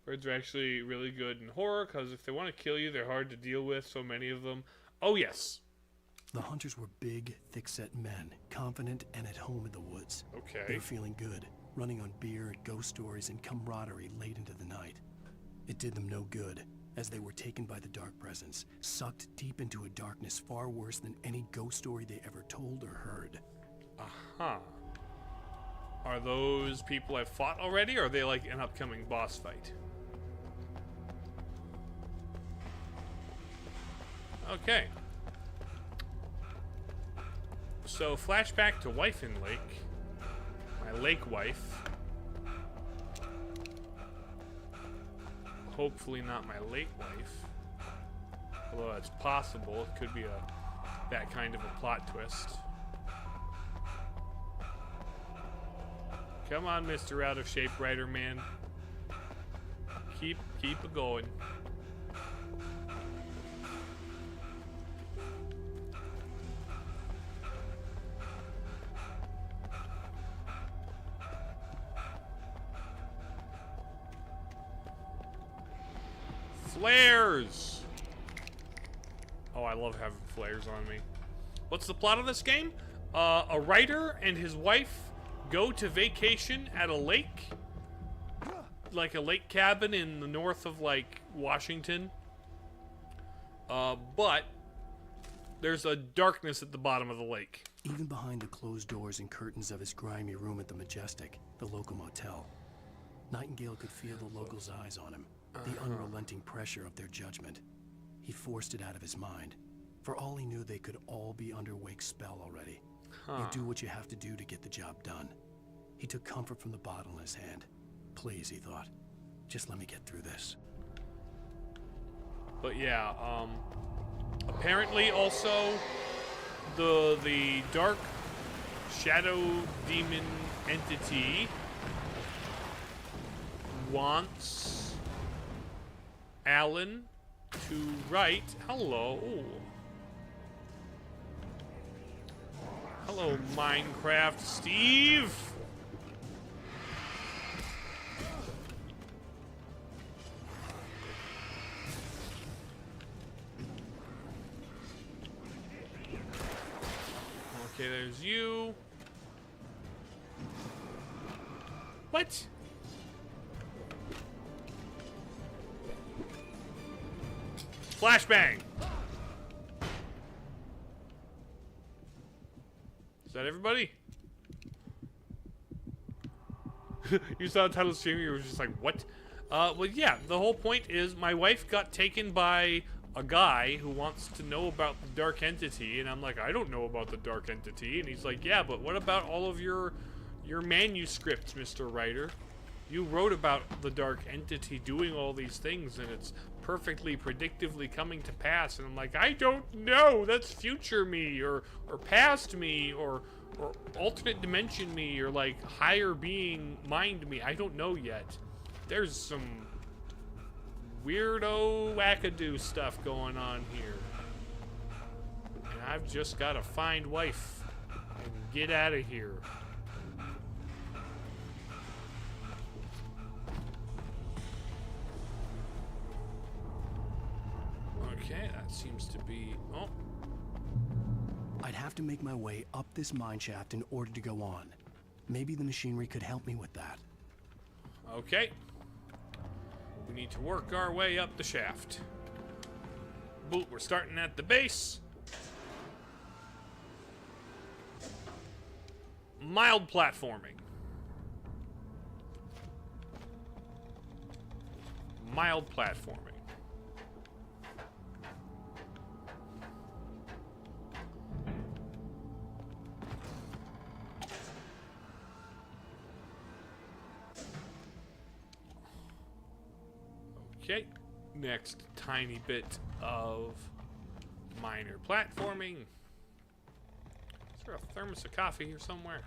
Birds are actually really good in horror, because if they want to kill you, they're hard to deal with, so many of them. Oh, yes. The hunters were big, thick-set men, confident and at home in the woods. Okay. They were feeling good, running on beer, ghost stories, and camaraderie late into the night. It did them no good, as they were taken by the dark presence, sucked deep into a darkness far worse than any ghost story they ever told or heard. Uh-huh. Are those people I've fought already, or are they like an upcoming boss fight? Okay. So, flashback to wife in lake. My lake wife. Hopefully not my late wife. Although it's possible. It could be that kind of a plot twist. Come on, Mr. Out of Shape Writer Man. Keep it going. Flares! Oh, I love having flares on me. What's the plot of this game? A writer and his wife go to vacation at a lake. Like a lake cabin in the north of, like, Washington. But there's a darkness at the bottom of the lake. Even behind the closed doors and curtains of his grimy room at the Majestic, the local motel, Nightingale could feel the locals' eyes on him. The unrelenting pressure of their judgment. He forced it out of his mind. For all he knew, they could all be under Wake's spell already. You do what you have to do to get the job done. He took comfort from the bottle in his hand. Please, he thought, just let me get through this. But yeah, apparently also the dark shadow demon entity wants Alan to write. Hello, Minecraft Steve. Okay, there's you. What? Flashbang! Is that everybody? You saw the title stream, you were just like, what? Well, yeah, the whole point is my wife got taken by a guy who wants to know about the dark entity, and I'm like, I don't know about the dark entity, and he's like, yeah, but what about all of your manuscripts, Mr. Writer? You wrote about the dark entity doing all these things, and it's perfectly predictively coming to pass. And I'm like, I don't know. That's future me, or past me, or alternate dimension me, or like higher being mind me. I don't know yet. There's some weirdo wackadoo stuff going on here, and I've just got to find wife and get out of here. Okay, that seems to be... Oh. I'd have to make my way up this mine shaft in order to go on. Maybe the machinery could help me with that. Okay. We need to work our way up the shaft. Boot, we're starting at the base. Mild platforming. Mild platforming. Okay, next tiny bit of minor platforming. Is there a thermos of coffee here somewhere?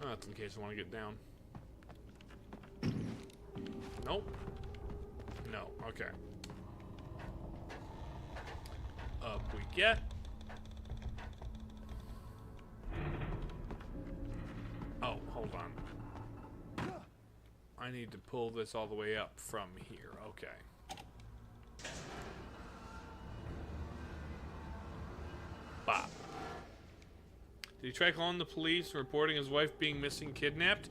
Oh, that's in case I want to get down. Nope. No, okay. Up we get. Oh, hold on. I need to pull this all the way up from here. Okay. Bop. Did he try calling the police and reporting his wife being missing, kidnapped?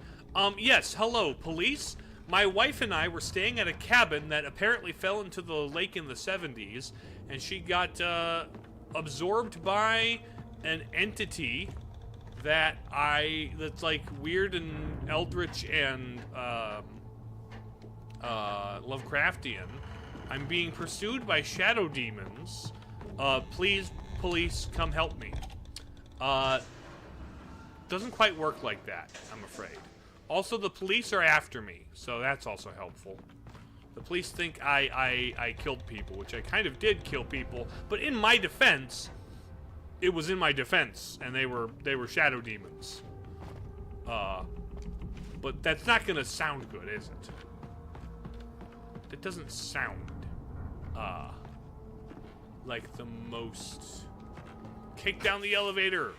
Yes. Hello, police. My wife and I were staying at a cabin that apparently fell into the lake in the 70s, and she got absorbed by an entity that's like weird and eldritch and Lovecraftian. I'm being pursued by shadow demons. Please, police, come help me. Doesn't quite work like that, I'm afraid. Also, the police are after me, so that's also helpful. The police think I killed people, which I kind of did kill people, but in my defense, it was in my defense, and they were shadow demons. But that's not gonna sound good, is it? It doesn't sound, like the most... Kick down the elevator!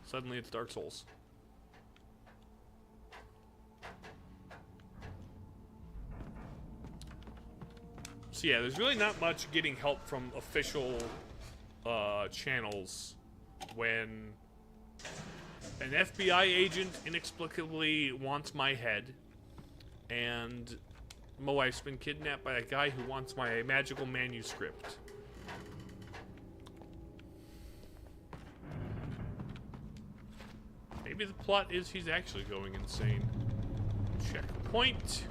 Suddenly it's Dark Souls. So yeah, there's really not much getting help from official channels when an FBI agent inexplicably wants my head, and my wife's been kidnapped by a guy who wants my magical manuscript. Maybe the plot is he's actually going insane. Checkpoint.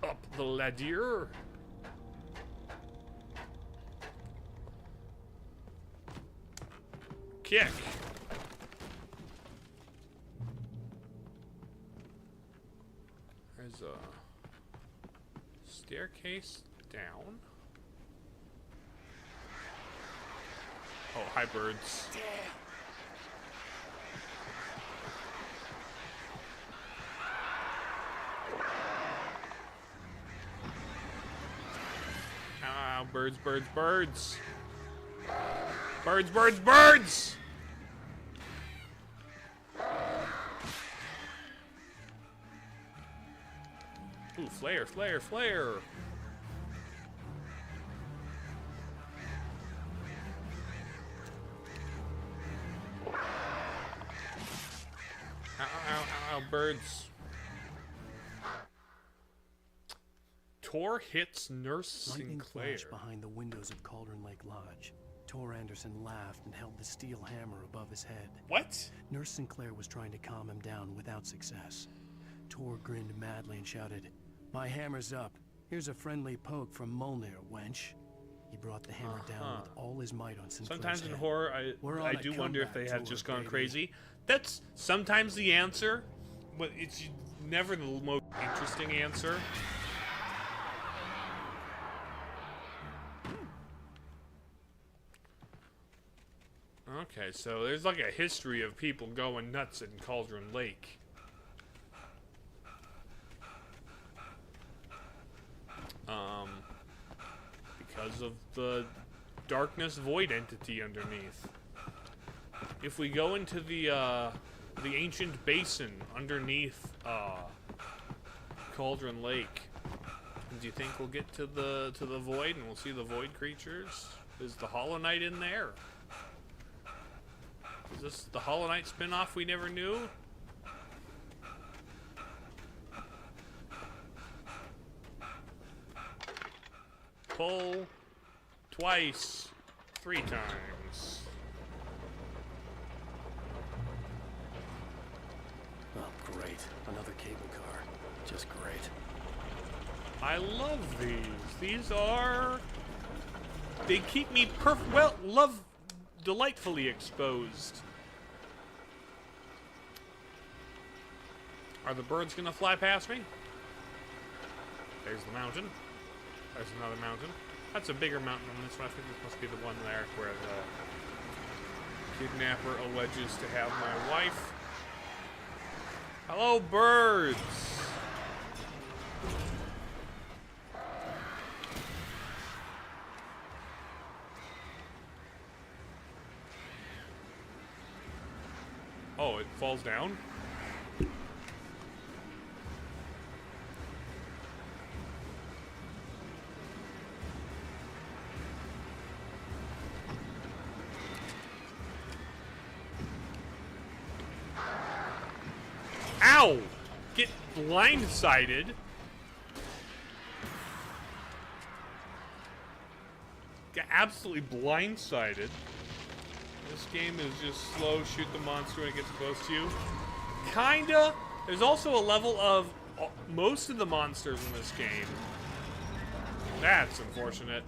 Up the ladder. Kick. There's a staircase down. Oh, hi, birds. Ow, birds, birds, birds. Birds, birds, birds! Ooh, flare, flare, flare. Ow, ow, ow, birds. Tor hits Nurse Lightning Sinclair. flashed behind the windows of Cauldron Lake Lodge. Tor Anderson laughed and held the steel hammer above his head. What? Nurse Sinclair was trying to calm him down without success. Tor grinned madly and shouted, "My hammer's up. Here's a friendly poke from Molnir, wench." He brought the hammer down with all his might on Sinclair's Sometimes in head. horror, I do wonder if they have just gone crazy. That's sometimes the answer, but it's never the most interesting answer. Okay, so there's like a history of people going nuts in Cauldron Lake. Because of the darkness void entity underneath. If we go into the ancient basin underneath Cauldron Lake, do you think we'll get to the void and we'll see the void creatures? Is the Hollow Knight in there? Is this the Hollow Knight spin-off we never knew? Pull twice, 3 times. Oh, great. Another cable car. Just great. I love these. These are... They keep me delightfully exposed. Are the birds gonna fly past me? There's the mountain. There's another mountain. That's a bigger mountain than this one. I think this must be the one there where the kidnapper alleges to have my wife. Hello, birds! Oh, it falls down? Ow! Get blindsided. Get absolutely blindsided. This game is just slow, shoot the monster when it gets close to you. Kinda. There's also a level of most of the monsters in this game... That's unfortunate.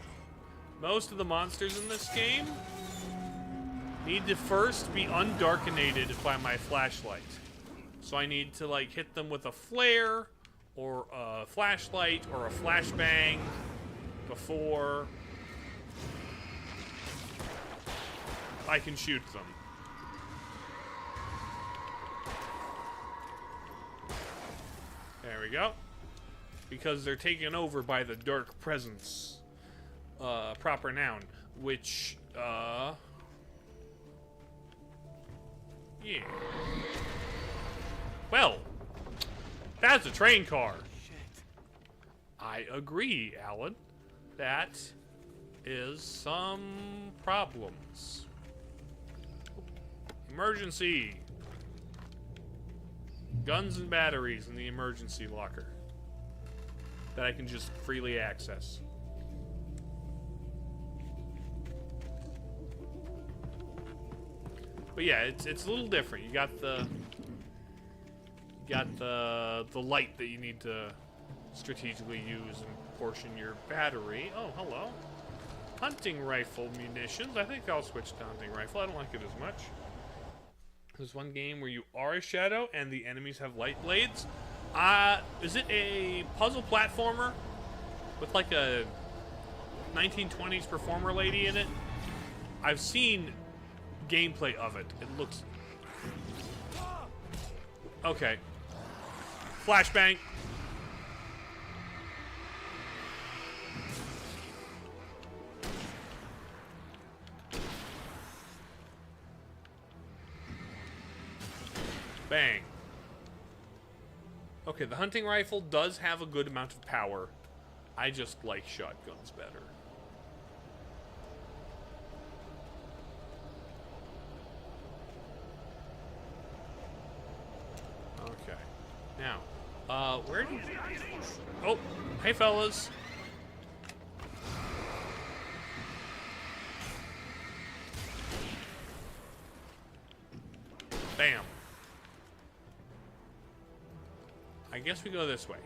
Most of the monsters in this game need to first be undarkenated by my flashlight. So I need to, like, hit them with a flare, or a flashlight, or a flashbang before I can shoot them. There we go. Because they're taken over by the dark presence. Proper noun. Which, yeah. Well, that's a train car. Shit. I agree, Alan. That is some problems. Emergency. Guns and batteries in the emergency locker that I can just freely access. But yeah, it's a little different. You got the light that you need to strategically use and portion your battery. Oh, hello. Hunting rifle munitions. I think I'll switch to hunting rifle. I don't like it as much. There's one game where you are a shadow and the enemies have light blades. Is it a puzzle platformer with like a 1920s performer lady in it? I've seen gameplay of it. It looks... Okay. Flashbang. Bang. Okay, the hunting rifle does have a good amount of power. I just like shotguns better. Okay. Now, where do you... Oh, hey fellas. Bam. I guess we go this way.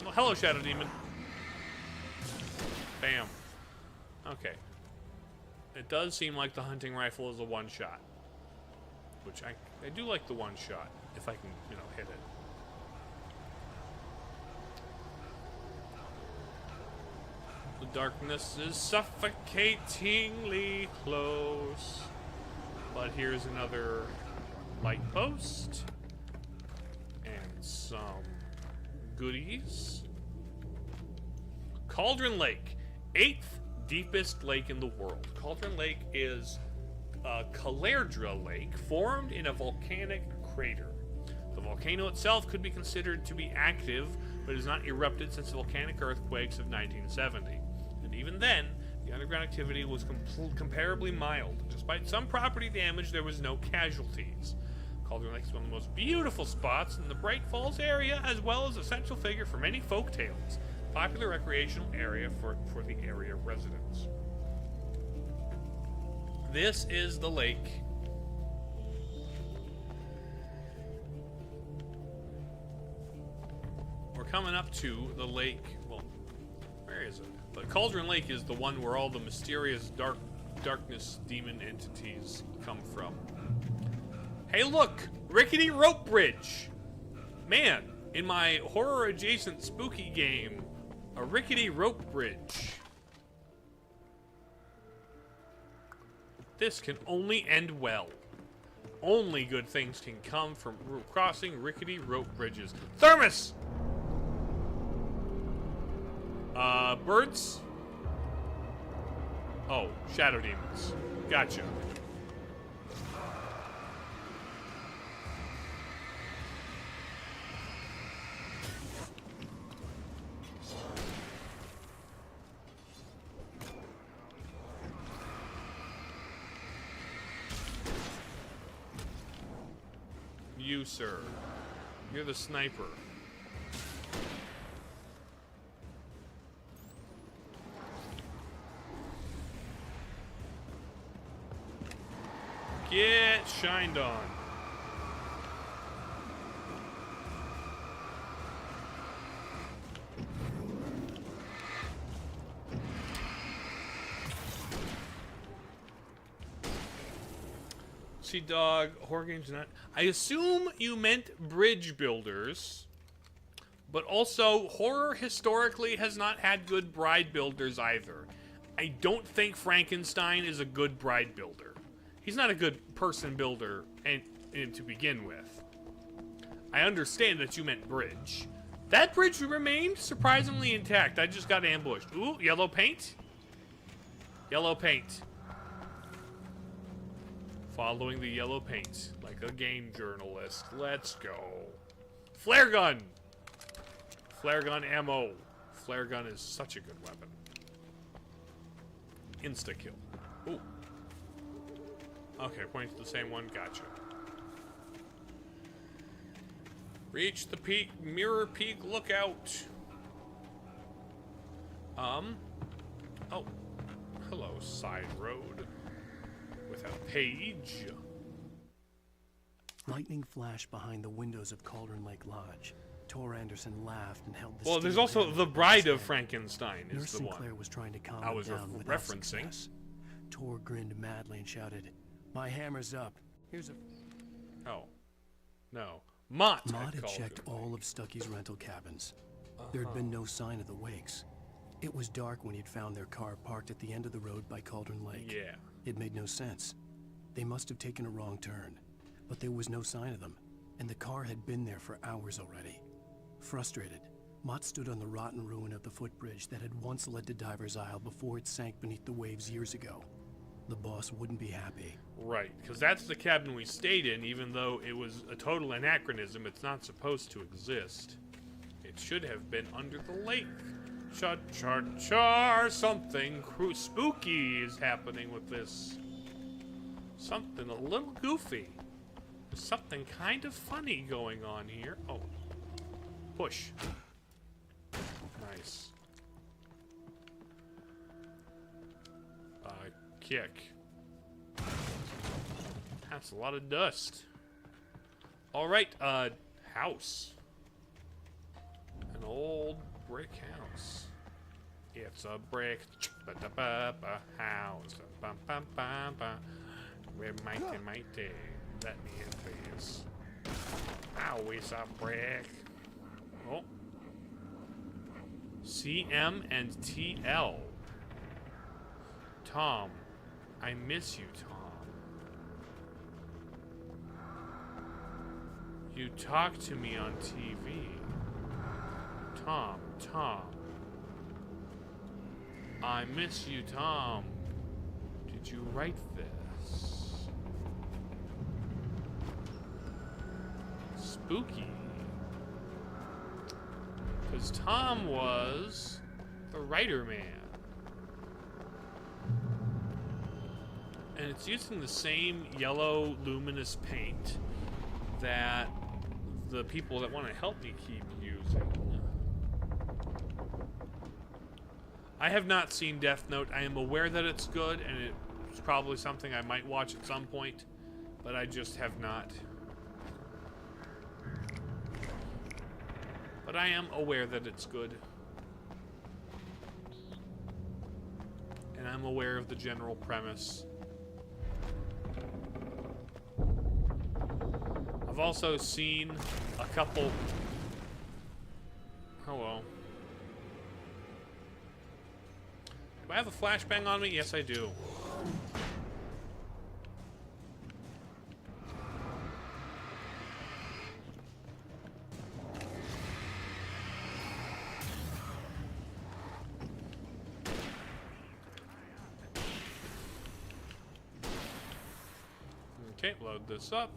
Well, hello, Shadow Demon. Bam. Okay. It does seem like the hunting rifle is a one-shot. Which I do like the one-shot, if I can, you know, hit it. The darkness is suffocatingly close. But here's another light post. And some goodies. Cauldron Lake. 8th deepest lake in the world. Cauldron Lake is a Calardra lake formed in a volcanic crater. The volcano itself could be considered to be active, but has not erupted since the volcanic earthquakes of 1970. And even then, the underground activity was comparably mild. Despite some property damage, there was no casualties. Cauldron Lake is one of the most beautiful spots in the Bright Falls area, as well as a central figure for many folk tales. Popular recreational area for the area residents. This is the lake. We're coming up to the lake. Well, where is it? But Cauldron Lake is the one where all the mysterious darkness demon entities come from. Hey, look! Rickety rope bridge! Man, in my horror-adjacent spooky game, a rickety rope bridge. This can only end well. Only good things can come from crossing rickety rope bridges. Thermos! Birds? Oh, shadow demons. Gotcha. You, sir. You're the sniper. Get shined on. Pussy Dog, horror games not. I assume you meant bridge builders, but also horror historically has not had good bride builders either. I don't think Frankenstein is a good bride builder. He's not a good person builder and to begin with. I understand that you meant bridge. That bridge remained surprisingly intact. I just got ambushed. Ooh, yellow paint. Yellow paint. Following the yellow paint like a game journalist. Let's go. Flare gun. Flare gun ammo. Flare gun is such a good weapon. Insta kill. Ooh. Okay, pointing to the same one. Gotcha. Reach the peak. Mirror peak. Look out. Oh. Hello, side road. With a page. Lightning flashed behind the windows of Cauldron Lake Lodge. Tor Anderson laughed and held the Well, there's steel also hammer the in Bride his of hand. Frankenstein is Nurse the one. Sinclair was trying to calm I him was down without referencing. success. Tor grinned madly and shouted, "My hammer's up. Here's a..." Oh. No. Mott had checked all of Stucky's rental cabins. There had been no sign of the Wakes. It was dark when he'd found their car parked at the end of the road by Cauldron Lake. Yeah. It made no sense. They must have taken a wrong turn, but there was no sign of them, and the car had been there for hours already. Frustrated, Mott stood on the rotten ruin of the footbridge that had once led to Diver's Isle before it sank beneath the waves years ago. The boss wouldn't be happy. Right, because that's the cabin we stayed in, even though it was a total anachronism. It's not supposed to exist. It should have been under the lake. Char, something spooky is happening with this. Something a little goofy. There's something kind of funny going on here. Oh. Push. Nice. Kick. That's a lot of dust. Alright, house. An old brick house. It's a brick house. We're mighty. Let me in, please. Ow, it's a brick. Oh. CM and TL. Tom. I miss you, Tom. You talk to me on TV. Tom. I miss you, Tom. Did you write this? Spooky. Because Tom was the writer man. And it's using the same yellow luminous paint that the people that want to help me keep using. I have not seen Death Note. I am aware that it's good, and it's probably something I might watch at some point, but I just have not. But I am aware that it's good. And I'm aware of the general premise. I've also seen a couple... Hello. Do I have a flashbang on me? Yes, I do. Okay, load this up.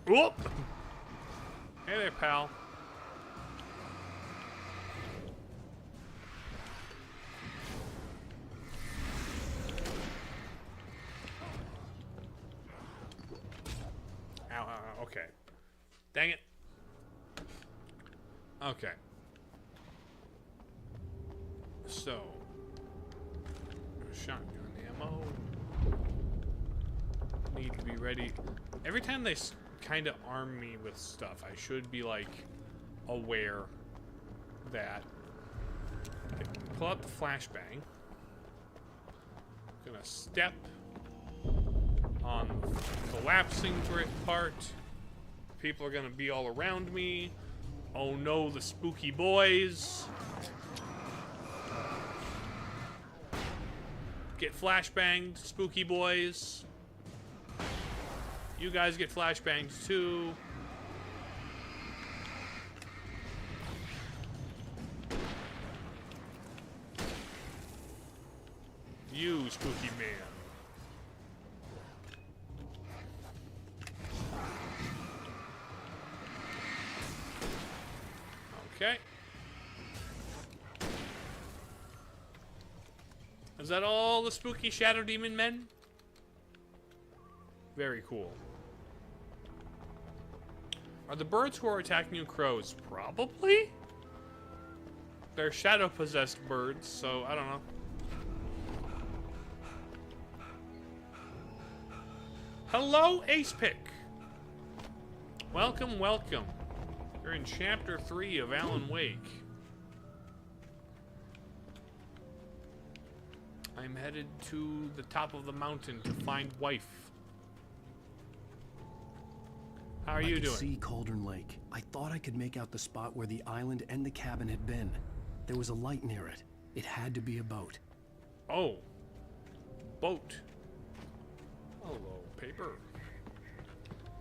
Whoop! Hey there, pal. Ow, okay. Dang it. Okay. So, shotgun ammo. Need to be ready. Every time they kind of arm me with stuff, I should be like aware that. Okay, pull out the flashbang. Gonna step on the collapsing part. People are gonna be all around me. Oh no, the spooky boys. Get flashbanged, spooky boys. You guys get flashbanged too. You, spooky man. Okay. Is that all the spooky shadow demon men? Very cool. Are the birds who are attacking you crows? Probably? They're shadow-possessed birds, so I don't know. Hello, Ace Pick. Welcome, welcome. You're in Chapter 3 of Alan Wake. I'm headed to the top of the mountain to find wife. How are you doing? I could see Cauldron Lake. I thought I could make out the spot where the island and the cabin had been. There was a light near it. It had to be a boat. Oh. Boat. Hello, paper.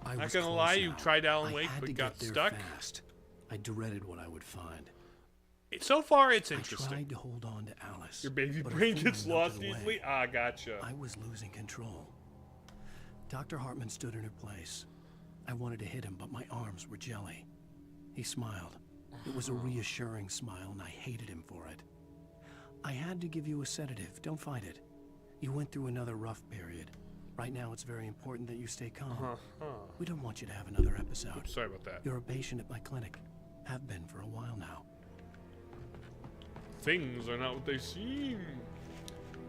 Not gonna lie, you tried Alan Wake but got stuck. Fast. I dreaded what I would find. So far, it's interesting. I tried to hold on to Alice. Your baby brain gets lost easily? Ah, gotcha. I was losing control. Dr. Hartman stood in her place. I wanted to hit him, but my arms were jelly. He smiled. It was a reassuring smile, and I hated him for it. I had to give you a sedative. Don't fight it. You went through another rough period. Right now, it's very important that you stay calm. We don't want you to have another episode. Oops, sorry about that. You're a patient at my clinic. Have been for a while now. Things are not what they seem.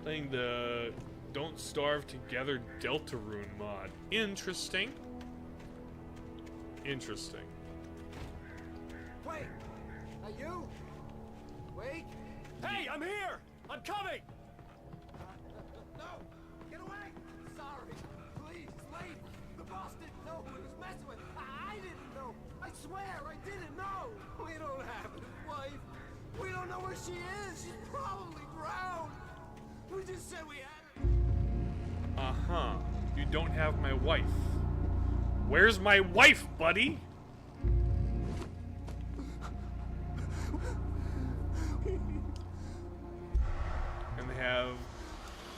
Playing the Don't Starve Together Deltarune mod. Interesting. Interesting. Wait! Are you? Wait! Hey, I'm here! I'm coming! No! Get away! Sorry. Please, leave! The boss didn't know who he was messing with. I didn't know. I swear, I didn't know. We don't have his wife. We don't know where she is. She's probably drowned. We just said we had her. Uh-huh. You don't have my wife. Where's my wife, buddy? And they have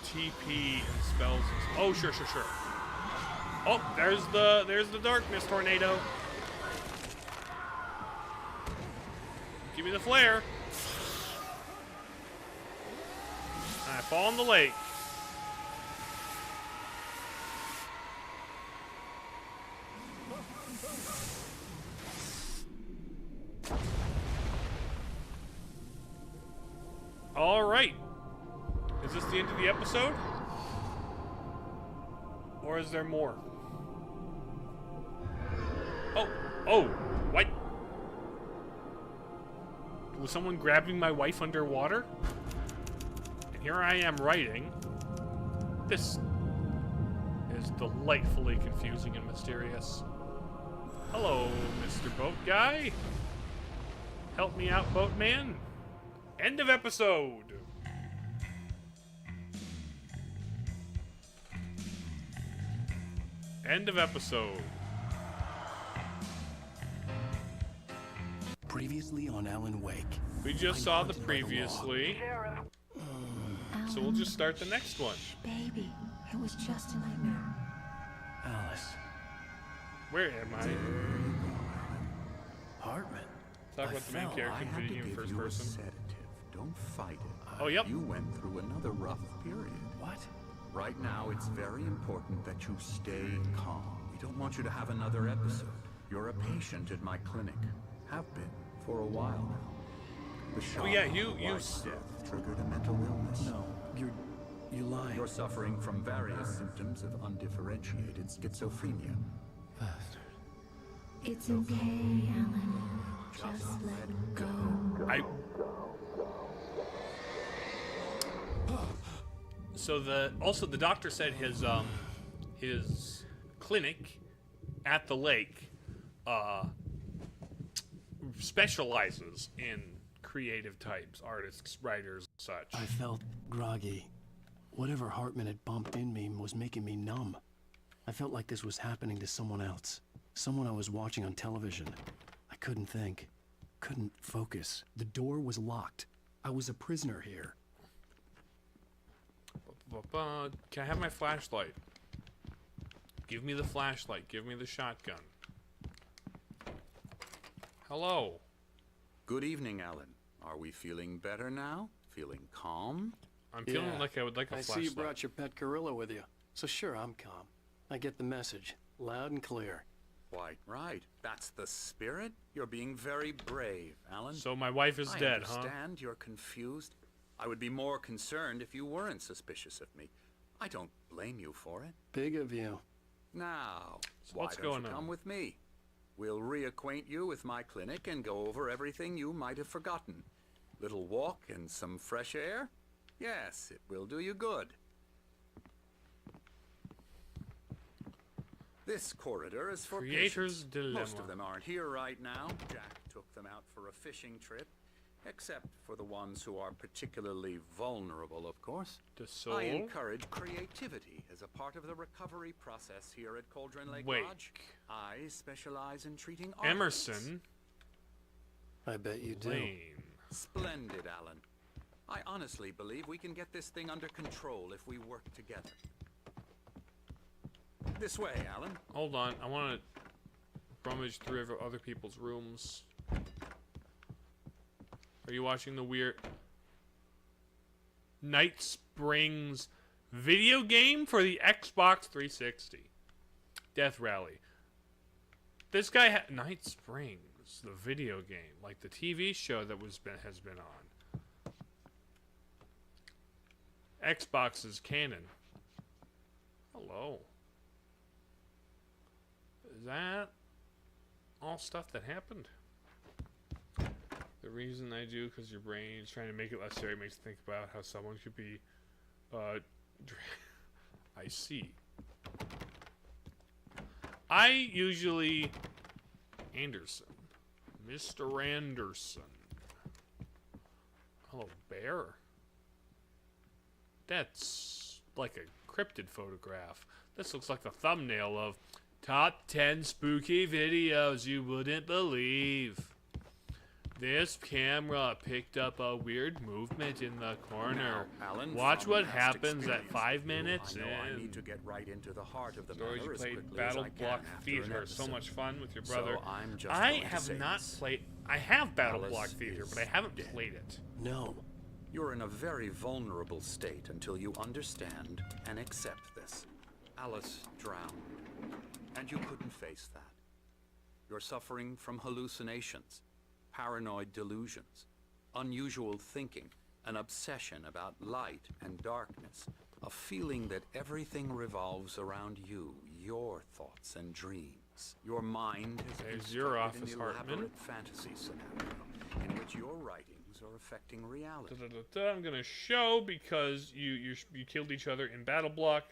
TP and spells. Oh, sure. Oh, there's the darkness tornado. Give me the flare. I fall in the lake. All right. Is this the end of the episode? Or is there more? Oh, what? Was someone grabbing my wife underwater? And here I am writing. This is delightfully confusing and mysterious. Hello, Mr. Boat Guy. Help me out, Boatman. End of episode. End of episode. Previously on Alan Wake. We just saw the previously. So we'll just start the next one. Baby, it was just a nightmare. Alice. Where am I? Hartman. Talk about the main character being in first person. Sedative. Don't fight it. Oh, yep. You went through another rough period. What? Right now, it's very important that you stay calm. We don't want you to have another episode. You're a patient at my clinic. Have been for a while now. The shock yeah, of you wife's death triggered a mental illness. No, you're lying. You're suffering from various symptoms of undifferentiated schizophrenia. It's okay, Alan. Just let go. So the doctor said his clinic at the lake specializes in creative types, artists, writers, such. I felt groggy. Whatever Hartman had bumped in me was making me numb. I felt like this was happening to someone else. Someone I was watching on television. I couldn't think. Couldn't focus. The door was locked. I was a prisoner here. Can I have my flashlight? Give me the flashlight. Give me the shotgun. Hello. Good evening, Alan. Are we feeling better now? Feeling calm? I'm feeling like I would like a flashlight. I see you brought your pet gorilla with you. So sure, I'm calm. I get the message. Loud and clear. Quite right. That's the spirit. You're being very brave, Alan. So my wife is dead, huh? I understand you're confused. I would be more concerned if you weren't suspicious of me. I don't blame you for it. Big of you. Now, so what's why don't going you on? Come with me? We'll reacquaint you with my clinic and go over everything you might have forgotten. Little walk and some fresh air? Yes, it will do you good. This corridor is for Creator's patients. Dilemma. Most of them aren't here right now. Jack took them out for a fishing trip. Except for the ones who are particularly vulnerable, of course. The soul? I encourage creativity as a part of the recovery process here at Cauldron Lake Lodge. I specialize in treating artists. Emerson. I bet you do. Lane. Splendid, Alan. I honestly believe we can get this thing under control if we work together. This way, Alan. Hold on. I want to rummage through other people's rooms. Are you watching the weird Night Springs video game for the Xbox 360? Death Rally. This guy had Night Springs, the video game, like the TV show that has been on. Xbox's canon. Hello. Is that all stuff that happened? The reason I do, because your brain is trying to make it less scary, makes you think about how someone could be, I see. I usually, Anderson. Mr. Anderson. Hello, bear. That's like a cryptid photograph. This looks like the thumbnail of Top 10 Spooky Videos You Wouldn't Believe. This camera picked up a weird movement in the corner. Now, Alan, watch what happens at 5 minutes in. I need to get right into the heart of the Stories matter you as played quickly Battle as I can Block after Theater. an So episode. much fun with your brother. So I'm just I going to have say not this. played. I have Battle Alice Block Theater, but I is haven't dead. played it. No. You're in a very vulnerable state until you understand and accept this. Alice drowned, and you couldn't face that. You're suffering from hallucinations, paranoid delusions, unusual thinking, an obsession about light and darkness, a feeling that everything revolves around you, your thoughts and dreams. Your mind has There's your constructed office, an Hartman. elaborate fantasy scenario in which your writings are affecting reality. I'm gonna show because you killed each other in Battle Block.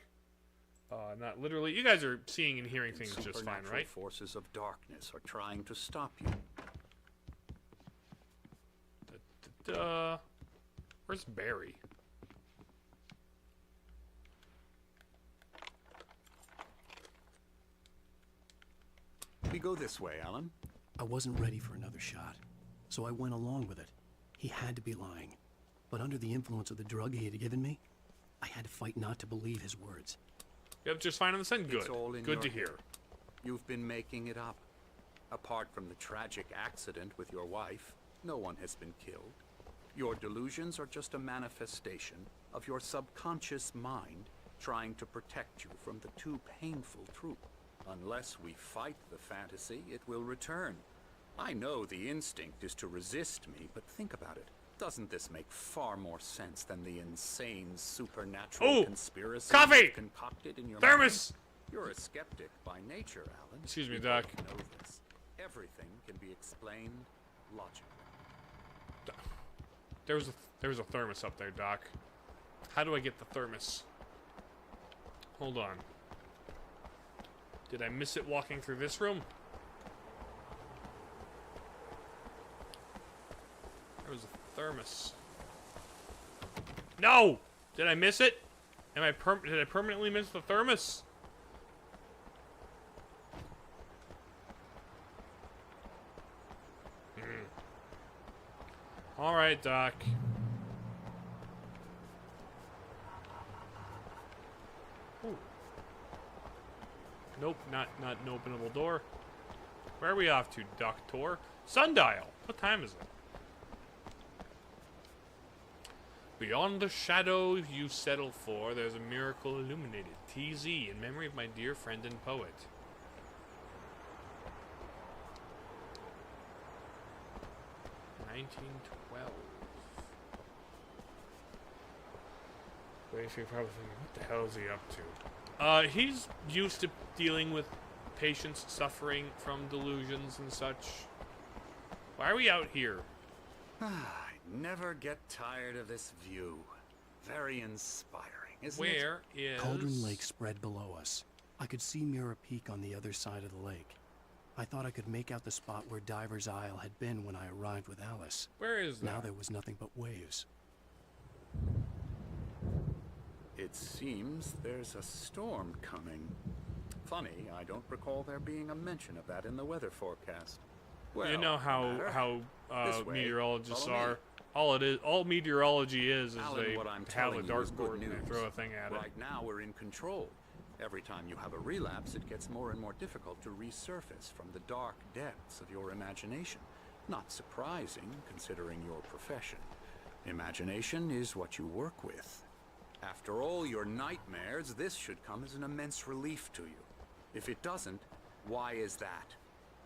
Not literally. You guys are seeing and hearing things just fine, Supernatural right? forces of darkness are trying to stop you. Where's Barry? We go this way, Alan. I wasn't ready for another shot, so I went along with it. He had to be lying. But under the influence of the drug he had given me, I had to fight not to believe his words. Yep, just fine on the sun. Good. It's all in Good to your hear. head. You've been making it up. Apart from the tragic accident with your wife, no one has been killed. Your delusions are just a manifestation of your subconscious mind trying to protect you from the too painful truth. Unless we fight the fantasy, it will return. I know the instinct is to resist me, but think about it. Doesn't this make far more sense than the insane supernatural conspiracy coffee! you've concocted in your Thermos! mind? You're a skeptic by nature, Alan. Excuse me, You Doc. both know this. Everything can be explained logically. There was a thermos up there, Doc. How do I get the thermos? Hold on. Did I miss it walking through this room? There was a thermos. No! Did I miss it? Did I permanently miss the thermos? Alright, Doc. Ooh. Nope, not an openable door. Where are we off to, Doctor? Sundial! What time is it? Beyond the shadows you settle for, there's a miracle illuminated. TZ, in memory of my dear friend and poet. Waiting for your probably thinking, what the hell is he up to? He's used to dealing with patients suffering from delusions and such. Why are we out here? I never get tired of this view. Very inspiring, isn't it? Where is... Cauldron Lake spread below us. I could see Mirror Peak on the other side of the lake. I thought I could make out the spot where Diver's Isle had been when I arrived with Alice. Where is that? Now there was nothing but waves. It seems there's a storm coming. Funny, I don't recall there being a mention of that in the weather forecast. Well, you know how meteorologists are. Me. All meteorology is Alan, they what I'm have a telling you is good dartboard and news. they throw a thing at it. Right now we're in control. Every time you have a relapse, it gets more and more difficult to resurface from the dark depths of your imagination. Not surprising, considering your profession. Imagination is what you work with. After all your nightmares, this should come as an immense relief to you. If it doesn't, why is that?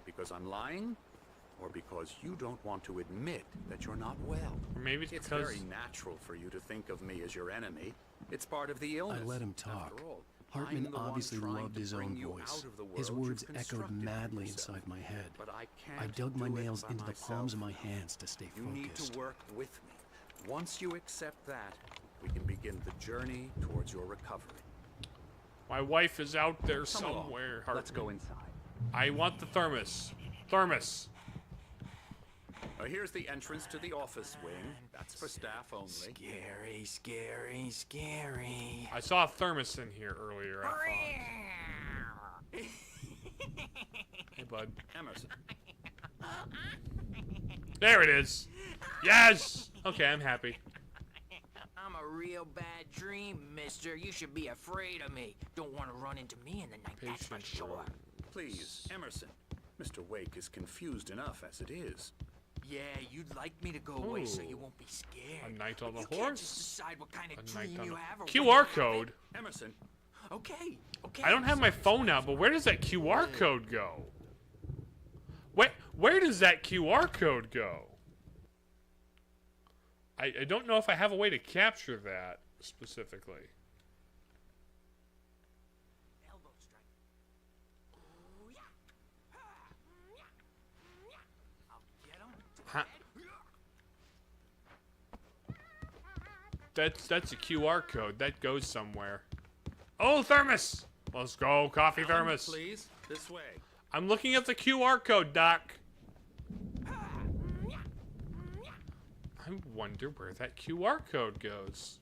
Because I'm lying? Or because you don't want to admit that you're not well? Or maybe it's because... very natural for you to think of me as your enemy. It's part of the illness. I let him talk. After all, Hartman I'm the obviously one trying loved to his bring own you voice. out of the His world words you've echoed constructed for madly yourself. inside my head. But I I can't dug my do it nails by into the myself. palms of my hands to stay You need focused. to work with me. Once you accept that, we can begin the journey towards your recovery. My wife is out there Come somewhere. along. Let's go inside. I want the thermos. Thermos. Here's the entrance to the office wing. That's for staff only. Scary, scary, scary. I saw a thermos in here earlier, I thought. Hey, bud. Emerson. There it is. Yes! Okay, I'm happy. I'm a real bad dream, mister. You should be afraid of me. Don't want to run into me in the night, that's for sure. Please, Emerson. Mr. Wake is confused enough as it is. Yeah, you'd like me to go away so you won't be scared. A night on But the you horse? can't just decide what kind of A dream night on you the... have or QR when you have code? it. Emerson. Okay. I don't have my phone out, but where does that QR code go? Where does that QR code go? I don't know if I have a way to capture that specifically. Elbow strike. I'll get him. Huh. That's a QR code. That goes somewhere. Oh, thermos! Let's go, coffee Alan, thermos. please, this way. I'm looking at the QR code, Doc. I wonder where that QR code goes.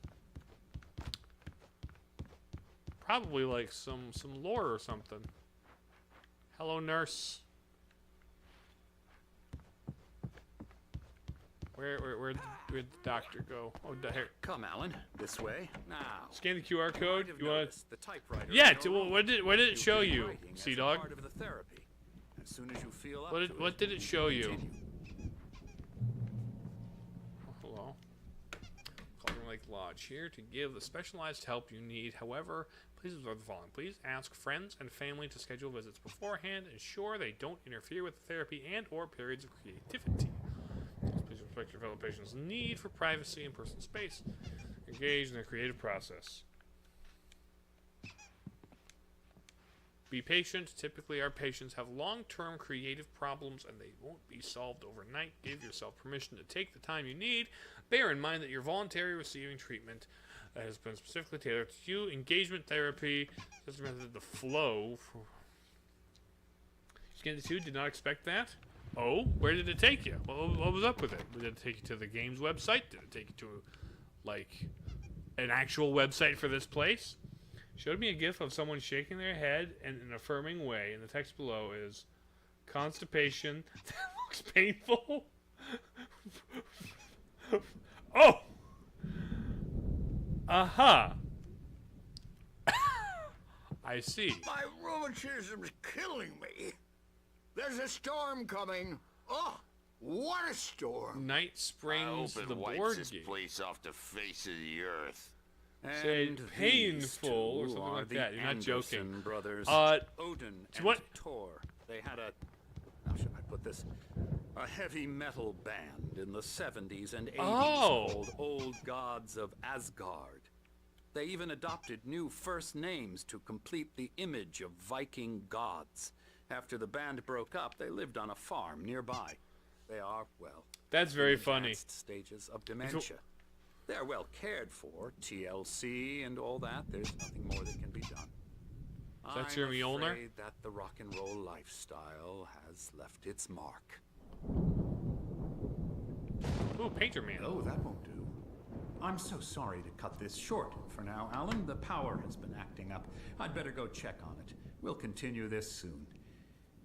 Probably like some lore or something. Hello, nurse. Where'd the doctor go? Oh, here. Come, Alan. This way. Now. Scan the QR code. Have You want? noticed the typewriter. Yeah. in your room. What did it show You've been you, writing as Sea a Dog? part of the therapy. As soon as you feel up What did it show you? Continue. Hello. Cauldron Lake Lodge here to give the specialized help you need. However, please observe the following. Please ask friends and family to schedule visits beforehand. Ensure they don't interfere with the therapy and or periods of creativity. Please respect your fellow patients' need for privacy and personal space. Engage in the creative process. Be patient. Typically, our patients have long-term creative problems and they won't be solved overnight. Give yourself permission to take the time you need. Bear in mind that you're voluntarily receiving treatment. that has been specifically tailored to you. Engagement therapy. This method, the flow. Skin the 2 did not expect that. Oh, where did it take you? What was up with it? Did it take you to the game's website? Did it take you to, like, an actual website for this place? Showed me a gif of someone shaking their head in an affirming way, and the text below is, constipation that looks painful. Oh! Aha! I see. My rheumatism's killing me. There's a storm coming. Oh, what a storm! Night Springs, I hope the it wipes board this game. place off the face of the earth. Say painful or something like that. You're not joking. Brothers, Odin and Tor. They had a, how should I put this? A heavy metal band in the 70s and 80s called Old Gods of Asgard. They even adopted new first names to complete the image of Viking gods. After the band broke up, they lived on a farm nearby. They are, well, that's very in funny. Advanced stages of dementia. They're well cared for, TLC and all that. There's nothing more that can be done. That's your Mjolnir? I'm afraid that the rock and roll lifestyle has left its mark. Ooh, Painter Man. Oh, that won't do. I'm so sorry to cut this short for now, Alan. The power has been acting up. I'd better go check on it. We'll continue this soon.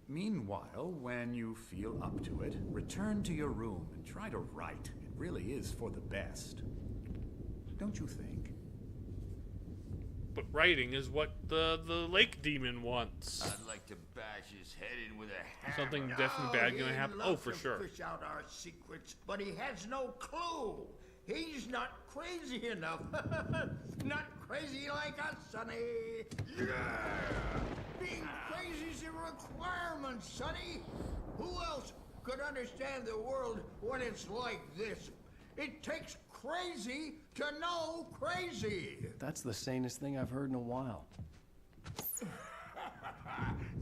Meanwhile, when you feel up to it, return to your room and try to write. It really is for the best. Don't you think? But writing is what the lake demon wants. I'd like to bash his head in with a hammer. Something definitely bad gonna happen. Oh, for sure. Fish out our secrets, but he has no clue. He's not crazy enough. Not crazy like us, Sonny. Yeah! Being crazy's a requirement, Sonny. Who else could understand the world when it's like this? It takes crazy to know crazy. That's the sanest thing I've heard in a while.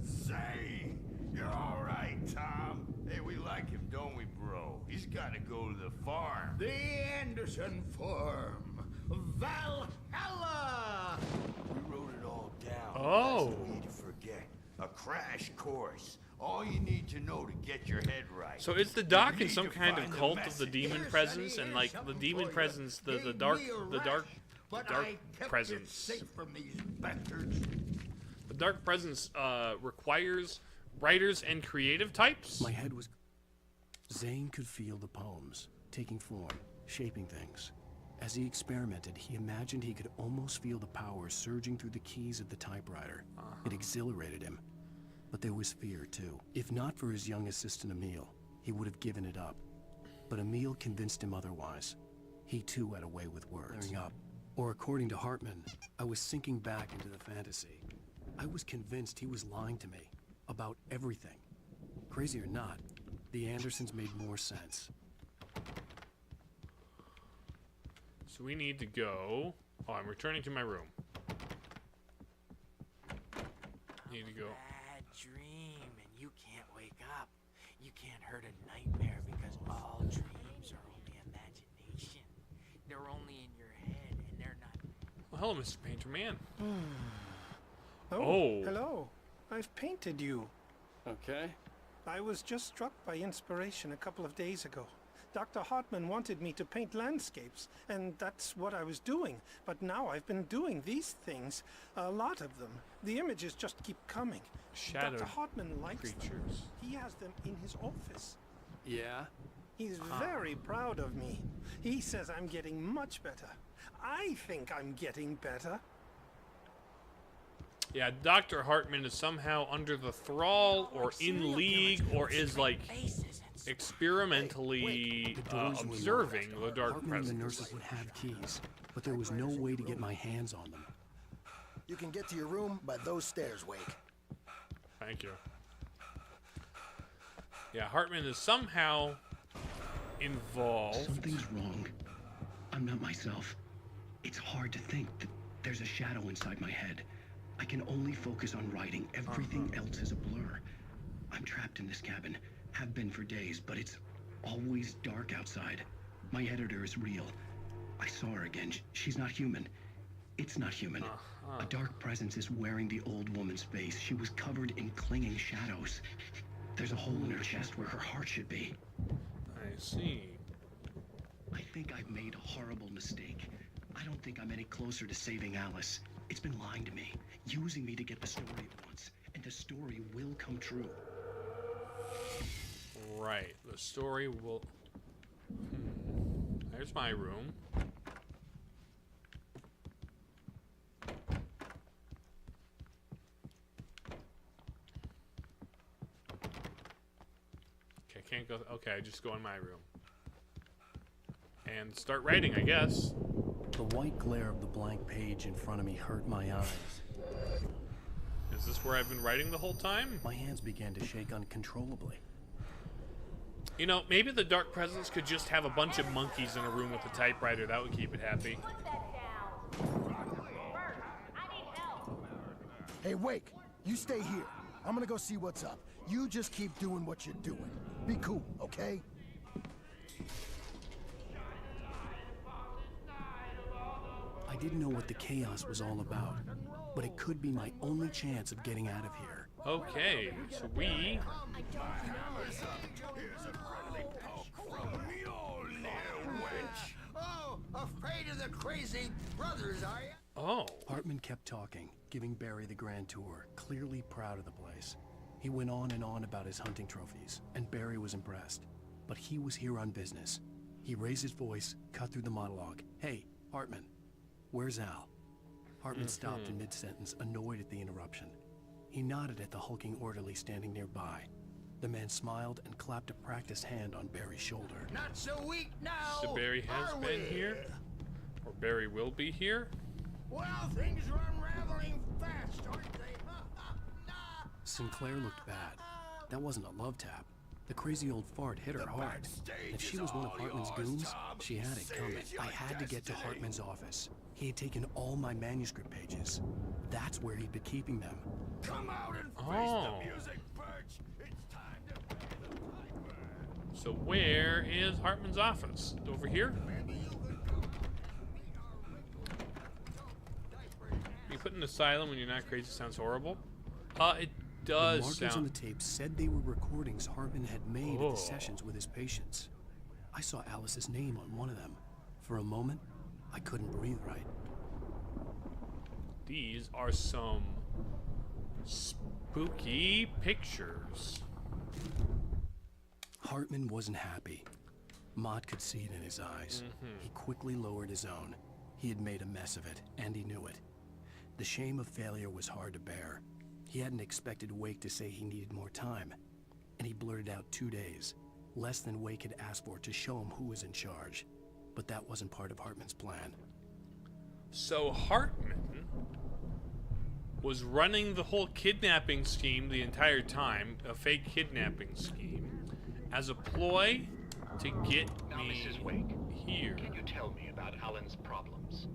Say, you're all right, Tom. Hey, we like him, don't we, bro? He's got to go to the farm. The Anderson farm. Valhalla! We wrote it all down. Oh. That's the way to forget. A crash course. All you need to know to get your head right. So is the doc in some kind of cult of the demon presence, and like the demon presence, the dark presence. Safe from these bastards. The dark presence requires writers and creative types. My head was. Zane could feel the poems taking form, shaping things. As he experimented, he imagined he could almost feel the power surging through the keys of the typewriter. It exhilarated him. But there was fear, too. If not for his young assistant, Emil, he would have given it up. But Emil convinced him otherwise. He, too, had a way with words. Up. Or according to Hartman, I was sinking back into the fantasy. I was convinced he was lying to me about everything. Crazy or not, the Andersons made more sense. So we need to go. Oh, I'm returning to my room. Need to go. Bad dream, and you can't wake up. You can't hurt a nightmare because all dreams are only imagination. They're only in your head, and they're not. Well, hello, Mr. Painter Man. Hello. I've painted you. Okay. I was just struck by inspiration a couple of days ago. Dr. Hartman wanted me to paint landscapes, and that's what I was doing. But now I've been doing these things, a lot of them. The images just keep coming. Shadow Dr. Hartman likes creatures. them. He has them in his office. Yeah? He's very proud of me. He says I'm getting much better. I think I'm getting better. Yeah, Dr. Hartman is somehow under the thrall or in league or is like experimentally observing the dark Hartman presence. and the nurses would have keys, but there was no way to get my hands on them. You can get to your room by those stairs, Wake. Thank you. Yeah, Hartman is somehow involved. Something's wrong. I'm not myself. It's hard to think that there's a shadow inside my head. I can only focus on writing. Everything else is a blur. I'm trapped in this cabin. Have been for days, but it's always dark outside. My editor is real. I saw her again. She's not human. It's not human. A dark presence is wearing the old woman's face. She was covered in clinging shadows. There's a hole in her chest where her heart should be. I see. I think I've made a horrible mistake. I don't think I'm any closer to saving Alice. It's been lying to me, using me to get the story it wants, and the story will come true. Right, the story will... There's my room. Okay, I can't go... Okay, I just go in my room. And start writing, I guess. The white glare of the blank page in front of me hurt my eyes. Is this where I've been writing the whole time? My hands began to shake uncontrollably. You know, maybe the Dark Presence could just have a bunch of monkeys in a room with a typewriter. That would keep it happy. Hey, Wake, you stay here. I'm gonna go see what's up. You just keep doing what you're doing. Be cool, okay? I didn't know what the chaos was all about, but it could be my only chance of getting out of here. Okay, so we... Oh, afraid of the crazy brothers, are you? Oh. Hartman kept talking, giving Barry the grand tour, clearly proud of the place. He went on and on about his hunting trophies, and Barry was impressed. But he was here on business. He raised his voice, cut through the monologue. Hey, Hartman, where's Al? Hartman stopped in mid-sentence, annoyed at the interruption. He nodded at the hulking orderly standing nearby. The man smiled and clapped a practiced hand on Barry's shoulder. Not so weak now. So Barry has been here? Or Barry will be here? Well, things are unraveling fast, aren't they? Sinclair looked bad. That wasn't a love tap. The crazy old fart hit her hard. If she was one of Hartman's goons, she had it coming. I had to get to Hartman's office. He had taken all my manuscript pages. That's where he'd been keeping them. Come out and face the music, Birch. It's time to pay the piper. So where is Hartman's office? Over here? You put in asylum when you're not crazy sounds horrible. It does the markings on the tape said they were recordings Hartman had made at the sessions with his patients. I saw Alice's name on one of them. For a moment, I couldn't breathe right. These are some spooky pictures. Hartman wasn't happy. Mott could see it in his eyes. He quickly lowered his own. He had made a mess of it, and he knew it. The shame of failure was hard to bear. He hadn't expected Wake to say he needed more time, and he blurted out 2 days, less than Wake had asked for to show him who was in charge. But that wasn't part of Hartman's plan. So Hartman was running the whole kidnapping scheme the entire time, a fake kidnapping scheme, as a ploy to get Now, me Mrs. Wake, here. can you tell me about Alan's problems?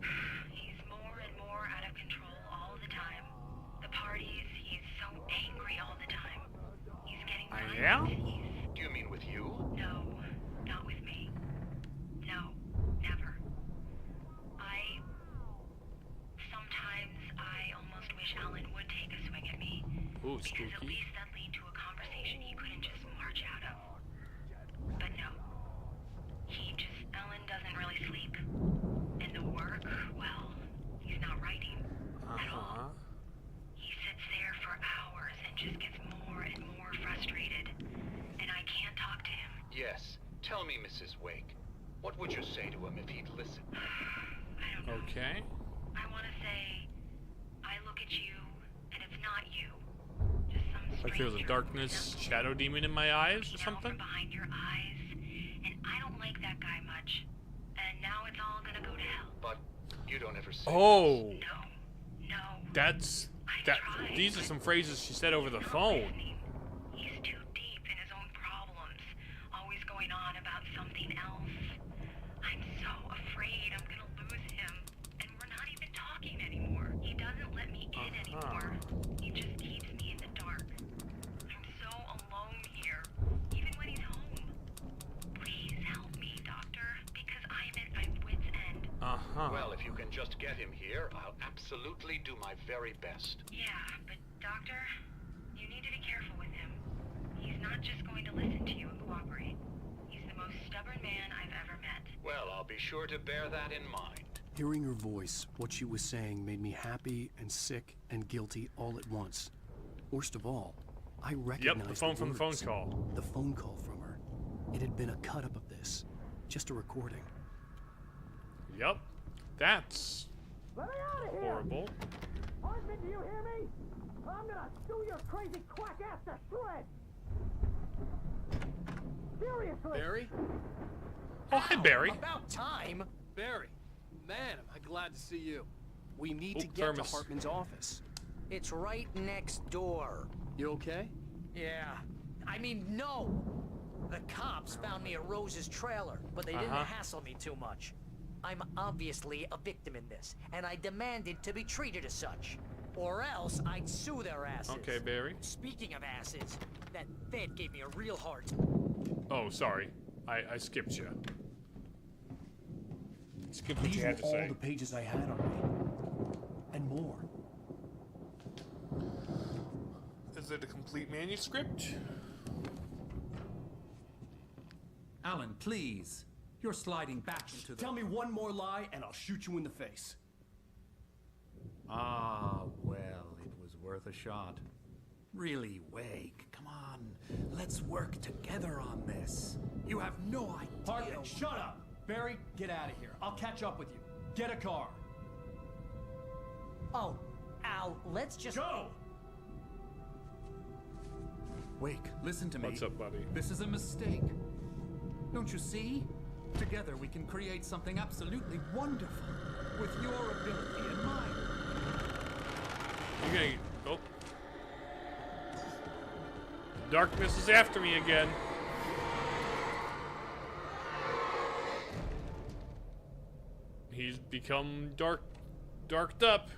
He's more and more out of control all the time. The parties, he's so angry all the time. He's getting violent. Do you mean with you? No, not with me. No, never. Sometimes I almost wish Alan would take a swing at me. Ooh, because at least that'd lead to a conversation he couldn't just march out of. But no. Alan doesn't really sleep. And the work, well, he's not writing at all. He sits there for hours and just gets more and more frustrated. And I can't talk to him. Yes. Tell me, Mrs. Wake. What would you say to him if he'd listen? I don't know. Okay. I want to say, I look at you, and it's not you. Just some Like there's a darkness shadow demon in my eyes or something? behind your eyes, and I don't like that guy much. And now it's all gonna go to hell. But you don't ever say Oh. this. No. These are some phrases she said over the phone. He's too deep in his own problems, always going on about something else. I'm so afraid I'm gonna lose him, and we're not even talking anymore. He doesn't let me in anymore. He just keeps me in the dark. I'm so alone here, even when he's home. Please help me, Doctor, because I'm at my wit's end. Well, if you can just get him here, I'll absolutely do my very best. Yeah, but Doctor, you need to be careful with him. He's not just going to listen to you and cooperate. He's the most stubborn man I've ever met. Well, I'll be sure to bear that in mind. Hearing her voice, what she was saying made me happy and sick and guilty all at once. Worst of all, I recognized Yep, the phone from the phone words. call. The phone call from her. It had been a cut-up of this. Just a recording. Yep. That's horrible. Hartman, do you hear me? I'm gonna sue your crazy quack ass to shreds! Seriously! Barry? Oh, hi, Barry. About time! Barry, man, am I glad to see you. We need Oh, to get thermos. to Hartman's office. It's right next door. You okay? Yeah. I mean, no! The cops found me at Rose's trailer, but they didn't hassle me too much. I'm obviously a victim in this, and I demanded to be treated as such. Or else I'd sue their asses. Okay, Barry. Speaking of asses, that Fed gave me a real hard Oh, sorry. I skipped you. Skip what These you were had to all say. the pages I had on me. And more. Is it a complete manuscript? Alan, please. You're sliding back into the... Tell me one more lie and I'll shoot you in the face. Ah, well, it was worth a shot. Really, Wake, come on. Let's work together on this. You have no idea... Hartman, shut up! Barry, get out of here. I'll catch up with you. Get a car. Oh, Al, let's just... Go! Wake, listen to me. What's up, buddy? This is a mistake. Don't you see? Together we can create something absolutely wonderful. With your ability in mind. You're gonna... Oh. Darkness is after me again. He's become darked up.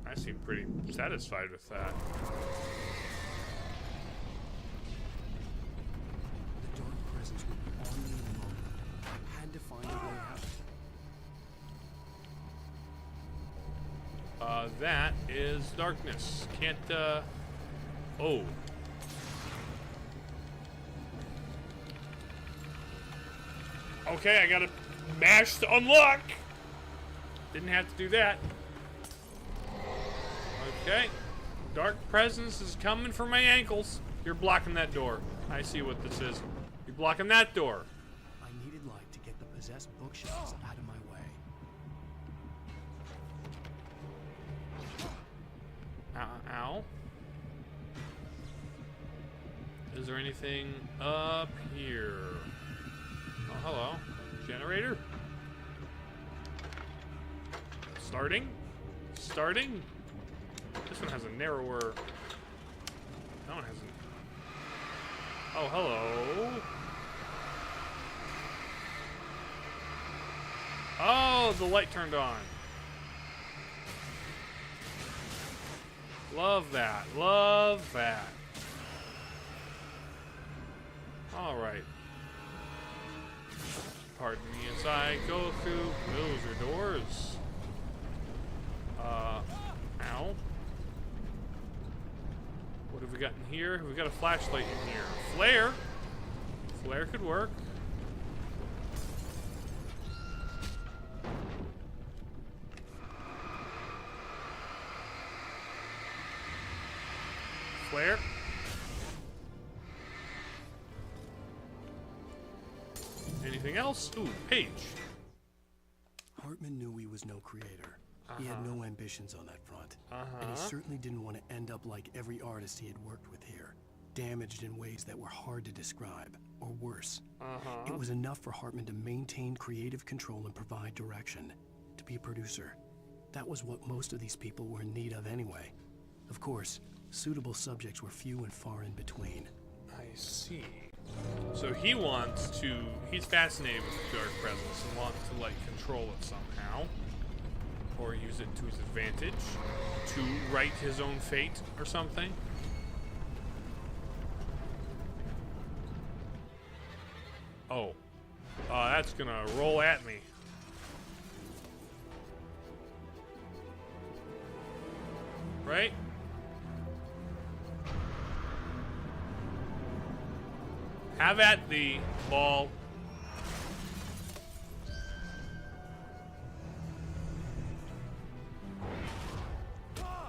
I seem pretty satisfied with that. The dark presence would be on me in a moment. I had to find a way out. That is darkness. Can't, oh. Okay, I gotta mash to unlock. Didn't have to do that. Okay. Dark presence is coming for my ankles. You're blocking that door. I see what this is. You're blocking that door. I needed light to get the possessed bookshelves out of my way. Ow. Is there anything up here? Oh, hello. Generator? Starting? Starting? This one has a narrower... That one hasn't... Oh, hello. Oh, the light turned on. Love that. Love that. All right. Pardon me as I go through. Those are doors. Ow. What have we got in here? We got a flashlight in here. Flare. Flare could work. Flare. Anything else? Ooh, page. Hartman knew he was no creator. He had no ambitions on that front. And he certainly didn't want to end up like every artist he had worked with here. Damaged in ways that were hard to describe, or worse. It was enough for Hartman to maintain creative control and provide direction. To be a producer. That was what most of these people were in need of anyway. Of course, suitable subjects were few and far in between. I see. So he wants to... He's fascinated with the dark presence and wants to, like, control it somehow. Or use it to his advantage. To write his own fate or something. Oh. That's gonna roll at me. Right? Have at the ball.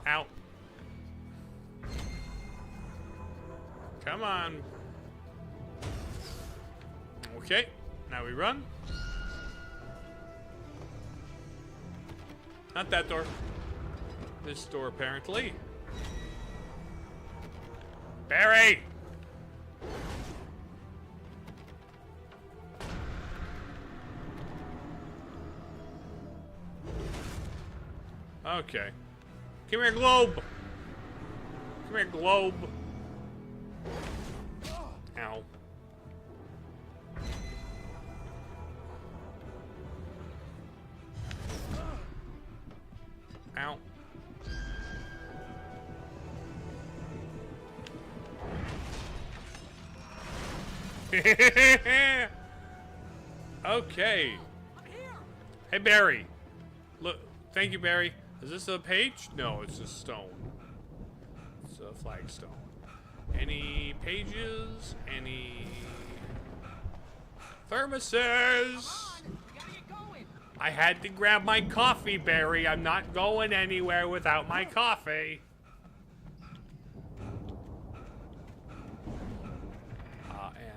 Out. Come on. Okay, now we run. Not that door. This door, apparently. Barry! Okay. Come here, Globe! Come here, Globe! Ow. Ow. Okay. Hey, Barry. Look, thank you, Barry. Is this a page? No, it's a stone. It's a flagstone. Any pages? Any thermoses? I had to grab my coffee, Barry. I'm not going anywhere without my coffee.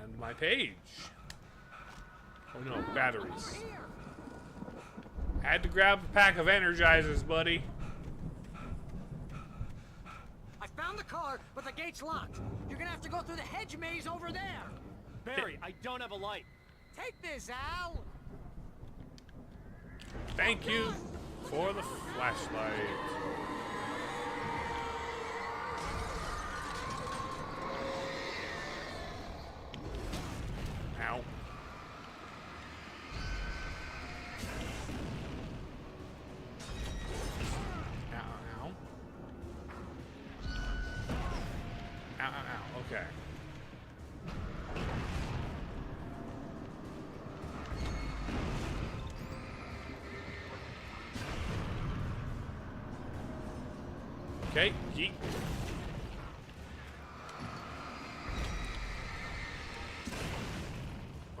And my page. Oh no, batteries. Had to grab a pack of Energizers, buddy. I found the car, but the gate's locked. You're gonna have to go through the hedge maze over there. Barry, I don't have a light. Take this, Al. Thank you for the flashlight. Ow. Okay. Okay, yeet.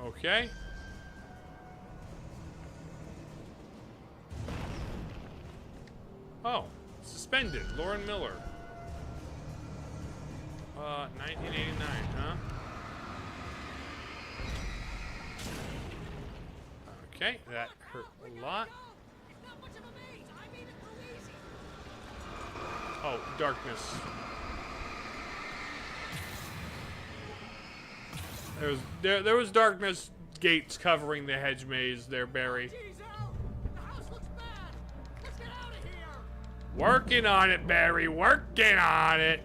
Okay. Oh, suspended. Lauren Miller. 1989, huh? Okay, that hurt a lot. Oh, darkness. There was darkness gates covering the hedge maze there, Barry. Working on it, Barry. Working on it.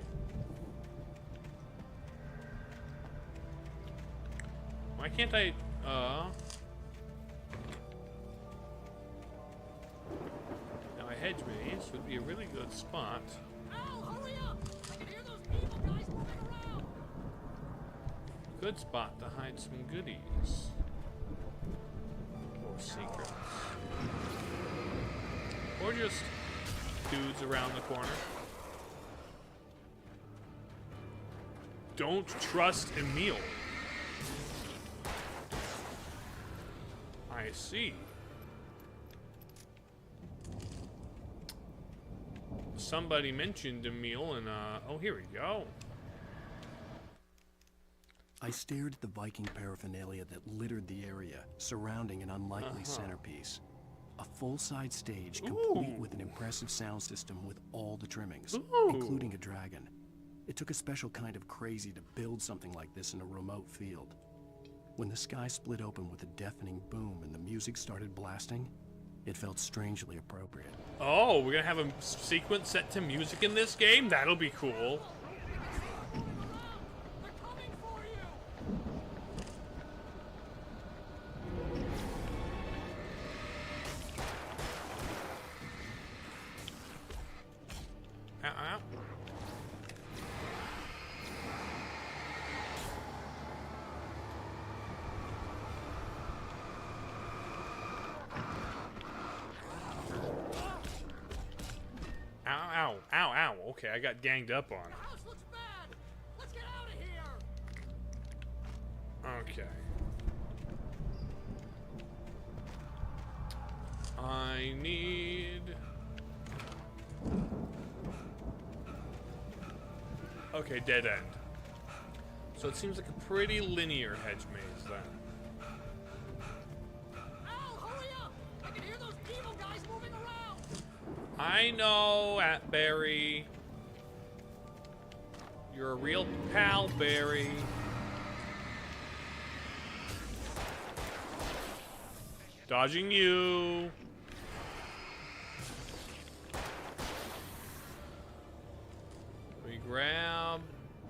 Why can't I, now a hedge maze would be a really good spot. Al, hurry up! I can hear those evil guys moving around. Good spot to hide some goodies. Or secrets. Or just dudes around the corner. Don't trust Emil. I see. Somebody mentioned Emil and oh, here we go. I stared at the Viking paraphernalia that littered the area, surrounding an unlikely centerpiece. A full-size stage complete with an impressive sound system with all the trimmings, including a dragon. It took a special kind of crazy to build something like this in a remote field. When the sky split open with a deafening boom and the music started blasting, it felt strangely appropriate. Oh, we're gonna have a sequence set to music in this game? That'll be cool. Ow. Ow, ow, ow. Okay, I got ganged up on. The house looks bad. Let's get out of here. Okay. I need... Okay, dead end. So it seems like a pretty linear hedge maze then. Al, hurry up! I can hear those evil guys moving around. I know, Barry. You're a real pal, Barry. Dodging you. We grab...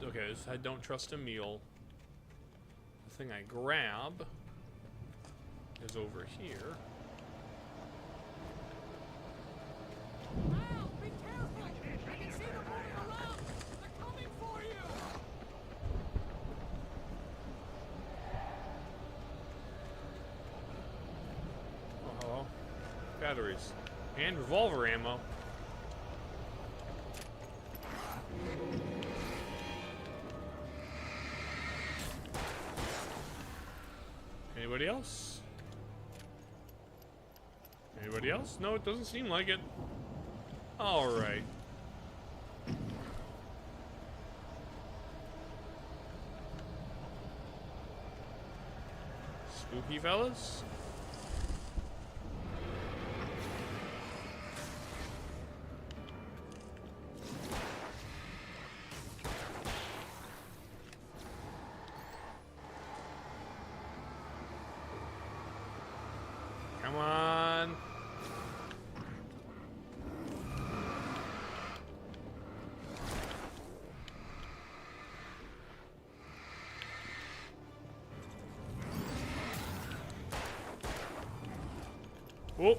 Okay, this I don't trust a meal. The thing I grab is over here. Al, be careful! I can see them moving around. They're coming for you. Oh, hello. Batteries. And revolver ammo. Anybody else? Anybody else? No, it doesn't seem like it. Alright. Spooky fellas? Come on. Oh.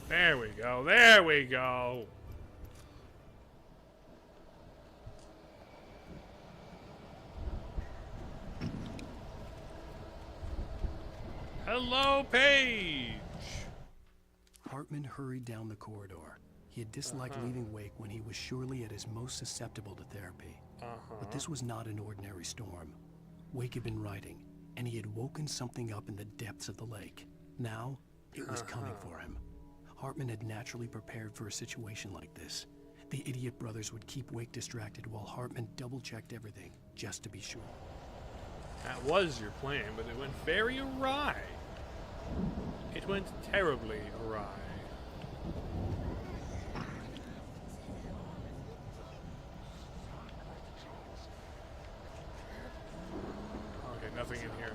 There we go. There we go. Hello, Paige! Hartman hurried down the corridor. He had disliked leaving Wake when he was surely at his most susceptible to therapy. But this was not an ordinary storm. Wake had been writing, and he had woken something up in the depths of the lake. Now, it was coming for him. Hartman had naturally prepared for a situation like this. The idiot brothers would keep Wake distracted while Hartman double-checked everything, just to be sure. That was your plan, but it went very awry. It went terribly awry. Okay, nothing in here.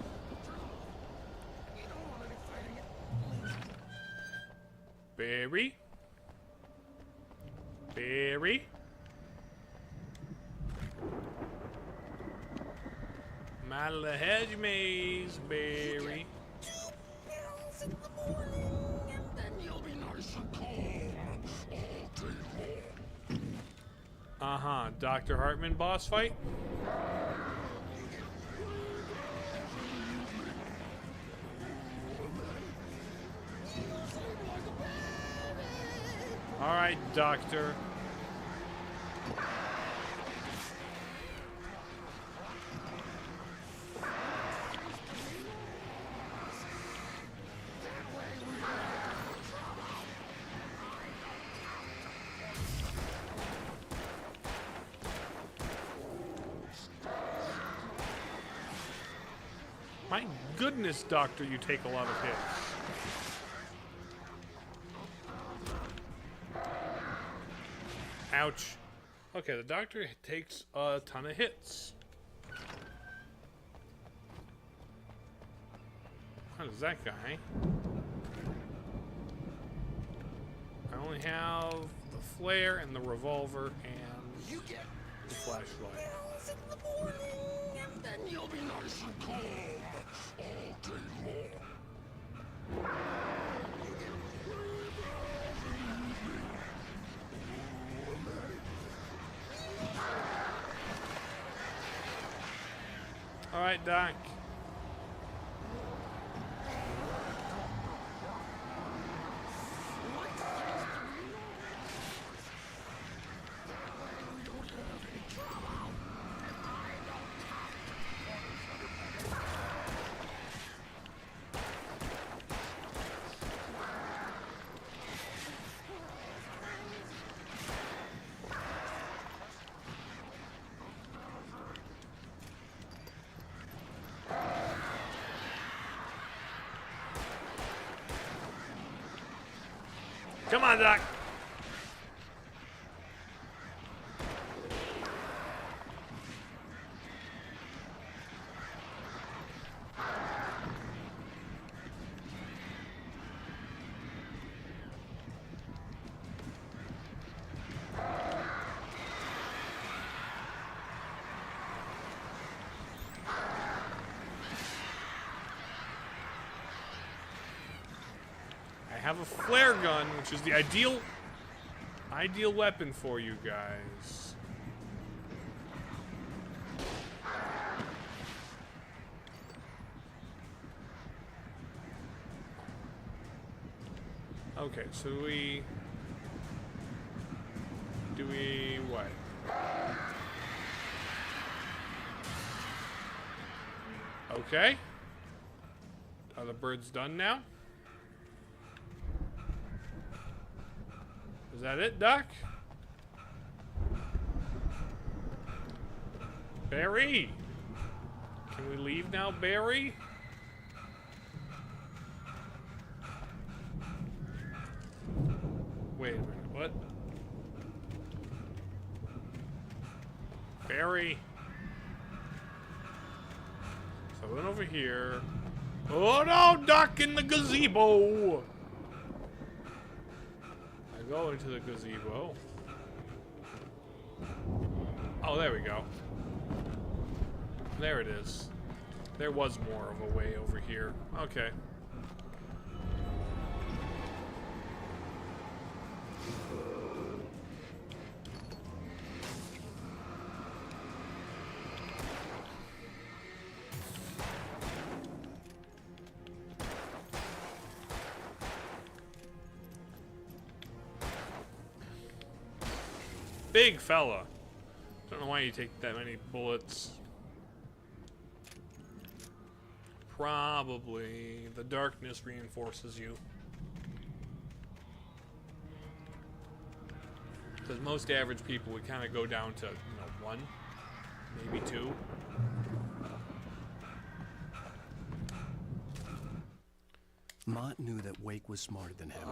Barry? Barry? I'm out of the hedge maze, Barry. Pills in the morning, and then you'll be nice and calm all day long. Dr. Hartman boss fight? Alright, Doctor. My goodness, Doctor, you take a lot of hits. Ouch. Okay, the Doctor takes a ton of hits. How does that guy? I only have the flare and the revolver and the flashlight. Pills in the morning, and then you'll be nice and calm all day long. Alright, Doc. Come on, Doc. I have a flare gun, which is the ideal weapon for you guys. Okay, so do we what? Okay. Are the birds done now? Is that it, Doc? Barry! Can we leave now, Barry? Wait a minute, what? Barry! So I went over here. Oh no, Doc in the gazebo! Go into the gazebo. Oh, there we go. There it is. There was more of a way over here. Okay. Big fella. Don't know why you take that many bullets. Probably the darkness reinforces you. Because most average people would kind of go down to, you know, 1, maybe 2. Mott knew that Wake was smarter than him.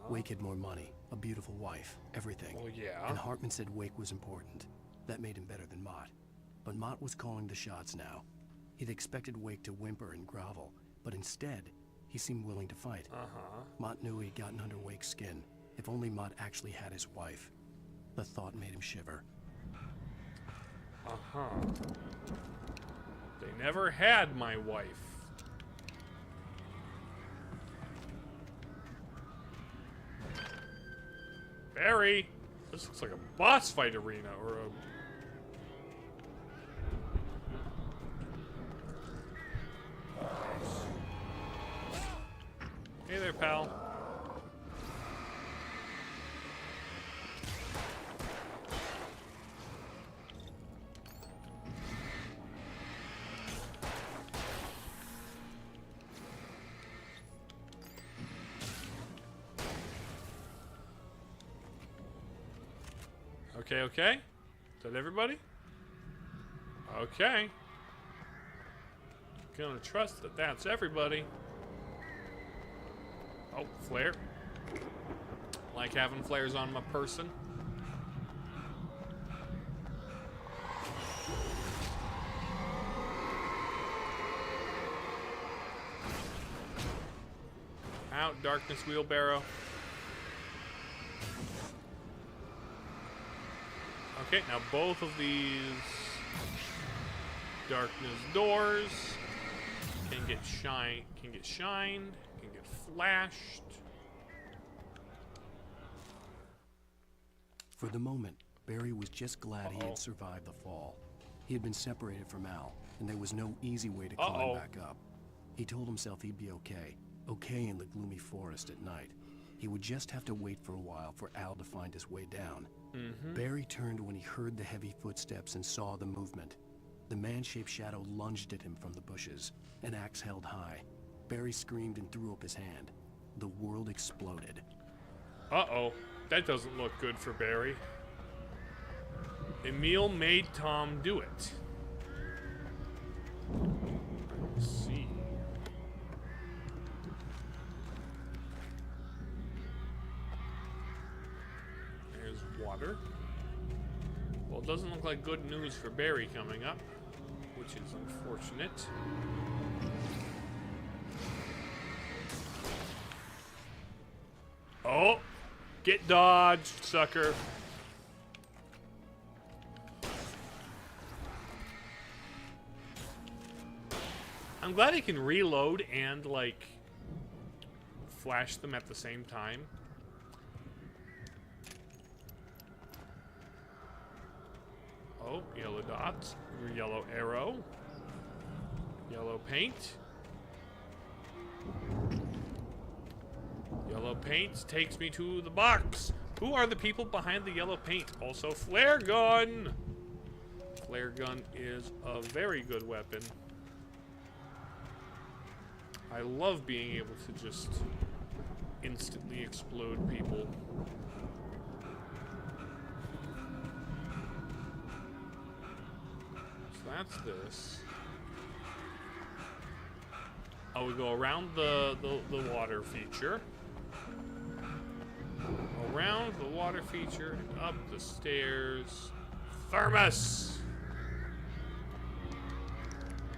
Wake had more money, a beautiful wife, everything. Well, yeah. And Hartman said Wake was important. That made him better than Mott. But Mott was calling the shots now. He'd expected Wake to whimper and grovel, but instead, he seemed willing to fight. Mott knew he'd gotten under Wake's skin. If only Mott actually had his wife. The thought made him shiver. They never had my wife. Barry! This looks like a boss fight arena, or a... Hey there, pal. Okay, okay. Is that everybody? Okay. Gonna trust that that's everybody. Oh, flare. Like having flares on my person. Out, darkness wheelbarrow. Okay, now both of these darkness doors can get shined, can get flashed. For the moment, Barry was just glad he had survived the fall. He had been separated from Al, and there was no easy way to climb back up. He told himself he'd be okay. Okay in the gloomy forest at night. He would just have to wait for a while for Al to find his way down. Barry turned when he heard the heavy footsteps and saw the movement. The man-shaped shadow lunged at him from the bushes, an axe held high. Barry screamed and threw up his hand. The world exploded. Uh-oh. That doesn't look good for Barry. Emil made Tom do it. Let's see. There's water. Well, it doesn't look like good news for Barry coming up, which is unfortunate. Oh! Get dodged, sucker. I'm glad I can reload and, like, flash them at the same time. Oh, yellow dots, yellow arrow, yellow paint. Yellow paint takes me to the box. Who are the people behind the yellow paint? Also, flare gun. Flare gun is a very good weapon. I love being able to just instantly explode people. So that's this. Oh, we go around the water feature. Around the water feature, and up the stairs. Thermos!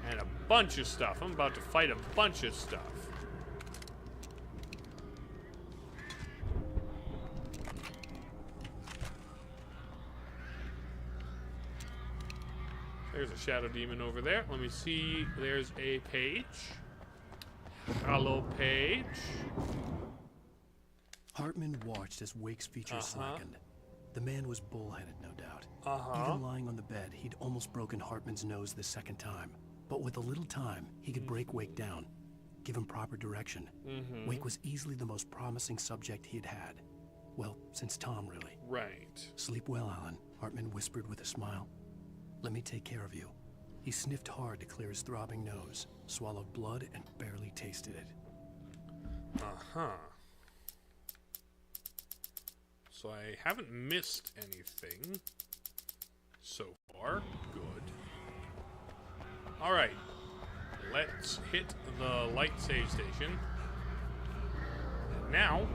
And a bunch of stuff. I'm about to fight a bunch of stuff. There's a shadow demon over there. Let me see. There's a page. Hello, page. Hartman watched as Wake's features slackened. The man was bullheaded, no doubt. Even lying on the bed, he'd almost broken Hartman's nose the second time. But with a little time, he could break Wake down, give him proper direction. Wake was easily the most promising subject he'd had. Well, since Tom, really. Right. Sleep well, Alan, Hartman whispered with a smile. Let me take care of you. He sniffed hard to clear his throbbing nose, swallowed blood, and barely tasted it. So I haven't missed anything so far. Good. Alright. Let's hit the light save station. And now,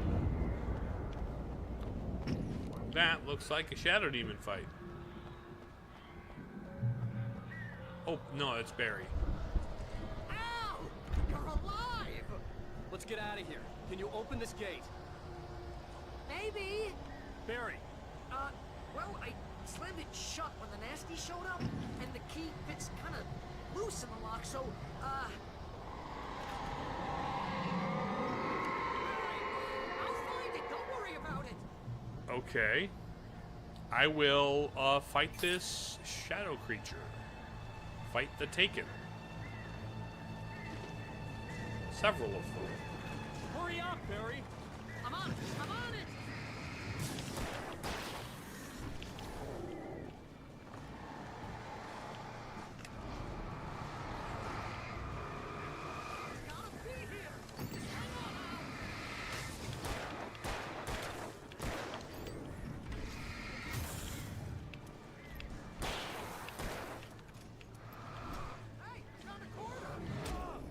that looks like a shadow demon fight. Oh, no, it's Barry. Ow! You're alive! Let's get out of here. Can you open this gate? Maybe. Barry. Well, I slammed it shut when the nasty showed up, and the key fits kind of loose in the lock, so, I'll find it. Don't worry about it. Okay. I will, fight this shadow creature. Fight the Taken. Several of them. Hurry up, Barry. I'm on it. I'm on it.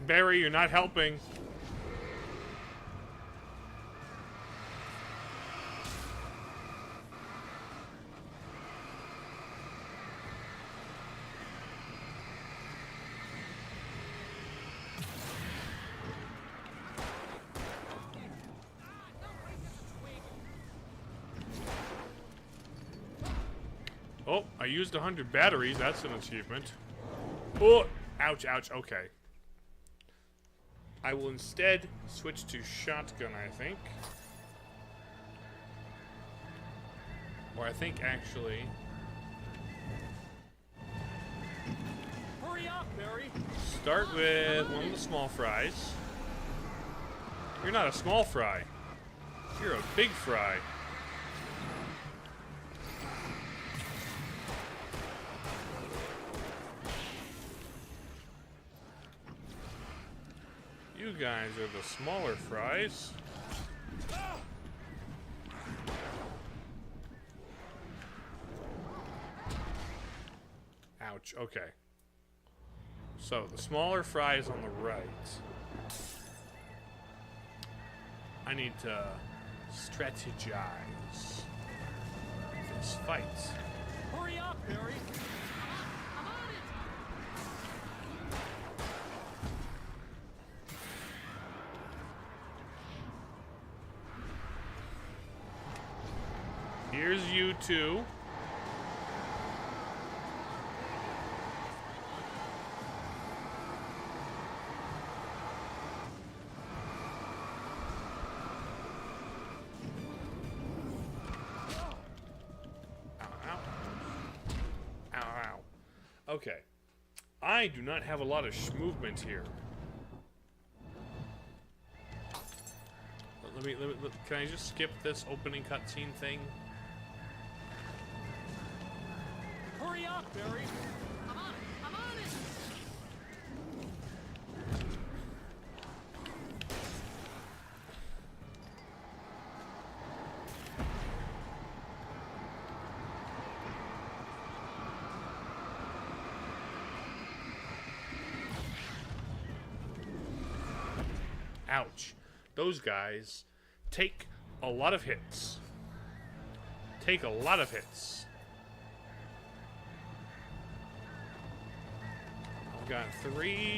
Barry, you're not helping. Oh, I used 100 batteries. That's an achievement. Oh, ouch, ouch. Okay. I will instead switch to shotgun, I think. Or I think actually... Hurry up, Barry. Start with one of the small fries. You're not a small fry. You're a big fry. You guys are the smaller fries. Ouch, okay. So, the smaller fry is on the right. I need to strategize this fight. Hurry up, Barry. I'm on it. Here's you two. Okay. I do not have a lot of movement here. Can I just skip this opening cutscene thing? Hurry up, Barry. I'm on it. I'm on it. Ouch. Those guys take a lot of hits. Take a lot of hits. I've got 3.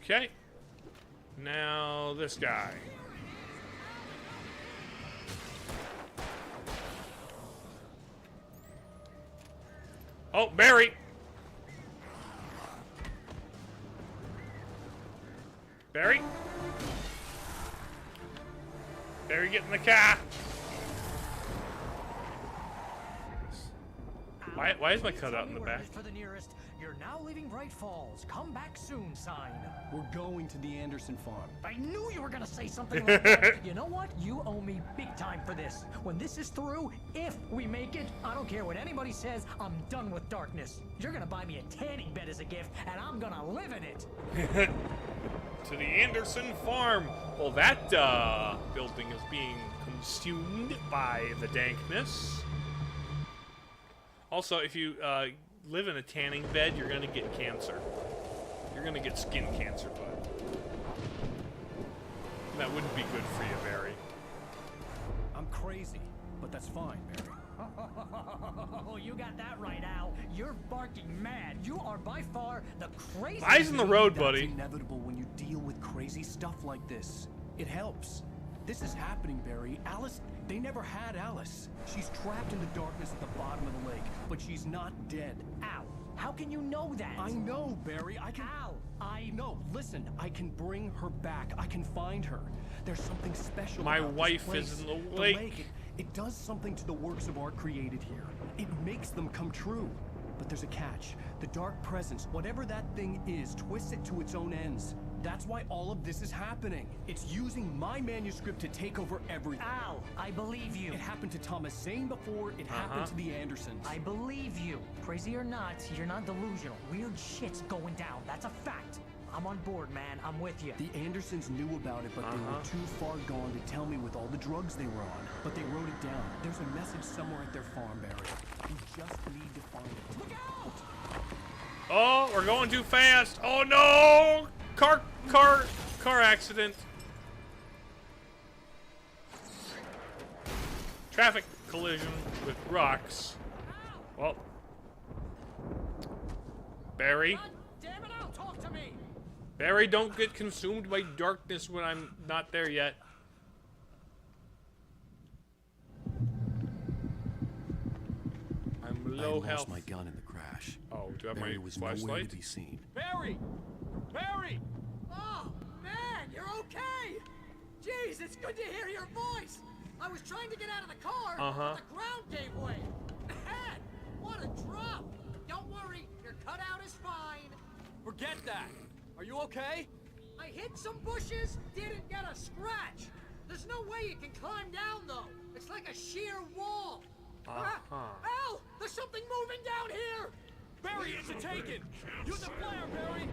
Okay. Now this guy. Oh, Barry. Barry? Barry, get in the car. Why is my cutout in the back? For the nearest, you're now leaving Bright Falls. Come back soon sign. We're going to the Anderson farm. I knew you were gonna say something like that. You know what? You owe me big time for this. When this is through, if we make it, I don't care what anybody says, I'm done with darkness. You're gonna buy me a tanning bed as a gift, and I'm gonna live in it. To the Anderson farm. Well, that building is being consumed by the dankness. Also, if you live in a tanning bed, you're gonna get cancer. You're gonna get skin cancer, bud. That wouldn't be good for you, Barry. I'm crazy, but that's fine, Barry. Oh, you got that right, Al. You're barking mad. You are by far the craziest. Eyes in the road, buddy. That's inevitable when you deal with crazy stuff like this. It helps. This is happening, Barry. Alice, they never had Alice. She's trapped in the darkness at the bottom of the lake, but she's not dead. Al, how can you know that? I know, Barry. I can... Al, No, listen. I can bring her back. I can find her. There's something special My about wife this place. is in the The lake. It does something to the works of art created here. It makes them come true. But there's a catch. The dark presence, whatever that thing is, twists it to its own ends. That's why all of this is happening. It's using my manuscript to take over everything. Al, I believe you. It happened to Thomas Zane before. It happened to the Andersons. I believe you. Crazy or not, you're not delusional. Weird shit's going down. That's a fact. I'm on board, man. I'm with you. The Andersons knew about it, but they were too far gone to tell me with all the drugs they were on. But they wrote it down. There's a message somewhere at their farm, Barry. You just need to find it. Look out! Oh, we're going too fast. Oh no! Car accident. Traffic collision with rocks. Well, Barry. Damn it, Al, talk to me. Barry, don't get consumed by darkness when I'm not there yet. I'm low I health. lost my gun in the crash. Oh, do I have Barry my was nowhere flashlight? to be seen. Barry! Barry! Oh, man, you're okay. Jeez, it's good to hear your voice. I was trying to get out of the car, but the ground gave way. Man, what a drop. Don't worry, your cutout is fine. Forget that. Are you okay? I hit some bushes, didn't get a scratch. There's no way you can climb down, though. It's like a sheer wall. Al, there's something moving down here. Barry, it's a taken. Use the flare, Barry.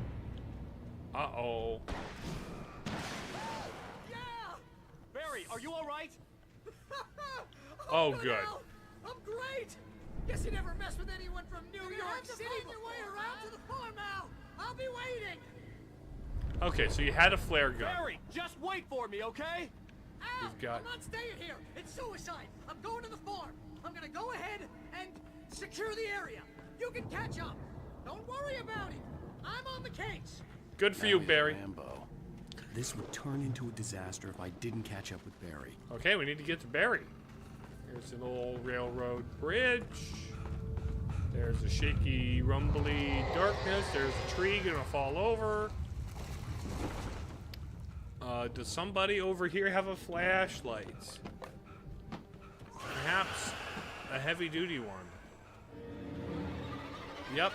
Uh-oh. Yeah. Barry, are you all right? Oh, good. Al. I'm great. Guess you never mess with anyone from New York City. Find your way around to the farm, Al. I'll be waiting. Okay, so you had a flare gun. Barry, just wait for me, okay? Al, We've got... I'm not staying here. It's suicide. I'm going to the farm. I'm gonna go ahead and secure the area. You can catch up. Don't worry about it. I'm on the case. Good for you, Barry. Rambo. This would turn into a disaster if I didn't catch up with Barry. Okay, we need to get to Barry. There's an old railroad bridge. There's a shaky, rumbly darkness. There's a tree gonna fall over. Does somebody over here have a flashlight? Perhaps a heavy-duty one. Yep.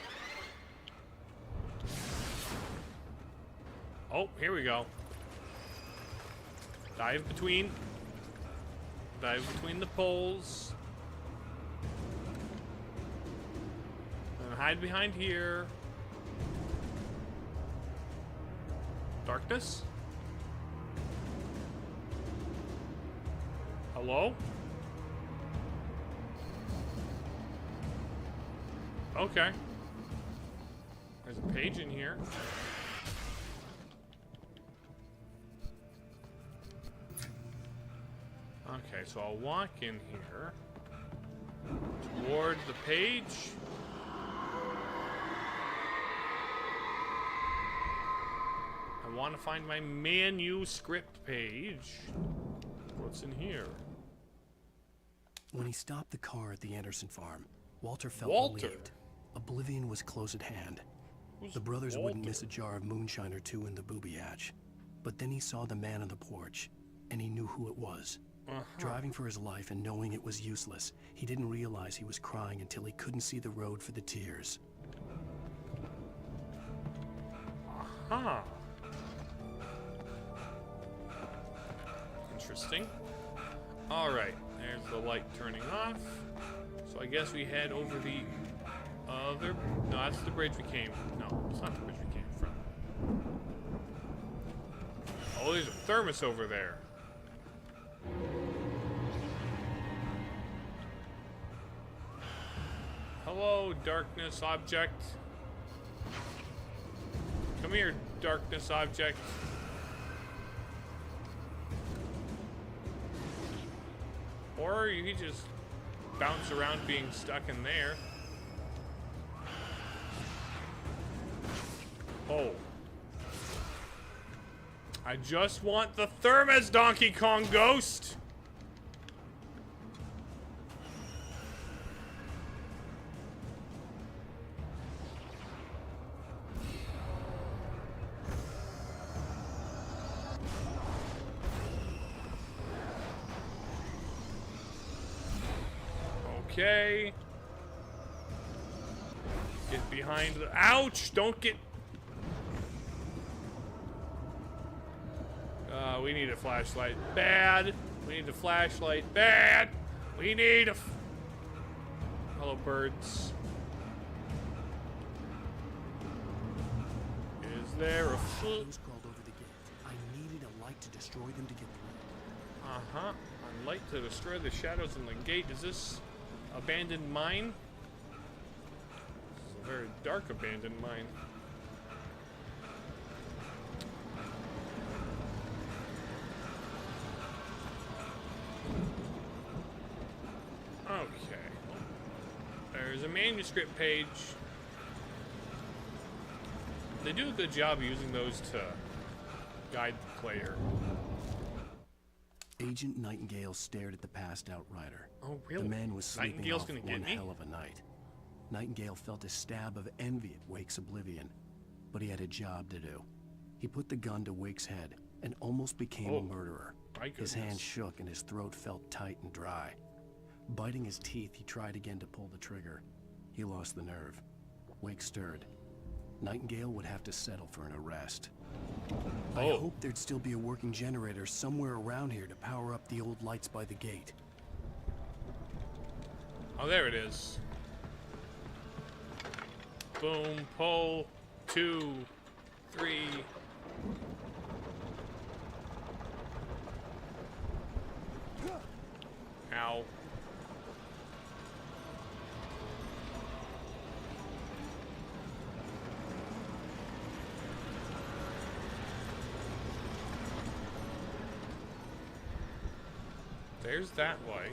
Oh, here we go. Dive between the poles. And hide behind here. Darkness? Hello? Okay. There's a page in here. Okay, so I'll walk in here toward the page. I want to find my manuscript page. What's in here? When he stopped the car at the Anderson farm, Walter felt relieved. Oblivion was close at hand. The brothers wouldn't miss a jar of moonshine or two in the booby hatch. But then he saw the man on the porch, and he knew who it was. Driving for his life and knowing it was useless, he didn't realize he was crying until he couldn't see the road for the tears. Interesting. Alright, there's the light turning off. So I guess we head over the other... No, that's the bridge we came... No, it's not the bridge we came from. Oh, there's a thermos over there. Hello, darkness object. Come here, darkness object. Or you could just bounce around being stuck in there. Oh. I just want the thermos, Donkey Kong Ghost! Okay. Get behind the... Ouch! Don't get... We need a flashlight. Bad. We need a flashlight. Bad. We need a... Hello, birds. Is there a foot? Those crawled over the gate. I needed a light to destroy them to get through. Uh-huh. A light to destroy the shadows in the gate. Is this abandoned mine? This is a very dark abandoned mine. Okay. There's a manuscript page. They do a good job using those to guide the player. Agent Nightingale stared at the passed-out rider. Oh, really? The man was sleeping Nightingale's off gonna one get me? hell of a night. Nightingale felt a stab of envy at Wake's oblivion, but he had a job to do. He put the gun to Wake's head and almost became a murderer. His hands shook and his throat felt tight and dry. Biting his teeth, he tried again to pull the trigger. He lost the nerve. Wake stirred. Nightingale would have to settle for an arrest. I hoped there'd still be a working generator somewhere around here to power up the old lights by the gate. Oh, there it is. Boom, pull, 2, 3. Ow. There's that light.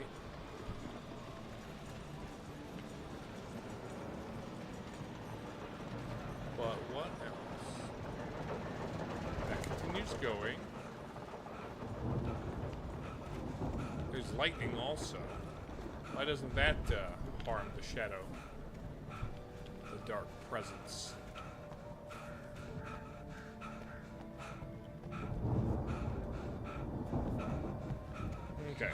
But what else? That continues going. There's lightning also. Why doesn't that harm the shadow? The dark presence. Okay.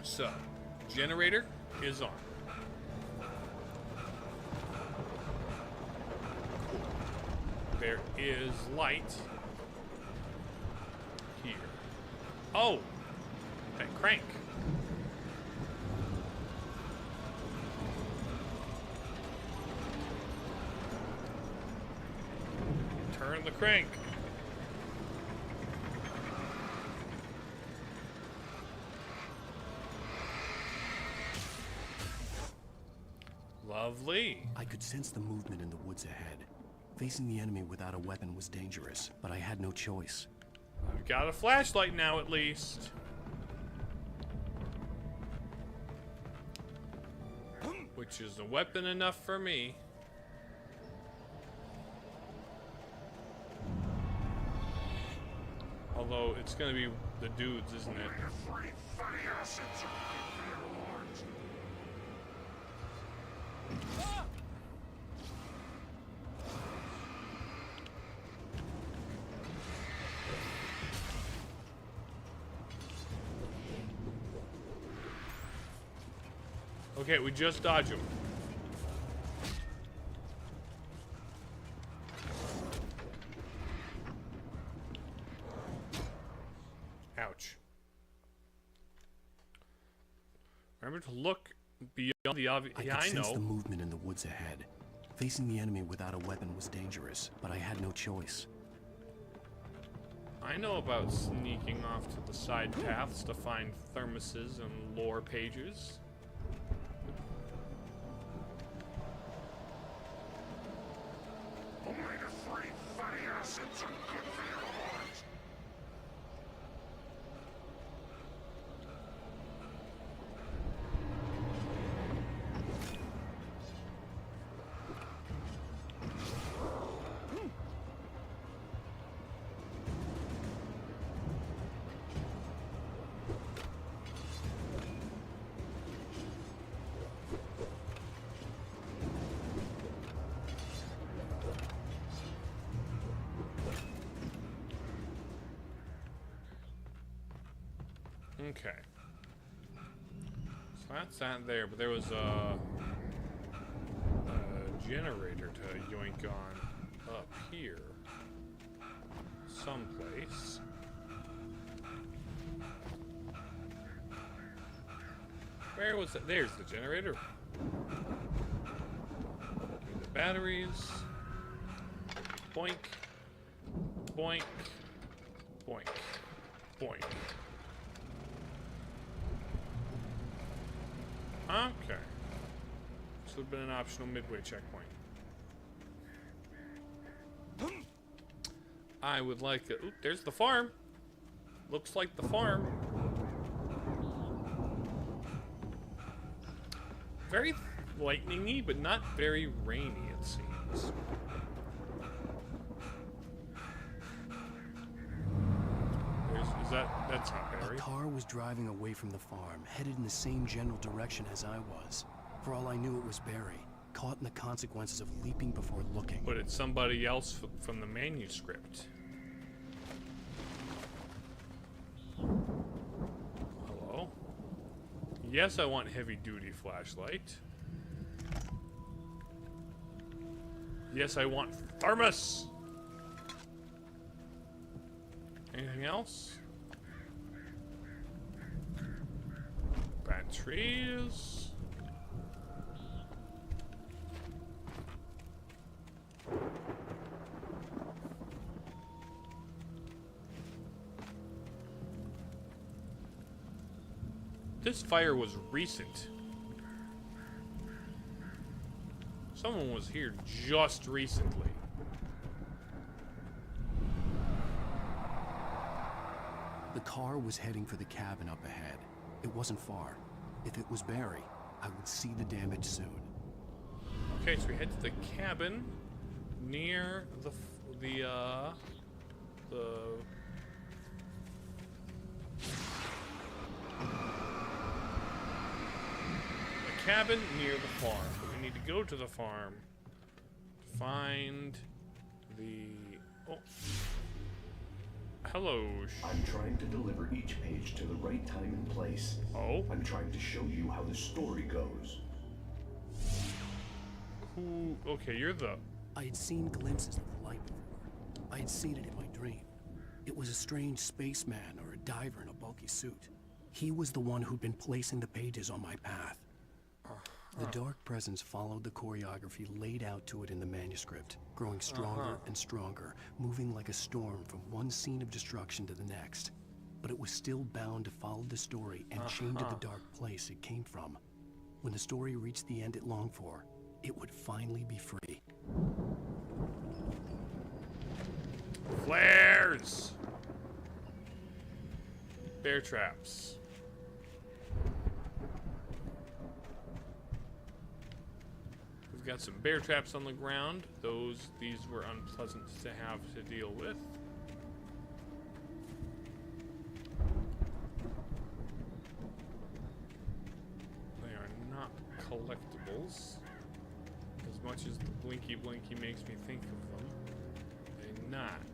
So, generator is on. There is light here. Oh! That crank. Turn the crank. Lovely. I could sense the movement in the woods ahead. Facing the enemy without a weapon was dangerous, but I had no choice. I've got a flashlight now, at least. Which is a weapon enough for me. Although, it's gonna be the dudes, isn't it? Okay, we just dodge him. Ouch. Remember to look beyond the obvious. Yeah, I could sense know. the movement in the woods ahead. Facing the enemy without a weapon was dangerous, but I had no choice. I know about sneaking off to the side paths to find thermoses and lore pages. Omega-3 fatty acids are good for your heart. Okay. So that's that there, but there was a generator to yoink on up here. Someplace. Where was it? There's the generator. The batteries. Boink. Boink. Boink. Boink. Okay. This would have been an optional midway checkpoint. I would like to... Oop, there's the farm. Looks like the farm. Very lightning-y, but not very rainy, it seems. That's not Barry. A car was driving away from the farm, headed in the same general direction as I was. For all I knew, it was Barry, caught in the consequences of leaping before looking. But it's somebody else from the manuscript. Hello? Yes, I want heavy-duty flashlight. Yes, I want thermos! Anything else? Batteries. This fire was recent. Someone was here just recently. The car was heading for the cabin up ahead. It wasn't far. If it was Barry, I would see the damage soon. Okay, so we head to the cabin near the cabin near the farm. But we need to go to the farm to find the... Oh. Hello. I'm trying to deliver each page to the right time and place. Oh? I'm trying to show you how the story goes. Who... Okay, you're the... I had seen glimpses of the light before. I had seen it in my dream. It was a strange spaceman or a diver in a bulky suit. He was the one who'd been placing the pages on my path. The dark presence followed the choreography laid out to it in the manuscript, growing stronger and stronger, moving like a storm from one scene of destruction to the next. But it was still bound to follow the story and chained to the dark place it came from. When the story reached the end it longed for, it would finally be free. Flares! Bear traps. We've got some bear traps on the ground. These were unpleasant to have to deal with. They are not collectibles. As much as the blinky blinky makes me think of them, they're not.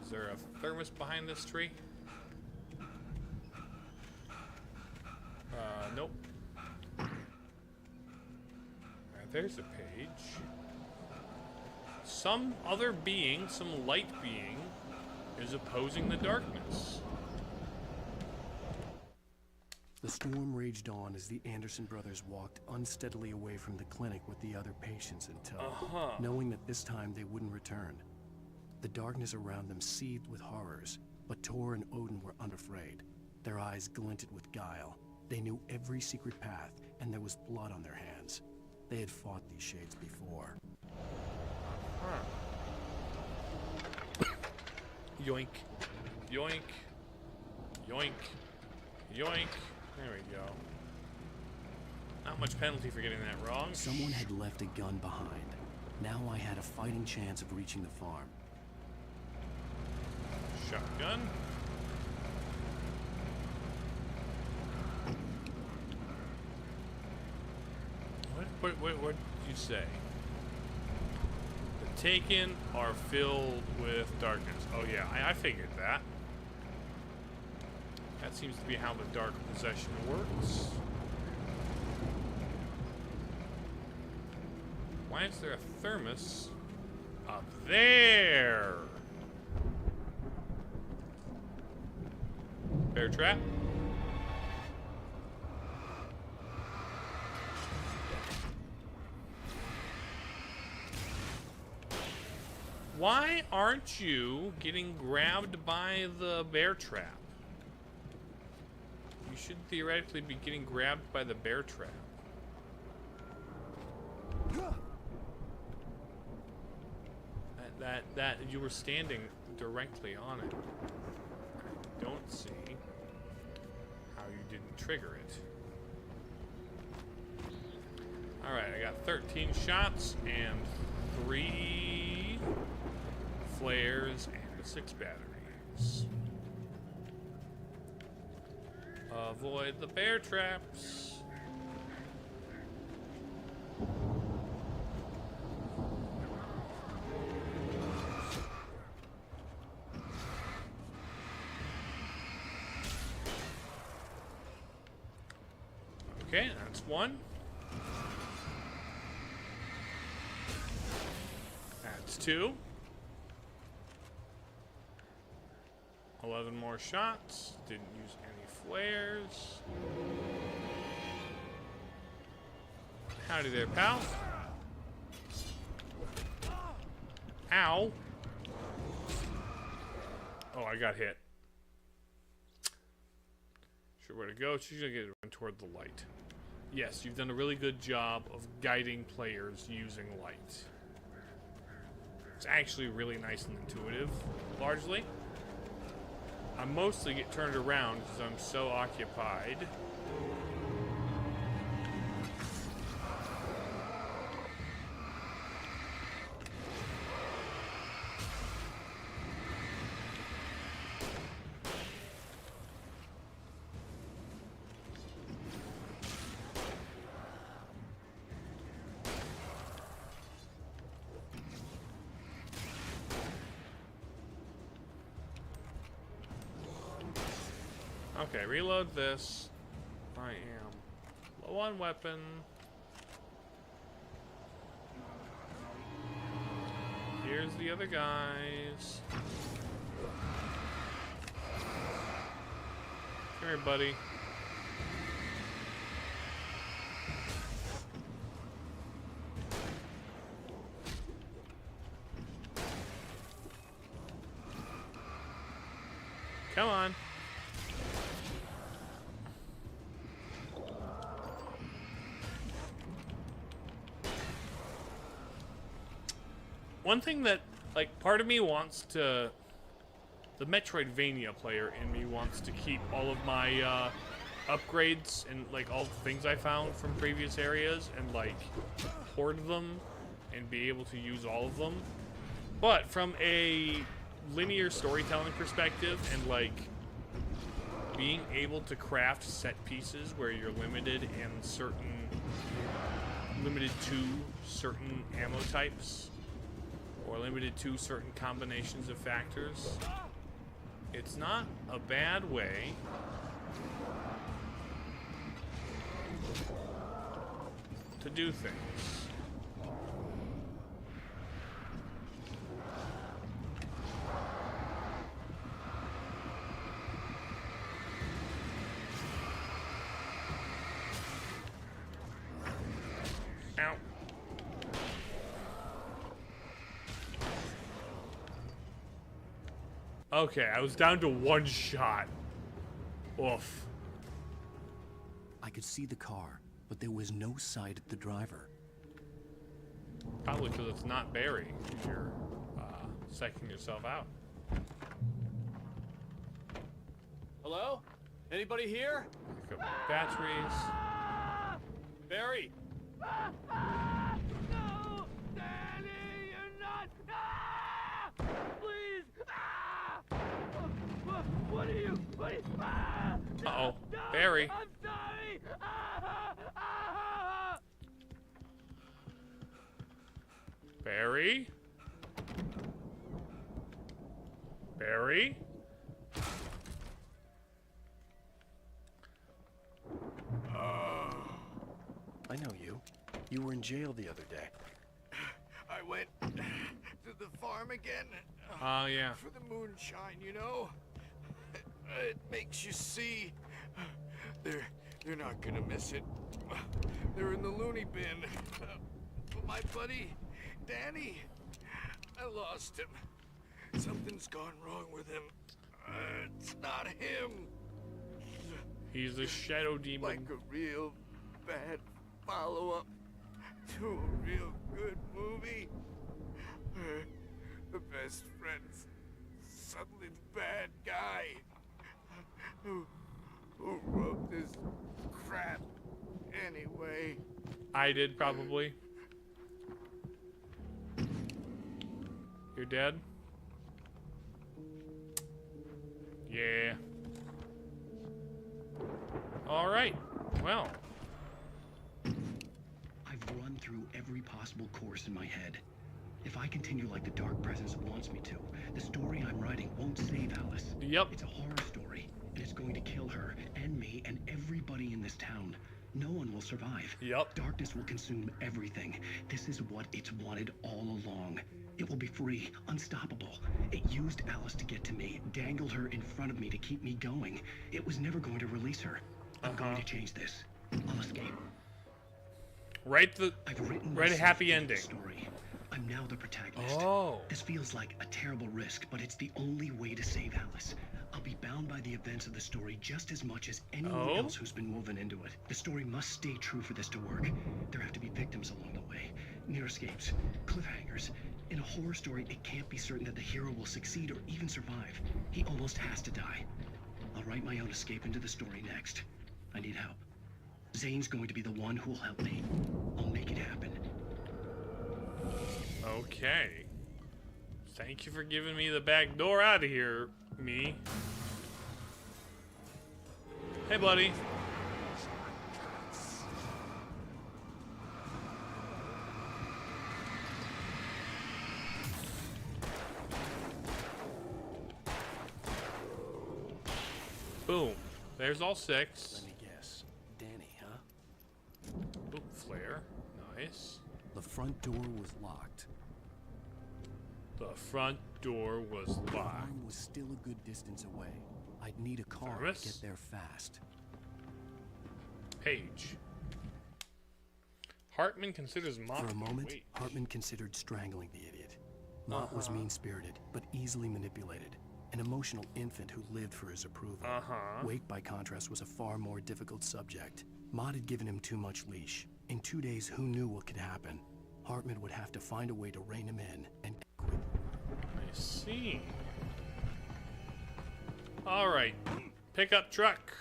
Is there a thermos behind this tree? Nope. Alright, there's a page. Some other being, some light being, is opposing the darkness. The storm raged on as the Anderson brothers walked unsteadily away from the clinic with the other patients in tow, knowing that this time they wouldn't return. The darkness around them seethed with horrors, but Tor and Odin were unafraid. Their eyes glinted with guile. They knew every secret path, and there was blood on their hands. They had fought these shades before. Yoink. Yoink. Yoink. Yoink. There we go. Not much penalty for getting that wrong. Someone had left a gun behind. Now I had a fighting chance of reaching the farm. Shotgun. What did you say? The Taken are filled with darkness. Oh yeah, I figured that. That seems to be how the dark possession works. Why is there a thermos up there? Bear trap? Why aren't you getting grabbed by the bear trap? You should theoretically be getting grabbed by the bear trap. That you were standing directly on it. I don't see how you didn't trigger it. Alright, I got 13 shots and 3 flares and 6 batteries. Avoid the bear traps. Okay, that's one. That's 2. 11 more shots. Didn't use any flares. Howdy there, pal. Ow. Oh, I got hit. Sure, where to go. She's gonna get run toward the light. Yes, you've done a really good job of guiding players using light. It's actually really nice and intuitive, largely. I mostly get turned around because I'm so occupied. Okay, reload this. I am low on weapon. Here's the other guys. Come here, buddy. Come on. One thing that, like, part of me wants to... The Metroidvania player in me wants to keep all of my upgrades and, like, all the things I found from previous areas and, like, hoard them and be able to use all of them. But from a linear storytelling perspective and, like, being able to craft set pieces where you're limited to certain ammo types, or limited to certain combinations of factors. It's not a bad way to do things. Ow. Okay, I was down to 1 shot. Oof. I could see the car, but there was no sight of the driver. Probably because it's not Barry. You're psyching yourself out. Hello? Anybody here? Pick up batteries. Barry! No! Danny, you're not... Ah! Please! Ah! What are you... What are you... Ah! Uh-oh. No! Barry. I'm sorry! Ah! Ah! Barry? Barry? I know you. You were in jail the other day. I went to the farm again. Oh, yeah. For the moonshine, you know? It makes you see. They're not gonna miss it. They're in the loony bin. But my buddy, Danny, I lost him. Something's gone wrong with him. It's not him. He's a shadow demon. Like a real bad follow-up to a real good movie. Where the best friend's suddenly the bad guy. Who wrote this crap anyway? I did, probably. You're dead? Yeah. Alright. Well. I've run through every possible course in my head. If I continue like the Dark Presence wants me to, the story I'm writing won't save Alice. Yep. It's a horror story, and it's going to kill her, and me, and everybody in this town. No one will survive. Yep. Darkness will consume everything. This is what it's wanted all along. It will be free, unstoppable. It used Alice to get to me, dangled her in front of me to keep me going. It was never going to release her. I'm going to change this. I'll escape. Write a happy ending. Story. I'm now the protagonist. Oh. This feels like a terrible risk, but it's the only way to save Alice. I'll be bound by the events of the story just as much as anyone else who's been woven into it. The story must stay true for this to work. There have to be victims along the way, near escapes, cliffhangers. In a horror story, it can't be certain that the hero will succeed or even survive. He almost has to die. I'll write my own escape into the story next. I need help. Zane's going to be the one who'll help me. I'll make it happen. Okay. Thank you for giving me the back door out of here, me. Hey, buddy. Boom. There's all 6. Let me guess. Danny, huh? Oop, flare. Nice. The front door was locked. The front door was The locked. farm was still a good distance away. I'd need a car Thermos? to get there fast. Page. Hartman considers Mott. For a moment, Wait. Hartman considered strangling the idiot. Mott was mean-spirited, but easily manipulated. An emotional infant who lived for his approval. Wake, by contrast, was a far more difficult subject. Mott had given him too much leash. In 2 days, who knew what could happen? Hartman would have to find a way to rein him in and quit. I see. Alright. Pickup truck.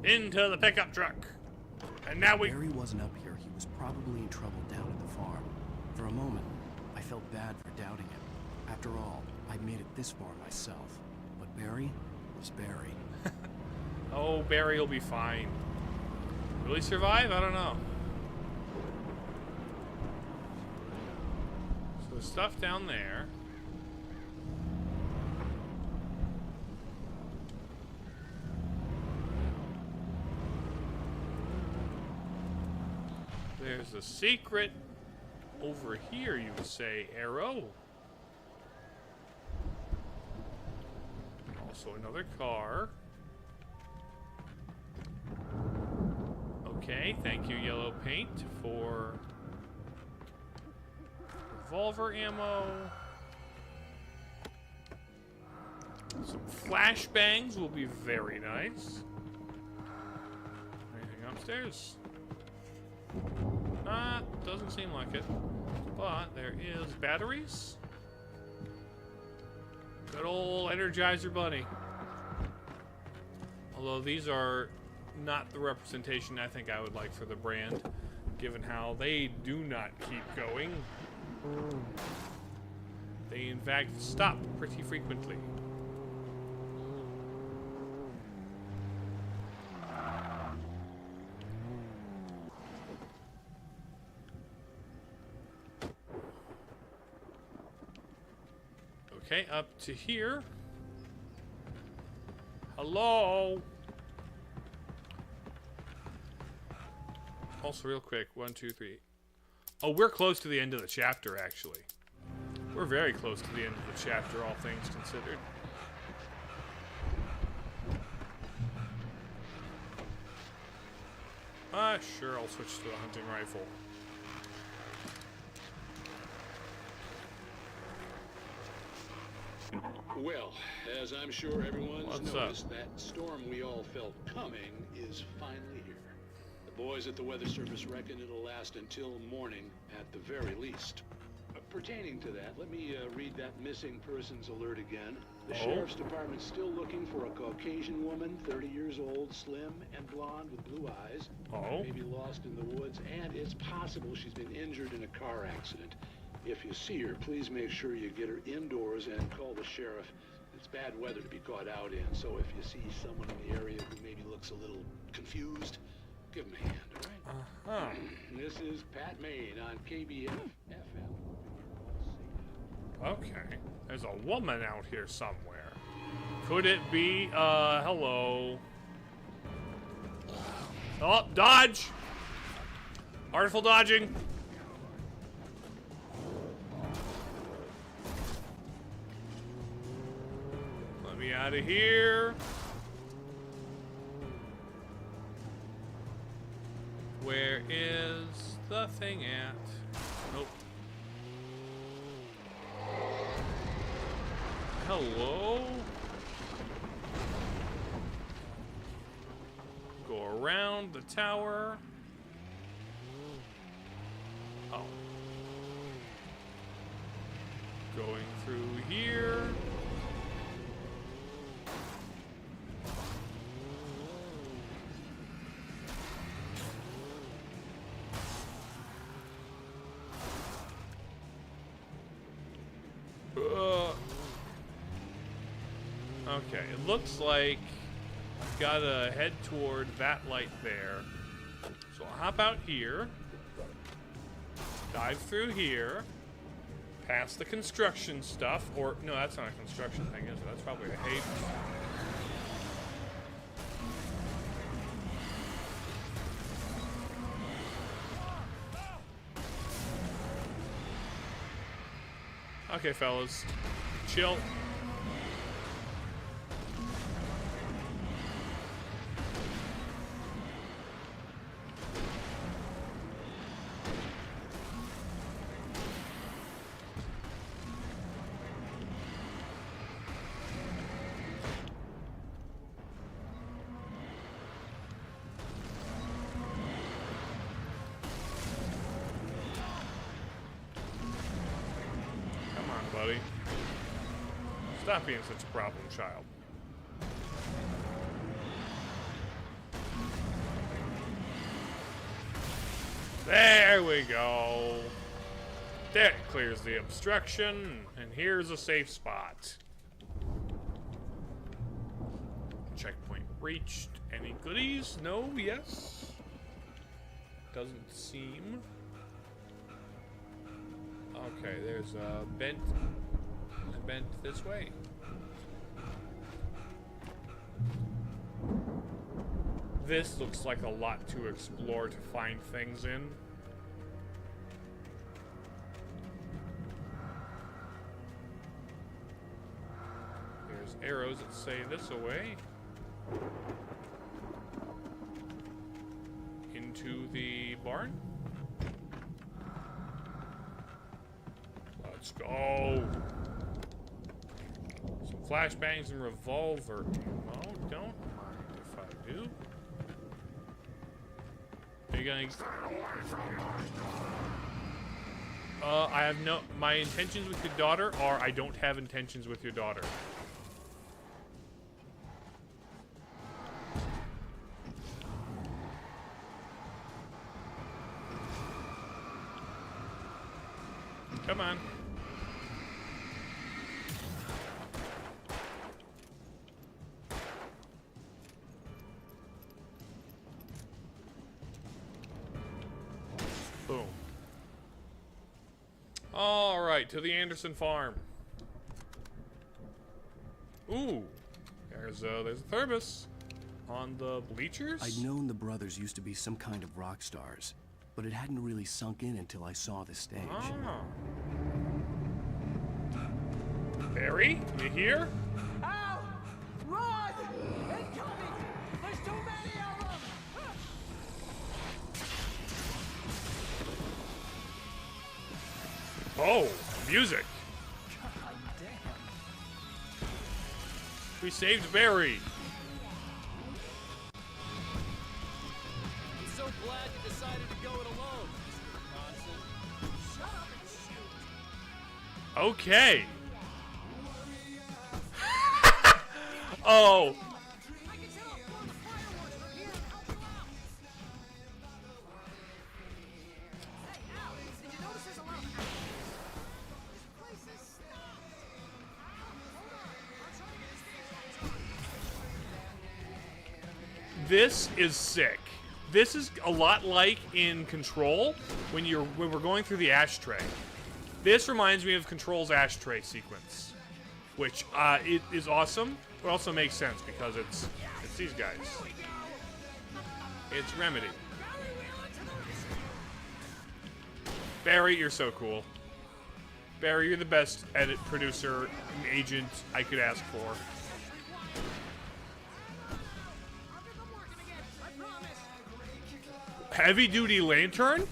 Into the pickup truck. And now we... Barry wasn't up here. He was probably in trouble down at the farm. For a moment, I felt bad for doubting him. After all, I'd made it this far myself. But Barry was Barry. Oh, Barry will be fine. Will he survive? I don't know. So there's stuff down there. There's a secret over here, you would say, Arrow. Also another car. Okay, thank you, yellow paint, for revolver ammo. Some flashbangs will be very nice. Anything upstairs? Doesn't seem like it. But there is batteries. Good old Energizer Bunny. Although these are not the representation I think I would like for the brand, given how they do not keep going. They in fact stop pretty frequently. Okay, up to here. Hello? Also, real quick, 1, 2, 3. Oh, we're close to the end of the chapter, actually. We're very close to the end of the chapter, all things considered. Sure, I'll switch to the hunting rifle. Well, as I'm sure everyone's What's noticed, that storm we all felt coming is finally here. The boys at the Weather Service reckon it'll last until morning at the very least. Pertaining to that, let me read that missing persons alert again. The Sheriff's Department's still looking for a Caucasian woman, 30 years old, slim and blonde with blue eyes. Maybe lost in the woods, and it's possible she's been injured in a car accident. If you see her, please make sure you get her indoors and call the sheriff. It's bad weather to be caught out in, so if you see someone in the area who maybe looks a little confused, give him a hand, all right? This is Pat Maine on KBF FM. Okay. There's a woman out here somewhere. Could it be, hello? Oh, dodge! Artful dodging. Let me out of here. Where is the thing at? Nope. Hello? Go around the tower. Oh. Going through here. Okay, it looks like I've got to head toward that light there. So I'll hop out here, dive through here, past the construction stuff, or no, that's not a construction thing, is it? That's probably a hay. Okay, fellas, chill. Buddy. Stop being such a problem child. There we go. That clears the obstruction, and here's a safe spot. Checkpoint reached. Any goodies? No? Yes? Doesn't seem. Okay, there's a bent this way. This looks like a lot to explore to find things in. There's arrows that say this away. Into the barn. Let's go. Some flashbangs and revolver ammo. Don't mind if I do. Are you gonna? I have no. My intentions with your daughter are I don't have intentions with your daughter. Come on. Boom. All right, to the Anderson farm. Ooh, there's a thermos on the bleachers. I'd known the brothers used to be some kind of rock stars, but it hadn't really sunk in until I saw the stage. Ah. Barry, you here? Ow! Run! Incoming! There's too many of them! Oh, music. God damn. We saved Barry. I'm so glad you decided to go it alone, Mr. Bronson. Shut up and shoot. Okay. Oh. This is sick. This is a lot like in Control when we're going through the ashtray. This reminds me of Control's ashtray sequence, which it is awesome, but also makes sense because it's these guys. It's Remedy. Barry, you're so cool. Barry, you're the best edit producer and agent I could ask for. Heavy duty lantern?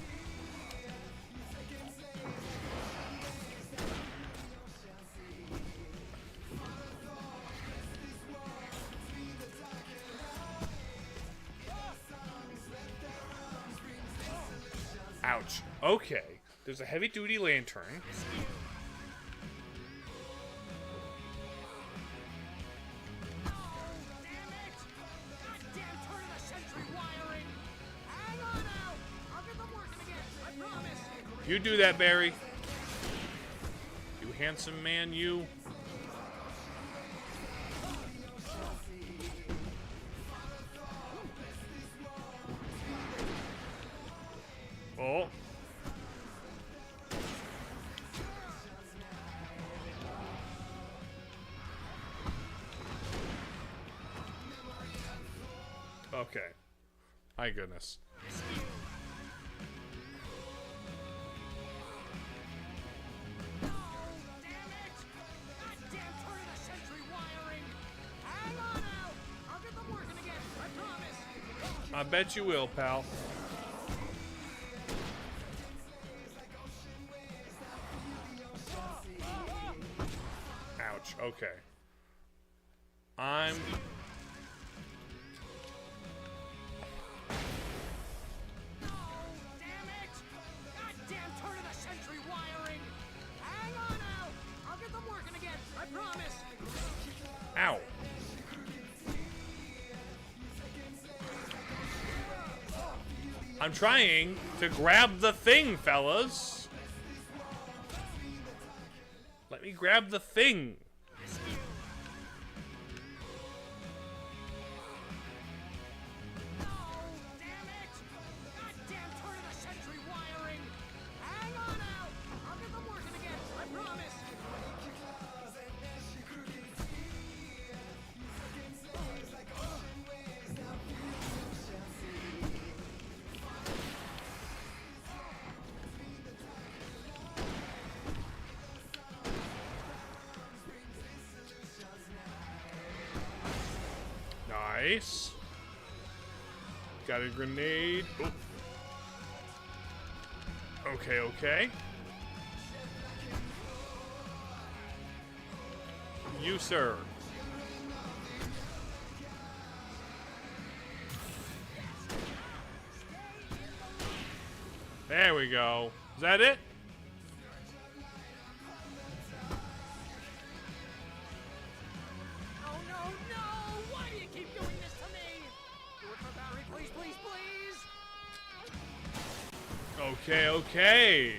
Ouch. Okay. There's a heavy duty lantern. You do that, Barry. You handsome man, you. Oh. Okay. My goodness. I bet you will, pal. Ouch. Okay. I'm... Ow. I'm trying to grab the thing, fellas. Let me grab the thing. Nice. Got a grenade. Oh. Okay, okay. You, sir. There we go. Is that it? Okay, okay.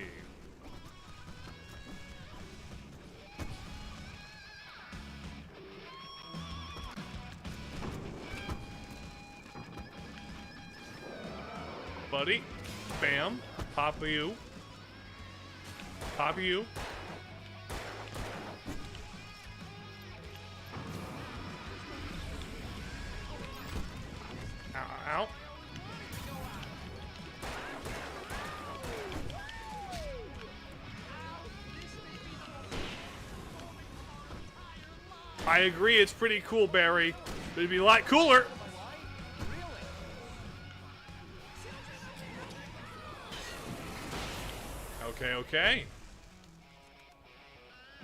Buddy. Bam. Pop you. Pop you. Ow, ow. I agree, it's pretty cool, Barry. But it'd be a lot cooler. Okay, okay.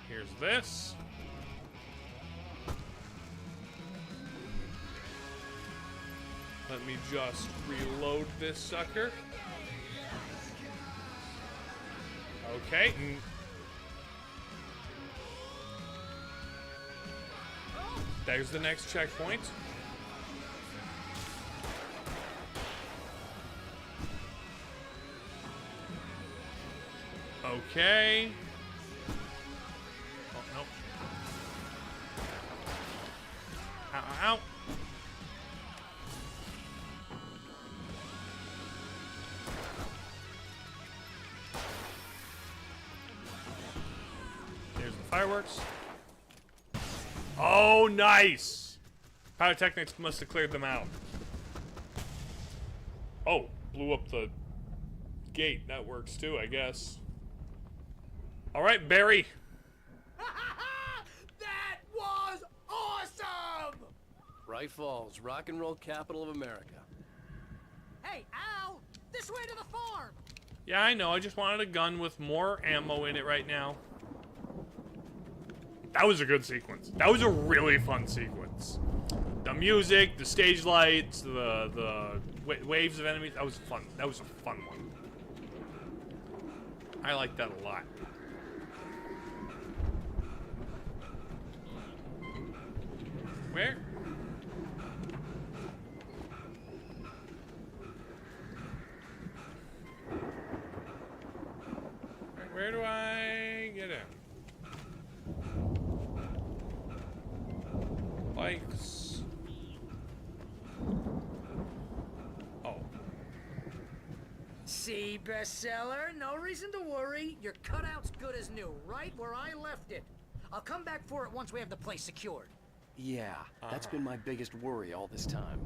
Here's this. Let me just reload this sucker. Okay. There's the next checkpoint. Okay. Oh, no. Ow, ow, ow. There's the fireworks. Oh, nice! Pyrotechnics must have cleared them out. Oh, blew up the gate. That works too, I guess. Alright, Barry. That was awesome! Bright Falls, rock and roll capital of America. Hey, Al! This way to the farm! Yeah, I know. I just wanted a gun with more ammo in it right now. That was a good sequence. That was a really fun sequence. The music, the stage lights, the waves of enemies. That was fun. That was a fun one. I like that a lot. Where? Where do I get in? Bikes. Oh. See, bestseller? No reason to worry. Your cutout's good as new, right where I left it. I'll come back for it once we have the place secured. Yeah, that's been my biggest worry all this time.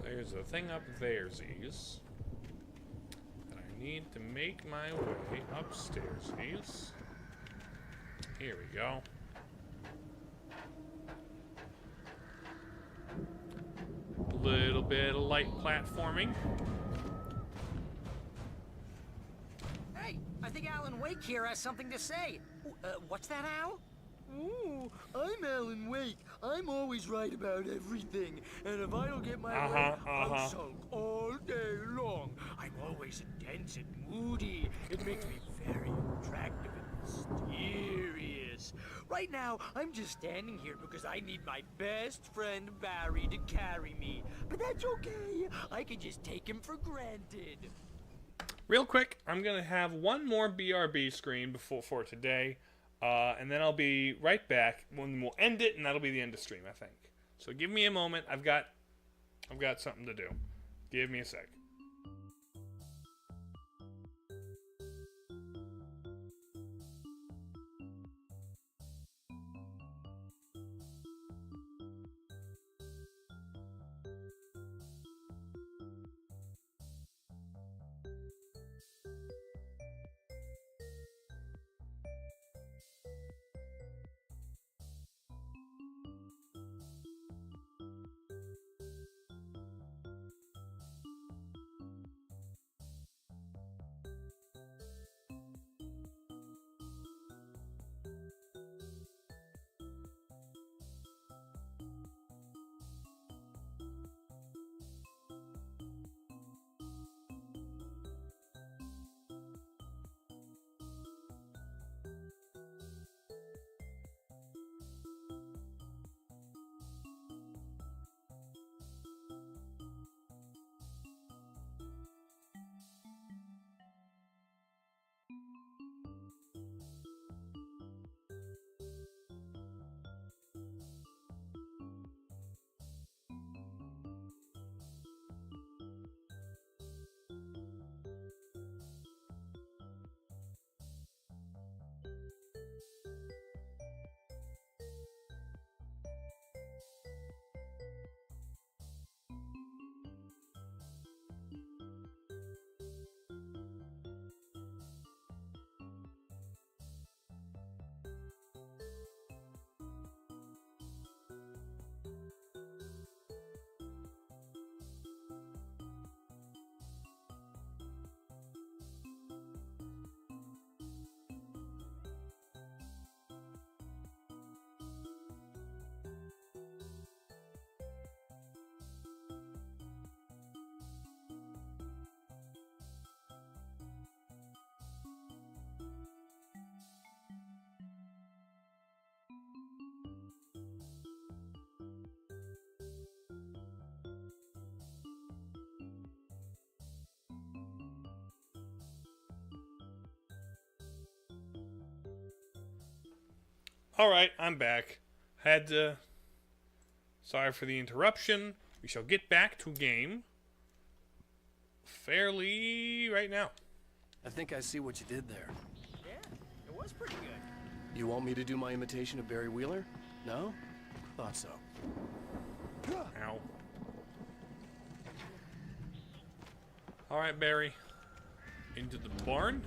There's a thing up there, Z's. And I need to make my way upstairs, Z's. Here we go. Little bit of light platforming. Hey, I think Alan Wake here has something to say. What's that, Al? Ooh, I'm Alan Wake. I'm always right about everything. And if I don't get my way, I'm sulk all day long. I'm always intense and moody. It makes me very attractive and mysterious. Right now, I'm just standing here because I need my best friend Barry to carry me. But that's okay. I can just take him for granted. Real quick, I'm gonna have one more BRB screen for today, and then I'll be right back when we'll end it, and that'll be the end of stream, I think. So give me a moment. I've got something to do. Give me a sec. Alright, I'm back. Sorry for the interruption. We shall get back to game fairly right now. I think I see what you did there. Yeah, it was pretty good. You want me to do my imitation of Barry Wheeler? No? Thought so. Ow. Alright, Barry. Into the barn.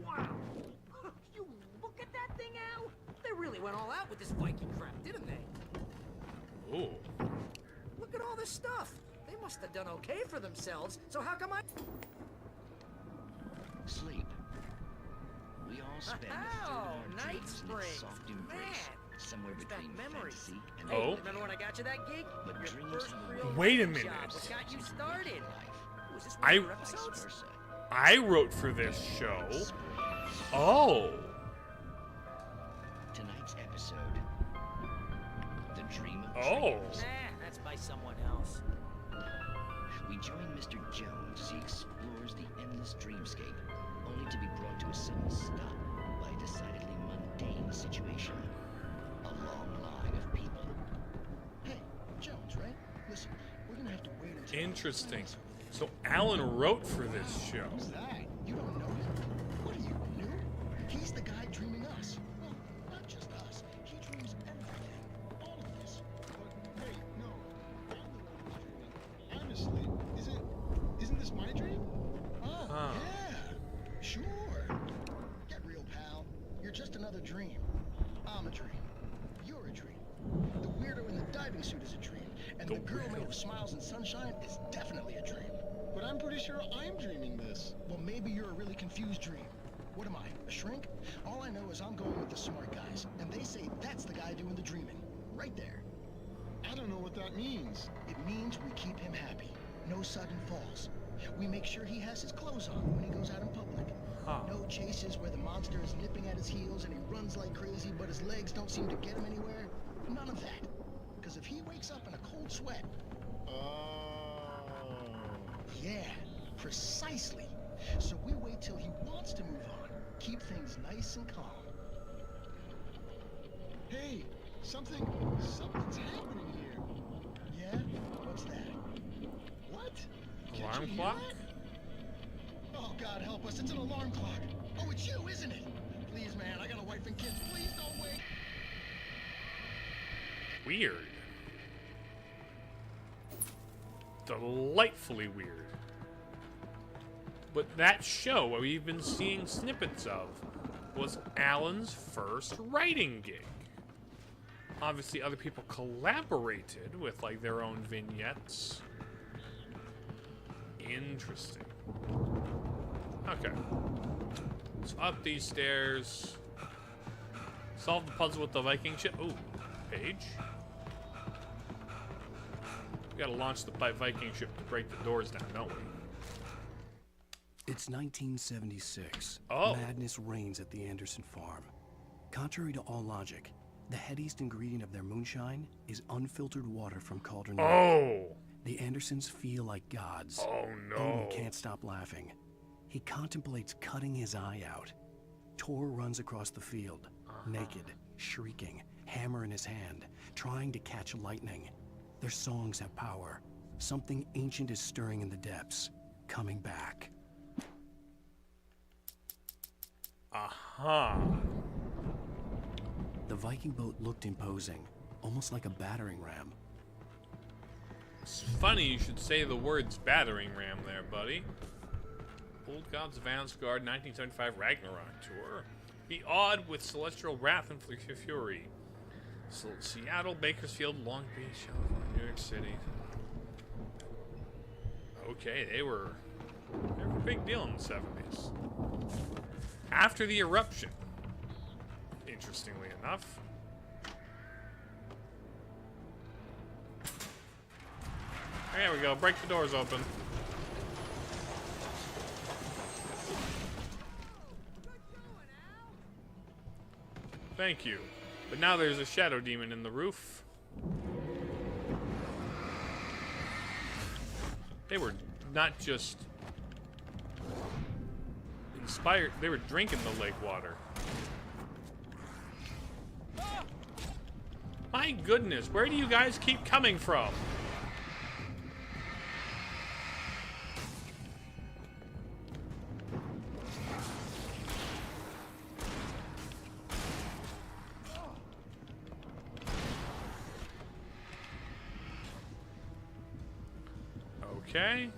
Wow! You look at that thing, Al! They really went all out with this Viking crap, didn't they? Ooh. Look at all this stuff. They must have done okay for themselves, so how come I... Sleep. We all spend a third of our Night dreams in its Springs. soft embrace, somewhere between memories. fantasy and Oh. Remember when I got you that gig? But Your dreams first have real Wait a writing minute. job. What got you started? Was this one I- of your episodes? I wrote for this show. Oh. Tonight's episode, The Dream of Oh. Dreams. That's by someone else. We join Mr. Jones as he explores the endless dreamscape, only to be brought to a sudden stop by a decidedly mundane situation. A long line of people. Hey, Jones, right? Listen, we're gonna have to wait until... Interesting. So Alan wrote for this show. Who's that? You don't know him? What are you, new? He's the guy dreaming us. Well, not just us. He dreams everything. All of this. But wait, no. I'm the one who's dreaming. I'm asleep. Isn't this my dream? Oh, yeah. Sure. Get real, pal. You're just another dream. I'm a dream. You're a dream. The weirdo in the diving suit is a dream. And the girl made of smiles and sunshine is definitely a dream. But I'm pretty sure I'm dreaming this. Well, maybe you're a really confused dream. What am I, a shrink? All I know is I'm going with the smart guys, and they say that's the guy doing the dreaming. Right there. I don't know what that means. It means we keep him happy. No sudden falls. We make sure he has his clothes on when he goes out in public. No chases where the monster is nipping at his heels and he runs like crazy, but his legs don't seem to get him anywhere. None of that. Because if he wakes up in a cold sweat... Yeah, precisely. So we wait till he wants to move on. Keep things nice and calm. Hey, something's happening here. Yeah? What's that? What? Alarm clock? Oh, God help us, it's an alarm clock. Oh, it's you, isn't it? Please, man, I got a wife and kids. Please don't wait. Weird. Delightfully weird. But that show what we've been seeing snippets of was Alan's first writing gig. Obviously other people collaborated with like their own vignettes. Interesting. Okay. So up these stairs. Solve the puzzle with the Viking ship. Ooh, page. We gotta launch the Viking ship to break the doors down, don't we? It's 1976. Oh. Madness reigns at the Anderson farm. Contrary to all logic, the headiest ingredient of their moonshine is unfiltered water from Cauldron Lake. Oh! The Andersons feel like gods. Oh no. Odin can't stop laughing. He contemplates cutting his eye out. Tor runs across the field, naked, shrieking, hammer in his hand, trying to catch lightning. Their songs have power. Something ancient is stirring in the depths, coming back. Aha. The Viking boat looked imposing, almost like a battering ram. It's funny you should say the words battering ram there, buddy. Old Gods of Asgard 1975 Ragnarok Tour. Be awed with celestial wrath and fury. Seattle, Bakersfield, Long Beach, New York City. Okay, they were a big deal in the 70s. After the eruption, interestingly enough. There we go, break the doors open. Thank you. But now there's a shadow demon in the roof. They were not just inspired, they were drinking the lake water. My goodness, where do you guys keep coming from? Okay.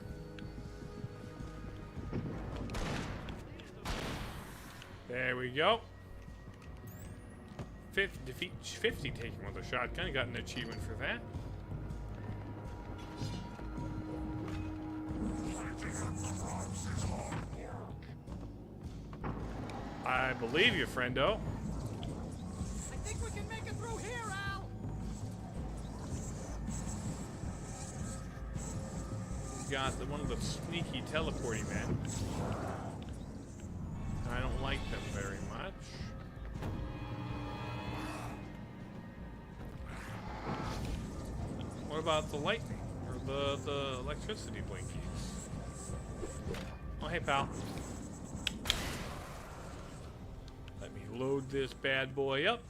There we go. 50 taken with a shotgun. Got an achievement for that. I believe you, friendo. I think we can make it through here, Al. We got one of the sneaky teleporting men. I don't like them very much. What about the lightning? Or the electricity blinkies? Oh, hey, pal. Let me load this bad boy up.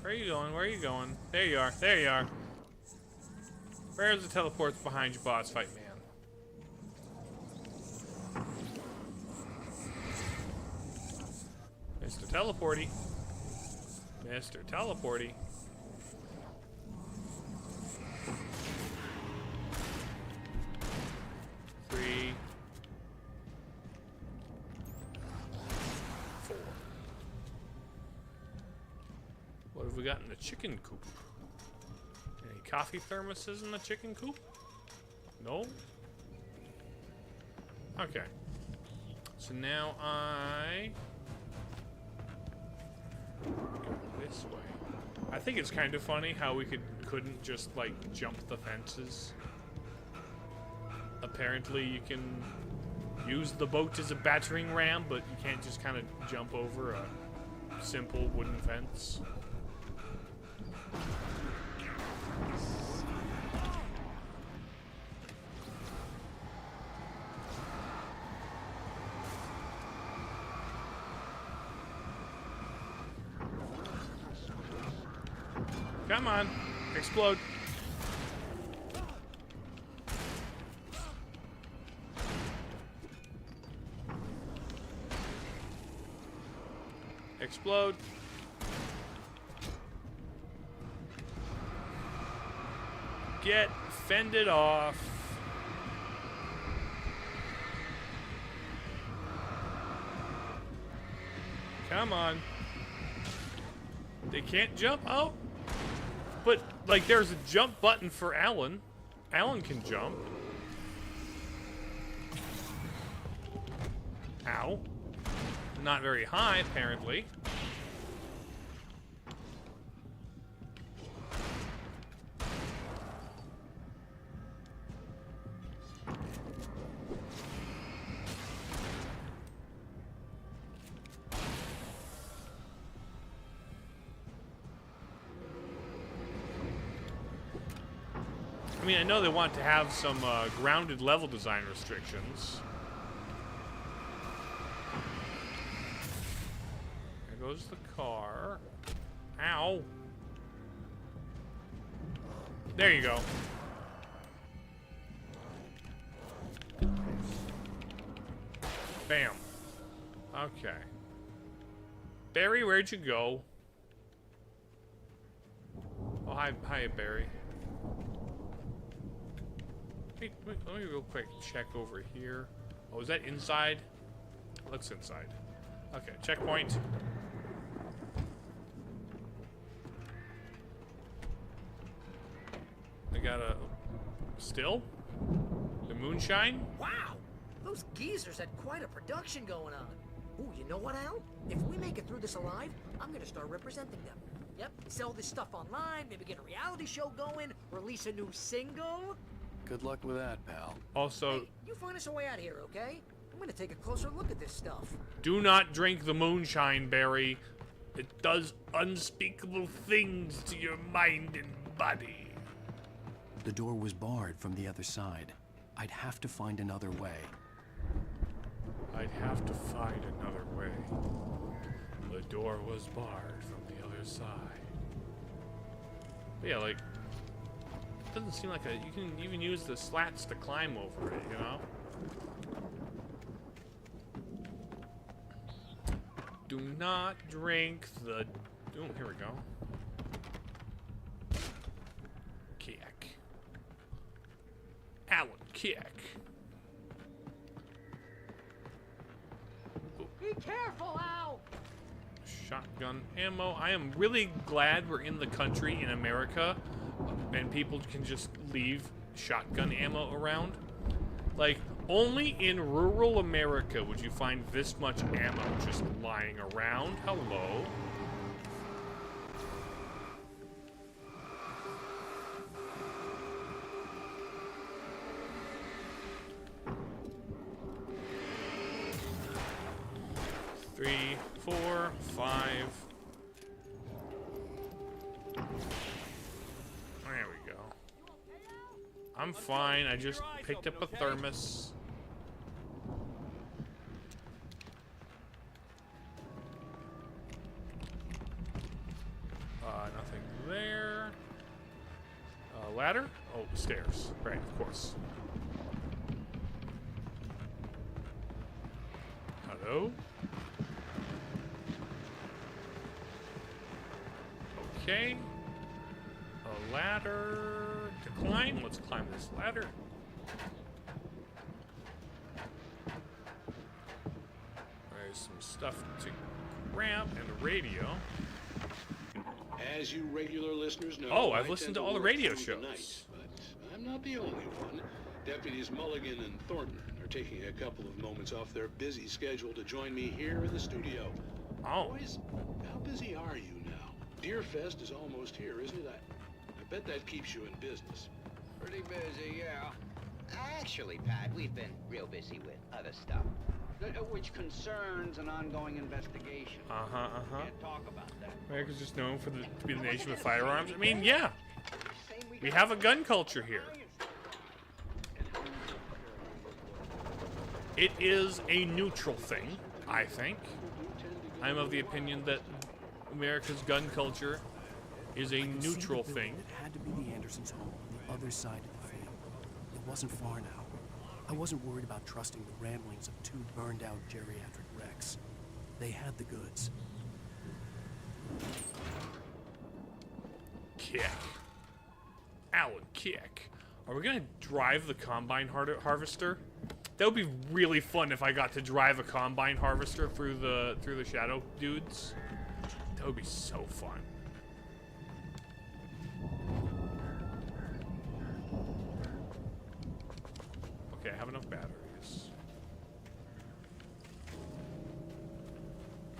Where are you going? Where are you going? There you are. There you are. Where's the teleports behind you, boss fight man? Mr. Teleporty. Mr. Teleporty. Three. 4. What have we got in the chicken coop? Any coffee thermoses in the chicken coop? No? Okay. So now I go this way. I think it's kind of funny how we couldn't just like jump the fences. Apparently you can use the boat as a battering ram, but you can't just kind of jump over a simple wooden fence. Come on, explode. Explode. Get fended off. Come on. They can't jump out? But, like, there's a jump button for Alan. Alan can jump. Ow. Not very high, apparently. I mean, I know they want to have some grounded level design restrictions. There goes the car. Ow. There you go. Bam. Okay. Barry, where'd you go? Oh, hi, Barry. Wait, let me real quick check over here. Oh, is that inside? Looks inside. Okay, checkpoint. I got a still? The moonshine? Wow! Those geezers had quite a production going on. Ooh, you know what, Al? If we make it through this alive, I'm gonna start representing them. Yep, sell this stuff online, maybe get a reality show going, release a new single. Good luck with that, pal. Also, hey, you find us a way out of here, okay? I'm gonna take a closer look at this stuff. Do not drink the moonshine, Barry. It does unspeakable things to your mind and body. The door was barred from the other side. I'd have to find another way. I'd have to find another way. The door was barred from the other side. But yeah, like, it doesn't seem like you can even use the slats to climb over it, you know? Do not drink the... Oh, here we go. Kick. Alan, kick. Be careful, Al! Shotgun ammo. I am really glad we're in the country in America and people can just leave shotgun ammo around. Like, only in rural America would you find this much ammo just lying around. Hello. Three, 4, 5. There we go. I'm fine. I just picked up a thermos. Nothing there. Ladder? Oh, stairs. Right, of course. Hello? Okay. A ladder to climb. Let's climb this ladder. There's some stuff to grab and a radio. As you regular listeners know, Oh, I've listened to all the radio shows. shows. But I'm not the only one. Deputies Mulligan and Thornton are taking a couple of moments off their busy schedule to join me here in the studio. Oh. Boys, how busy are you now? Deerfest is almost here, isn't it? I bet that keeps you in business. Pretty busy, yeah. Actually, Pat, we've been real busy with other stuff, which concerns an ongoing investigation. Can't talk about that. America's just known for to be the nation with firearms. I mean, yeah. We have a gun culture here. It is a neutral thing, I think. I'm of the opinion that America's gun culture is a neutral thing. It had to be the Andersons' home on the other side of the field. It wasn't far now. I wasn't worried about trusting the ramblings of two burned-out geriatric wrecks. They had the goods. Kick. Alan, kick. Are we gonna drive the combine harvester? That would be really fun if I got to drive a combine harvester through the shadow dudes. That would be so fun. Okay, I have enough batteries.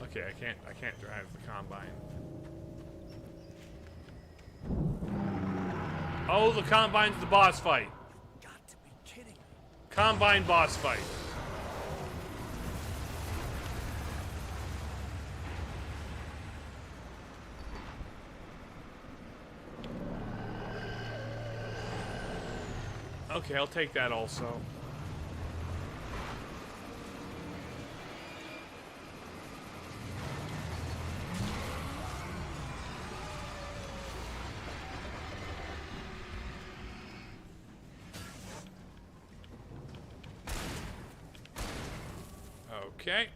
Okay, I can't drive the combine. Oh, the combine's the boss fight. Got to be kidding me. Combine boss fight. Okay, I'll take that also. Okay.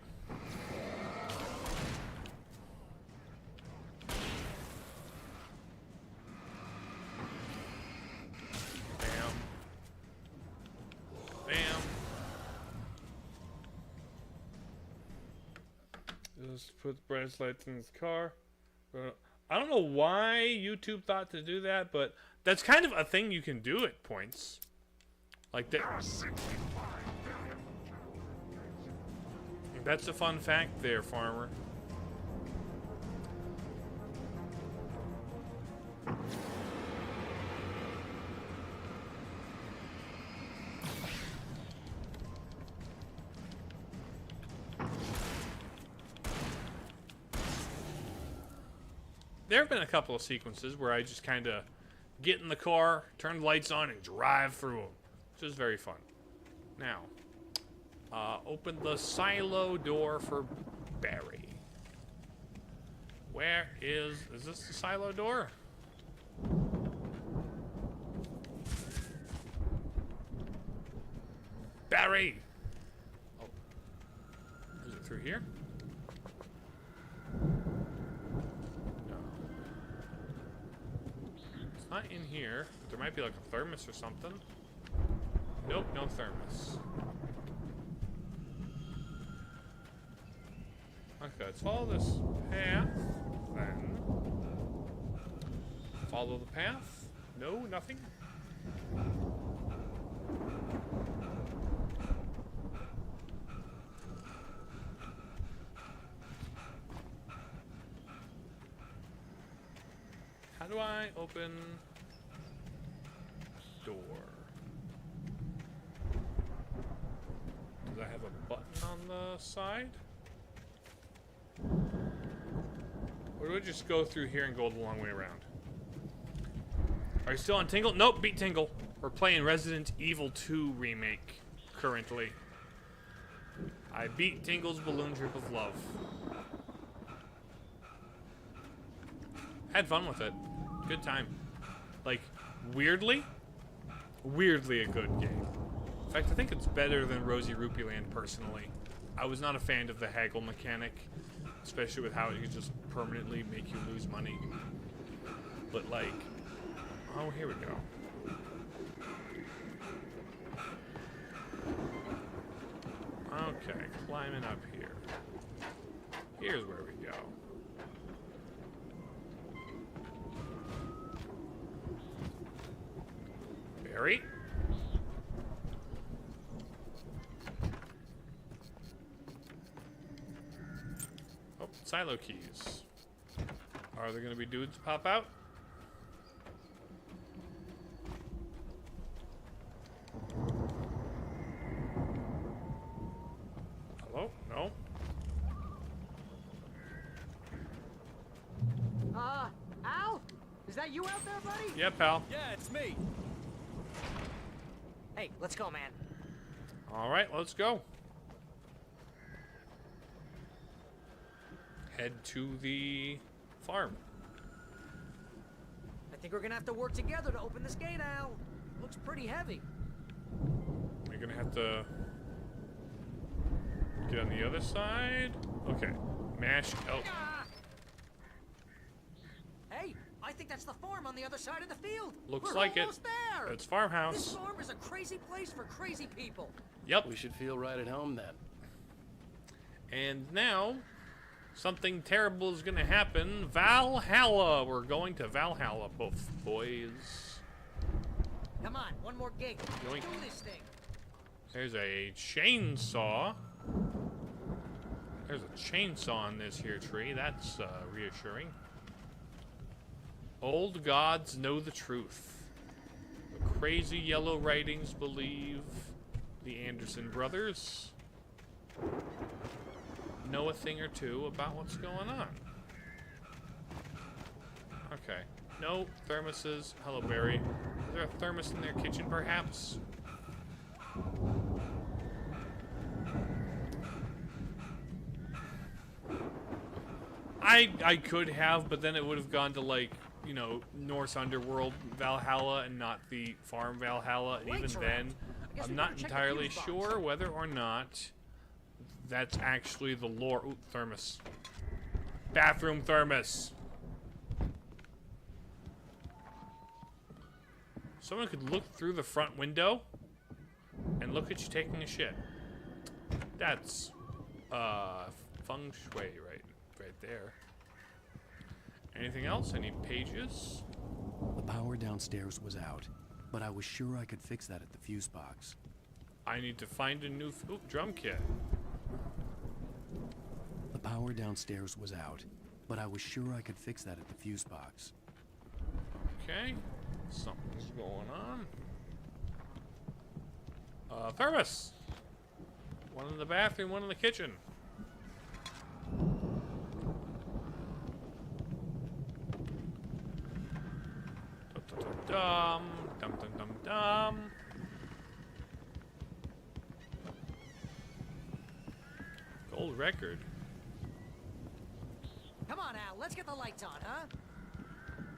Bam. Bam. Just put the bright lights in his car. I don't know why YouTube thought to do that, but that's kind of a thing you can do at points. Like that. That's a fun fact there, farmer. There have been a couple of sequences where I just kind of get in the car, turn the lights on, and drive through them, which is very fun. Now, open the silo door for Barry. Where is this the silo door? Barry! Oh. Is it through here? No. It's not in here. There might be like a thermos or something. Nope, no thermos. Okay, let's follow this path, then. Follow the path. No, nothing. How do I open door? Does that have a button on the side? Or do I just go through here and go the long way around? Are you still on Tingle? Nope, beat Tingle. We're playing Resident Evil 2 Remake currently. I beat Tingle's Balloon Trip of Love. Had fun with it. Good time. Like, weirdly a good game. In fact, I think it's better than Rosie Rupee Land personally. I was not a fan of the haggle mechanic, especially with how it could just permanently make you lose money. But like, oh, here we go. Okay, climbing up here. Here's where we go. Barry? Oh, silo keys. Are there gonna be dudes pop out? Hello? No? Al? Is that you out there, buddy? Yeah, pal. Yeah, it's me. Hey, let's go, man. Alright, let's go. Head to the farm. I think we're gonna have to work together to open this gate, Al. Looks pretty heavy. We're gonna have to get on the other side. Okay. Mash L. Hey, I think that's the farm on the other side of the field. Looks We're like it. almost there. It's farmhouse. This farm is a crazy place for crazy people. Yep. We should feel right at home then. And now, something terrible is gonna happen. Valhalla. We're going to Valhalla, both boys. Come on, one more gig. Yoink. Let's do this thing. There's a chainsaw. There's a chainsaw in this here tree. That's reassuring. Old gods know the truth. The crazy yellow writings believe the Anderson brothers know a thing or two about what's going on. Okay. No thermoses. Hello, Barry. Is there a thermos in their kitchen, perhaps? I could have, but then it would have gone to, like, you know, Norse Underworld Valhalla and not the farm Valhalla. And even then, I'm not entirely sure whether or not that's actually the lore. Ooh, thermos. Bathroom thermos. Someone could look through the front window and look at you taking a shit. That's feng shui right there. Anything else? Any pages? The power downstairs was out, but I was sure I could fix that at the fuse box. I need to find a new drum kit. The power downstairs was out, but I was sure I could fix that at the fuse box. Okay. Something's going on. Thermos! One in the bathroom, one in the kitchen. Dum dum dum dum dum. Gold record. Come on, Al. let's get the lights on, huh?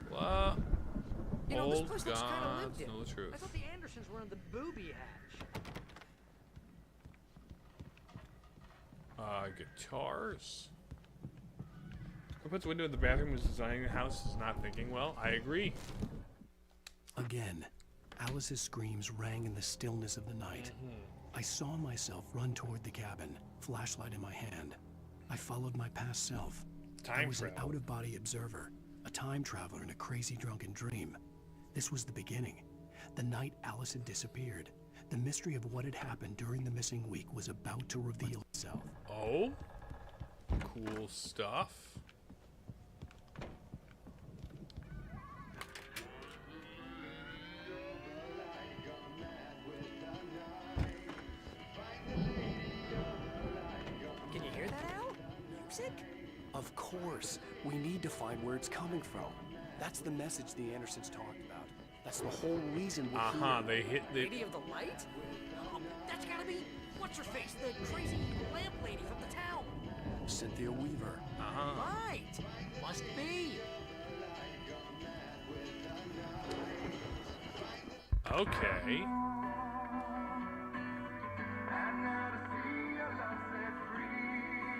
What? You know, this Old place looks kind of lived gods in. know the truth. I thought the Andersons were in the booby hatch. Guitars. Who puts a window in the bathroom who's designing the house is not thinking well? I agree. Again, Alice's screams rang in the stillness of the night. I saw myself run toward the cabin, flashlight in my hand. I followed my past self. I was an out-of-body observer, a time traveler in a crazy drunken dream. This was the beginning. The night Alice had disappeared. The mystery of what had happened during the missing week was about to reveal itself. Oh? Cool stuff. Can you hear that, Al? Music? Of course. We need to find where it's coming from. That's the message the Andersons talked about. That's the whole reason we're here. They hit the... Lady of the Light? Oh, that's gotta be... What's her face? The crazy lamp lady from the town. Cynthia Weaver. Right. Must be. Okay.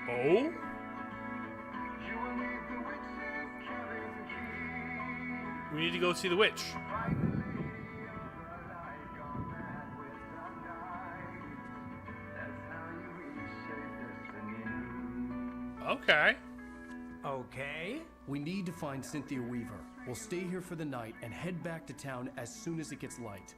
Oh? We need to go see the witch. Okay. Okay. We need to find Cynthia Weaver. We'll stay here for the night and head back to town as soon as it gets light.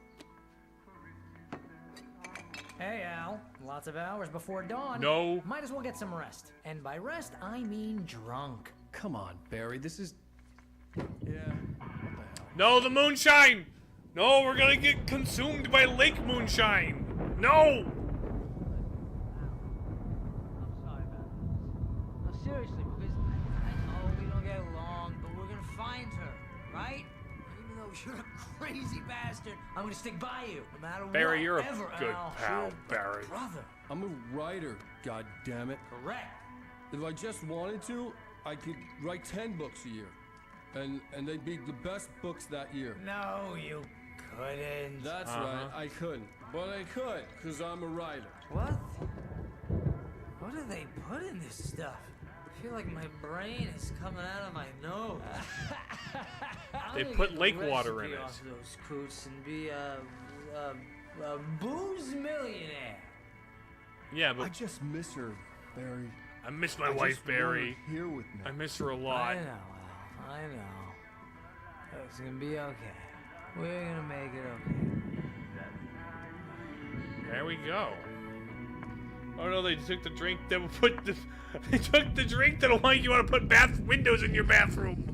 Hey, Al. Lots of hours before dawn. No. Might as well get some rest. And by rest, I mean drunk. Come on, Barry. This is... Yeah. No, the moonshine! No, we're gonna get consumed by lake moonshine! No! No, seriously, because I know we don't get along, but we're gonna find her, right? Even though you're a crazy bastard, I'm gonna stick by you, no matter what. Barry, you're a ever, good Al. pal, You're Barry. brother. I'm a writer, goddammit. Correct. If I just wanted to, I could write 10 books a year. And they'd be the best books that year. No, you couldn't. That's right, I couldn't. But I could, because I'm a writer. What? What do they put in this stuff? I feel like my brain is coming out of my nose. They put lake water in it. Off those coots and be a booze millionaire. Yeah, but I just miss her, Barry. I miss my wife, Barry. Here with me. I miss her a lot. I know, Al. I know. It's gonna be okay. We're gonna make it okay. There we go. Oh no, they took the drink that will put the... They took the drink that'll make you want to put windows in your bathroom.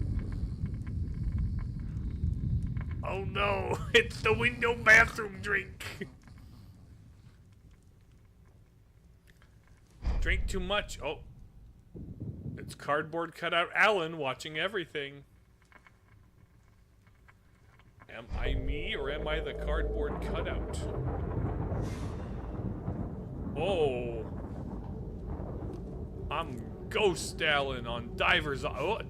Oh no, it's the window bathroom drink. Drink too much. Oh. It's cardboard cutout Alan watching everything. Am I me or am I the cardboard cutout? Oh. I'm Ghost Alan on Diver's Isle.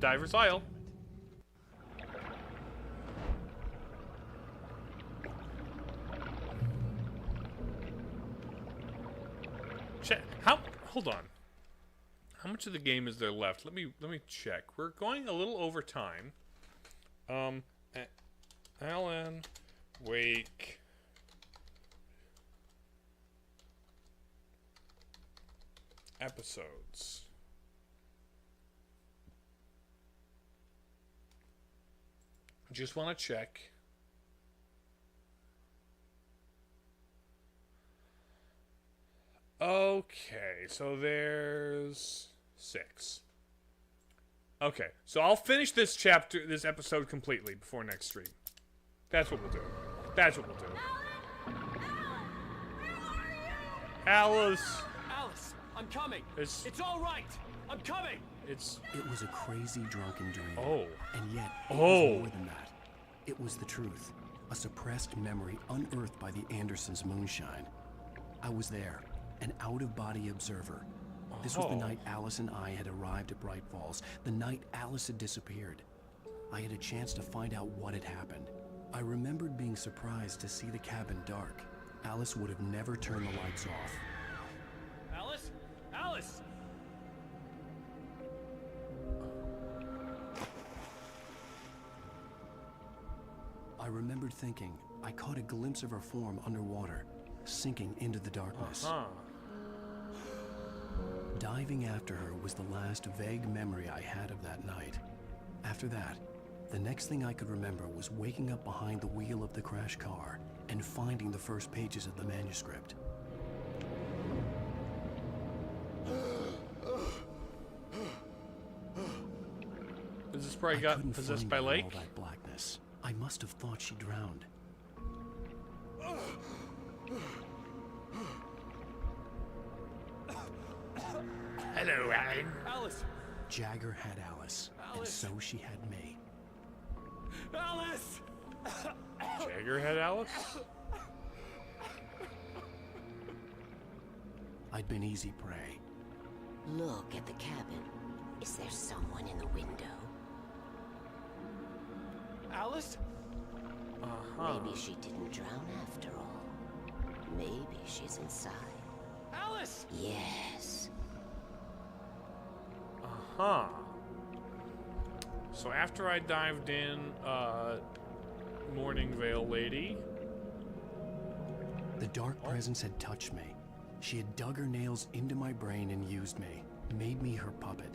Hold on. How much of the game is there left? Let me check. We're going a little over time. Alan Wake episodes. Just want to check. Okay, so there's 6. Okay, so I'll finish this episode completely before next stream. That's what we'll do. That's what we'll do. Alice! Alice, I'm coming. It's all right. I'm coming. It was a crazy drunken dream. Oh. And yet, it was more than that. It was the truth. A suppressed memory unearthed by the Andersons' moonshine. I was there, an out-of-body observer. This was the night Alice and I had arrived at Bright Falls, the night Alice had disappeared. I had a chance to find out what had happened. I remembered being surprised to see the cabin dark. Alice would have never turned the lights off. Alice? Alice! I remembered thinking I caught a glimpse of her form underwater, sinking into the darkness. Diving after her was the last vague memory I had of that night. After that, the next thing I could remember was waking up behind the wheel of the crash car and finding the first pages of the manuscript. Is this where I got possessed by Lake? All that blackness. I must have thought she drowned. Hello, Alan. Alice! Jagger had Alice, and so she had me. Alice! Jagger had Alice? I'd been easy prey. Look at the cabin. Is there someone in the window? Alice? Maybe she didn't drown after all. Maybe she's inside. Alice! Yes. So after I dived in, Morning Veil Lady. The dark presence had touched me. She had dug her nails into my brain and used me, made me her puppet.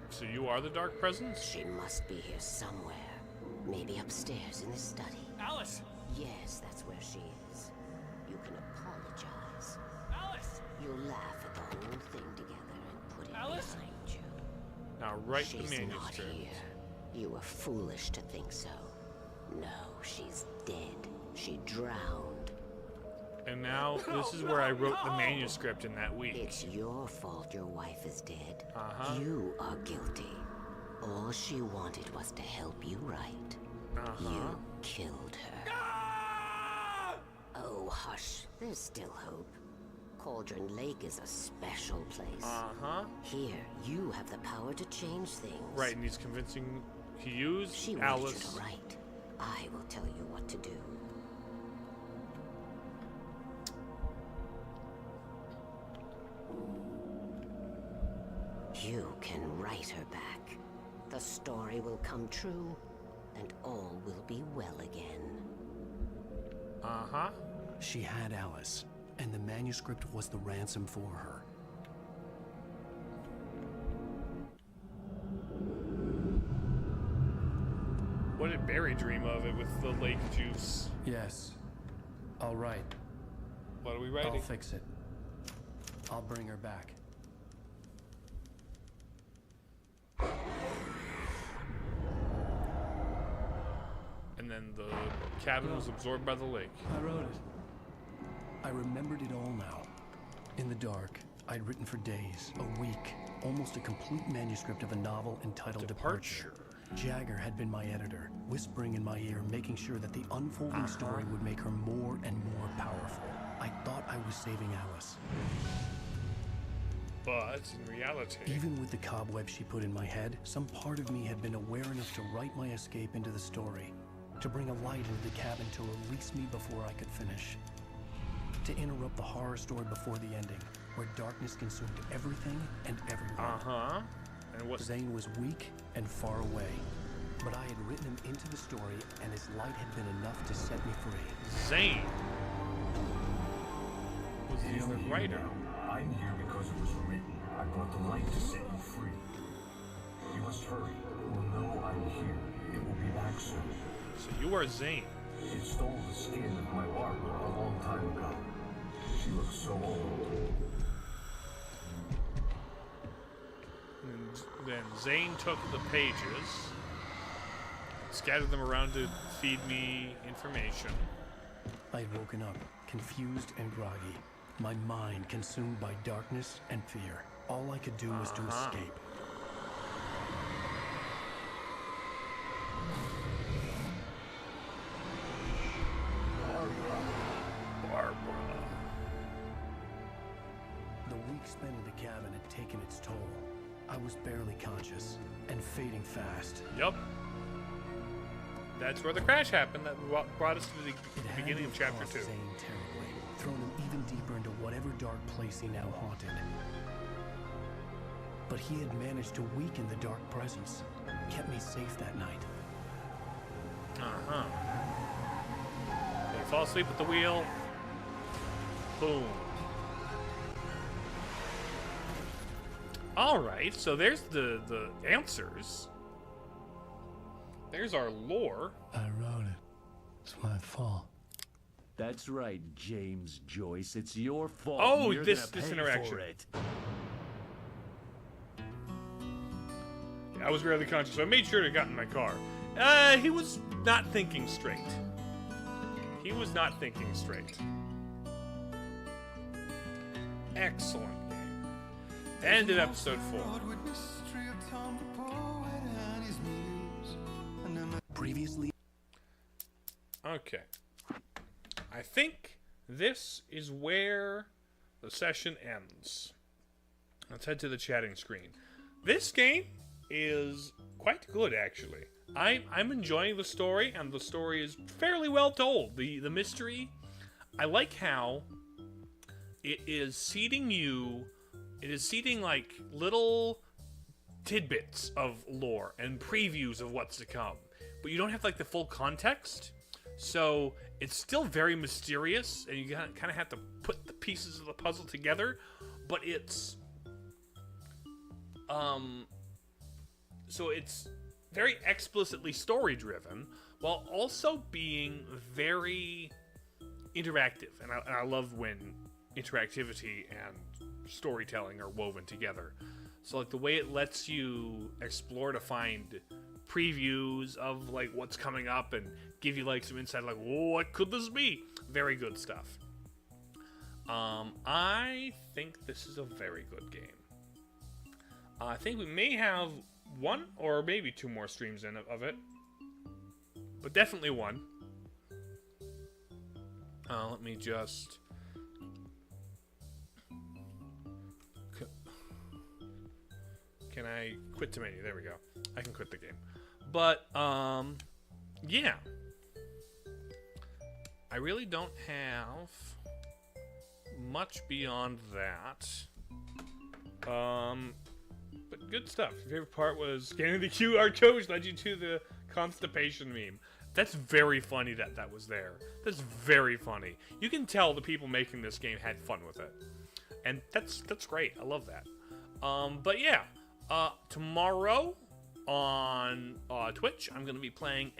So you are the dark presence? She must be here somewhere. Maybe upstairs in the study. Alice! Yes, that's where she is. You can apologize. Alice! You'll laugh at the whole thing together and put it behind you. Now write the She's manuscript. not here. You were foolish to think so. No, she's dead. She drowned. And now this is where I wrote the manuscript in that week. It's your fault your wife is dead. Uh-huh. You are guilty. All she wanted was to help you right. You killed her. Oh, hush. There's still hope. Cauldron Lake is a special place. Here, you have the power to change things. Right, and he's convincing he used She Alice. wanted you to write. I will tell you what to do. You can write her back. The story will come true, and all will be well again. She had Alice, and the manuscript was the ransom for her. What did Barry dream of it with the lake juice? Yes. I'll write. What are we writing? I'll fix it. I'll bring her back. And then the cabin was absorbed by the lake. I wrote it. I remembered it all now. In the dark, I'd written for days, a week, almost a complete manuscript of a novel entitled Departure. Jagger had been my editor, whispering in my ear, making sure that the unfolding story would make her more and more powerful. I thought I was saving Alice. But in reality... Even with the cobweb she put in my head, some part of me had been aware enough to write my escape into the story, to bring a light into the cabin to release me before I could finish, to interrupt the horror story before the ending, where darkness consumed everything and everyone. And what? Zane was weak and far away, but I had written him into the story, and his light had been enough to set me free. Zane was the other writer. I'm here because it was written. I brought the light to set you free. You must hurry. You will know I'm here. It will be back soon. So you are Zane. It stole the skin of my Barbara a long time ago. She looks so old. And then Zane took the pages, scattered them around to feed me information. I had woken up, confused and groggy, my mind consumed by darkness and fear. All I could do was to escape. Barbara. spent in the cabin had taken its toll. I was barely conscious and fading fast. Yep. That's where the crash happened that brought us to the beginning of chapter 2. Zane terribly, thrown him even deeper into whatever dark place he now haunted. But he had managed to weaken the dark presence, kept me safe that night. Uh-huh. You fall asleep at the wheel. Boom. Alright, so there's the answers. There's our lore. I wrote it. It's my fault. That's right, James Joyce. It's your fault. Oh, You're this gonna pay interaction. for it. I was barely conscious, so I made sure to get in my car. He was not thinking straight. He was not thinking straight. Excellent game. End of episode 4. Previously. Okay. I think this is where the session ends. Let's head to the chatting screen. This game is quite good, actually. I'm enjoying the story, and the story is fairly well told. The mystery, I like how it is seeding you. It is seeding like little tidbits of lore and previews of what's to come, but you don't have like the full context. So it's still very mysterious, and you kind of have to put the pieces of the puzzle together. But it's so it's very explicitly story-driven, while also being very interactive. And I love when interactivity and storytelling are woven together. So like the way it lets you explore to find previews of like what's coming up and give you like some insight, like, whoa, what could this be? Very good stuff. I think this is a very good game. I think we may have one or maybe two more streams in of it, but definitely one. Let me just. Can I quit the menu? There we go. I can quit the game. But yeah. I really don't have much beyond that. But good stuff. Your favorite part was scanning the QR code, which led you to the constipation meme. That's very funny that was there. That's very funny. You can tell the people making this game had fun with it. And that's great. I love that. But yeah, tomorrow on Twitch, I'm going to be playing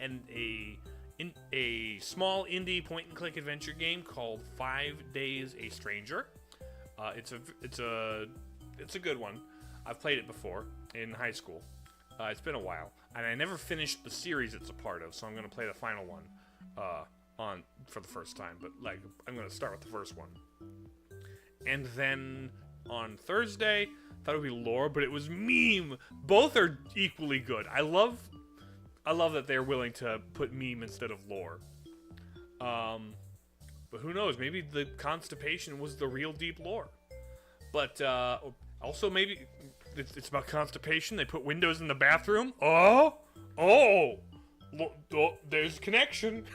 a small indie point-and-click adventure game called 5 Days a Stranger. It's a good one. I've played it before in high school. It's been a while, and I never finished the series it's a part of, so I'm going to play the final one for the first time. But like, I'm going to start with the first one, and then on Thursday, I thought it would be lore, but it was meme. Both are equally good. I love that they're willing to put meme instead of lore. But who knows? Maybe the constipation was the real deep lore. But also maybe it's about constipation. They put windows in the bathroom. Oh, there's a connection.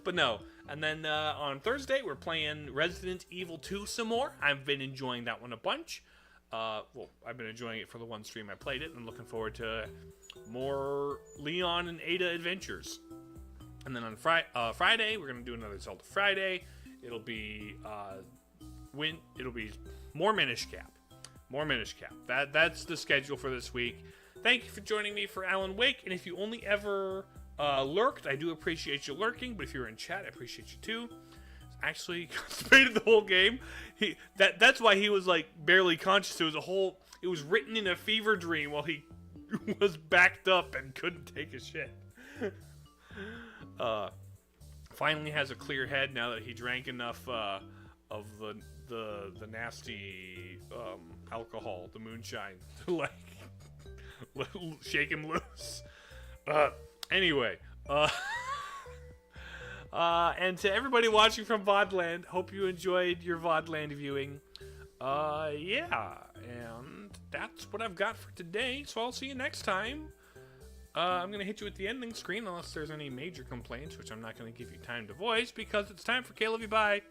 But no. And then on Thursday, we're playing Resident Evil 2 some more. I've been enjoying that one a bunch. Well, I've been enjoying it for the one stream I played it, and looking forward to more Leon and Ada adventures. And then on Friday, we're gonna do another Zelda Friday. It'll be more Minish Cap. More Minish Cap. That's the schedule for this week. Thank you for joining me for Alan Wake, and if you only ever lurked, I do appreciate you lurking, but if you're in chat, I appreciate you too. Actually constipated the whole game. That's why he was like barely conscious. It was written in a fever dream while he was backed up and couldn't take a shit. Finally has a clear head now that he drank enough of the nasty alcohol, the moonshine, to like shake him loose. Anyway, and to everybody watching from VODland, hope you enjoyed your VODland viewing. Yeah, and that's what I've got for today, so I'll see you next time. I'm going to hit you with the ending screen unless there's any major complaints, which I'm not going to give you time to voice, because it's time for K-Love You Bye.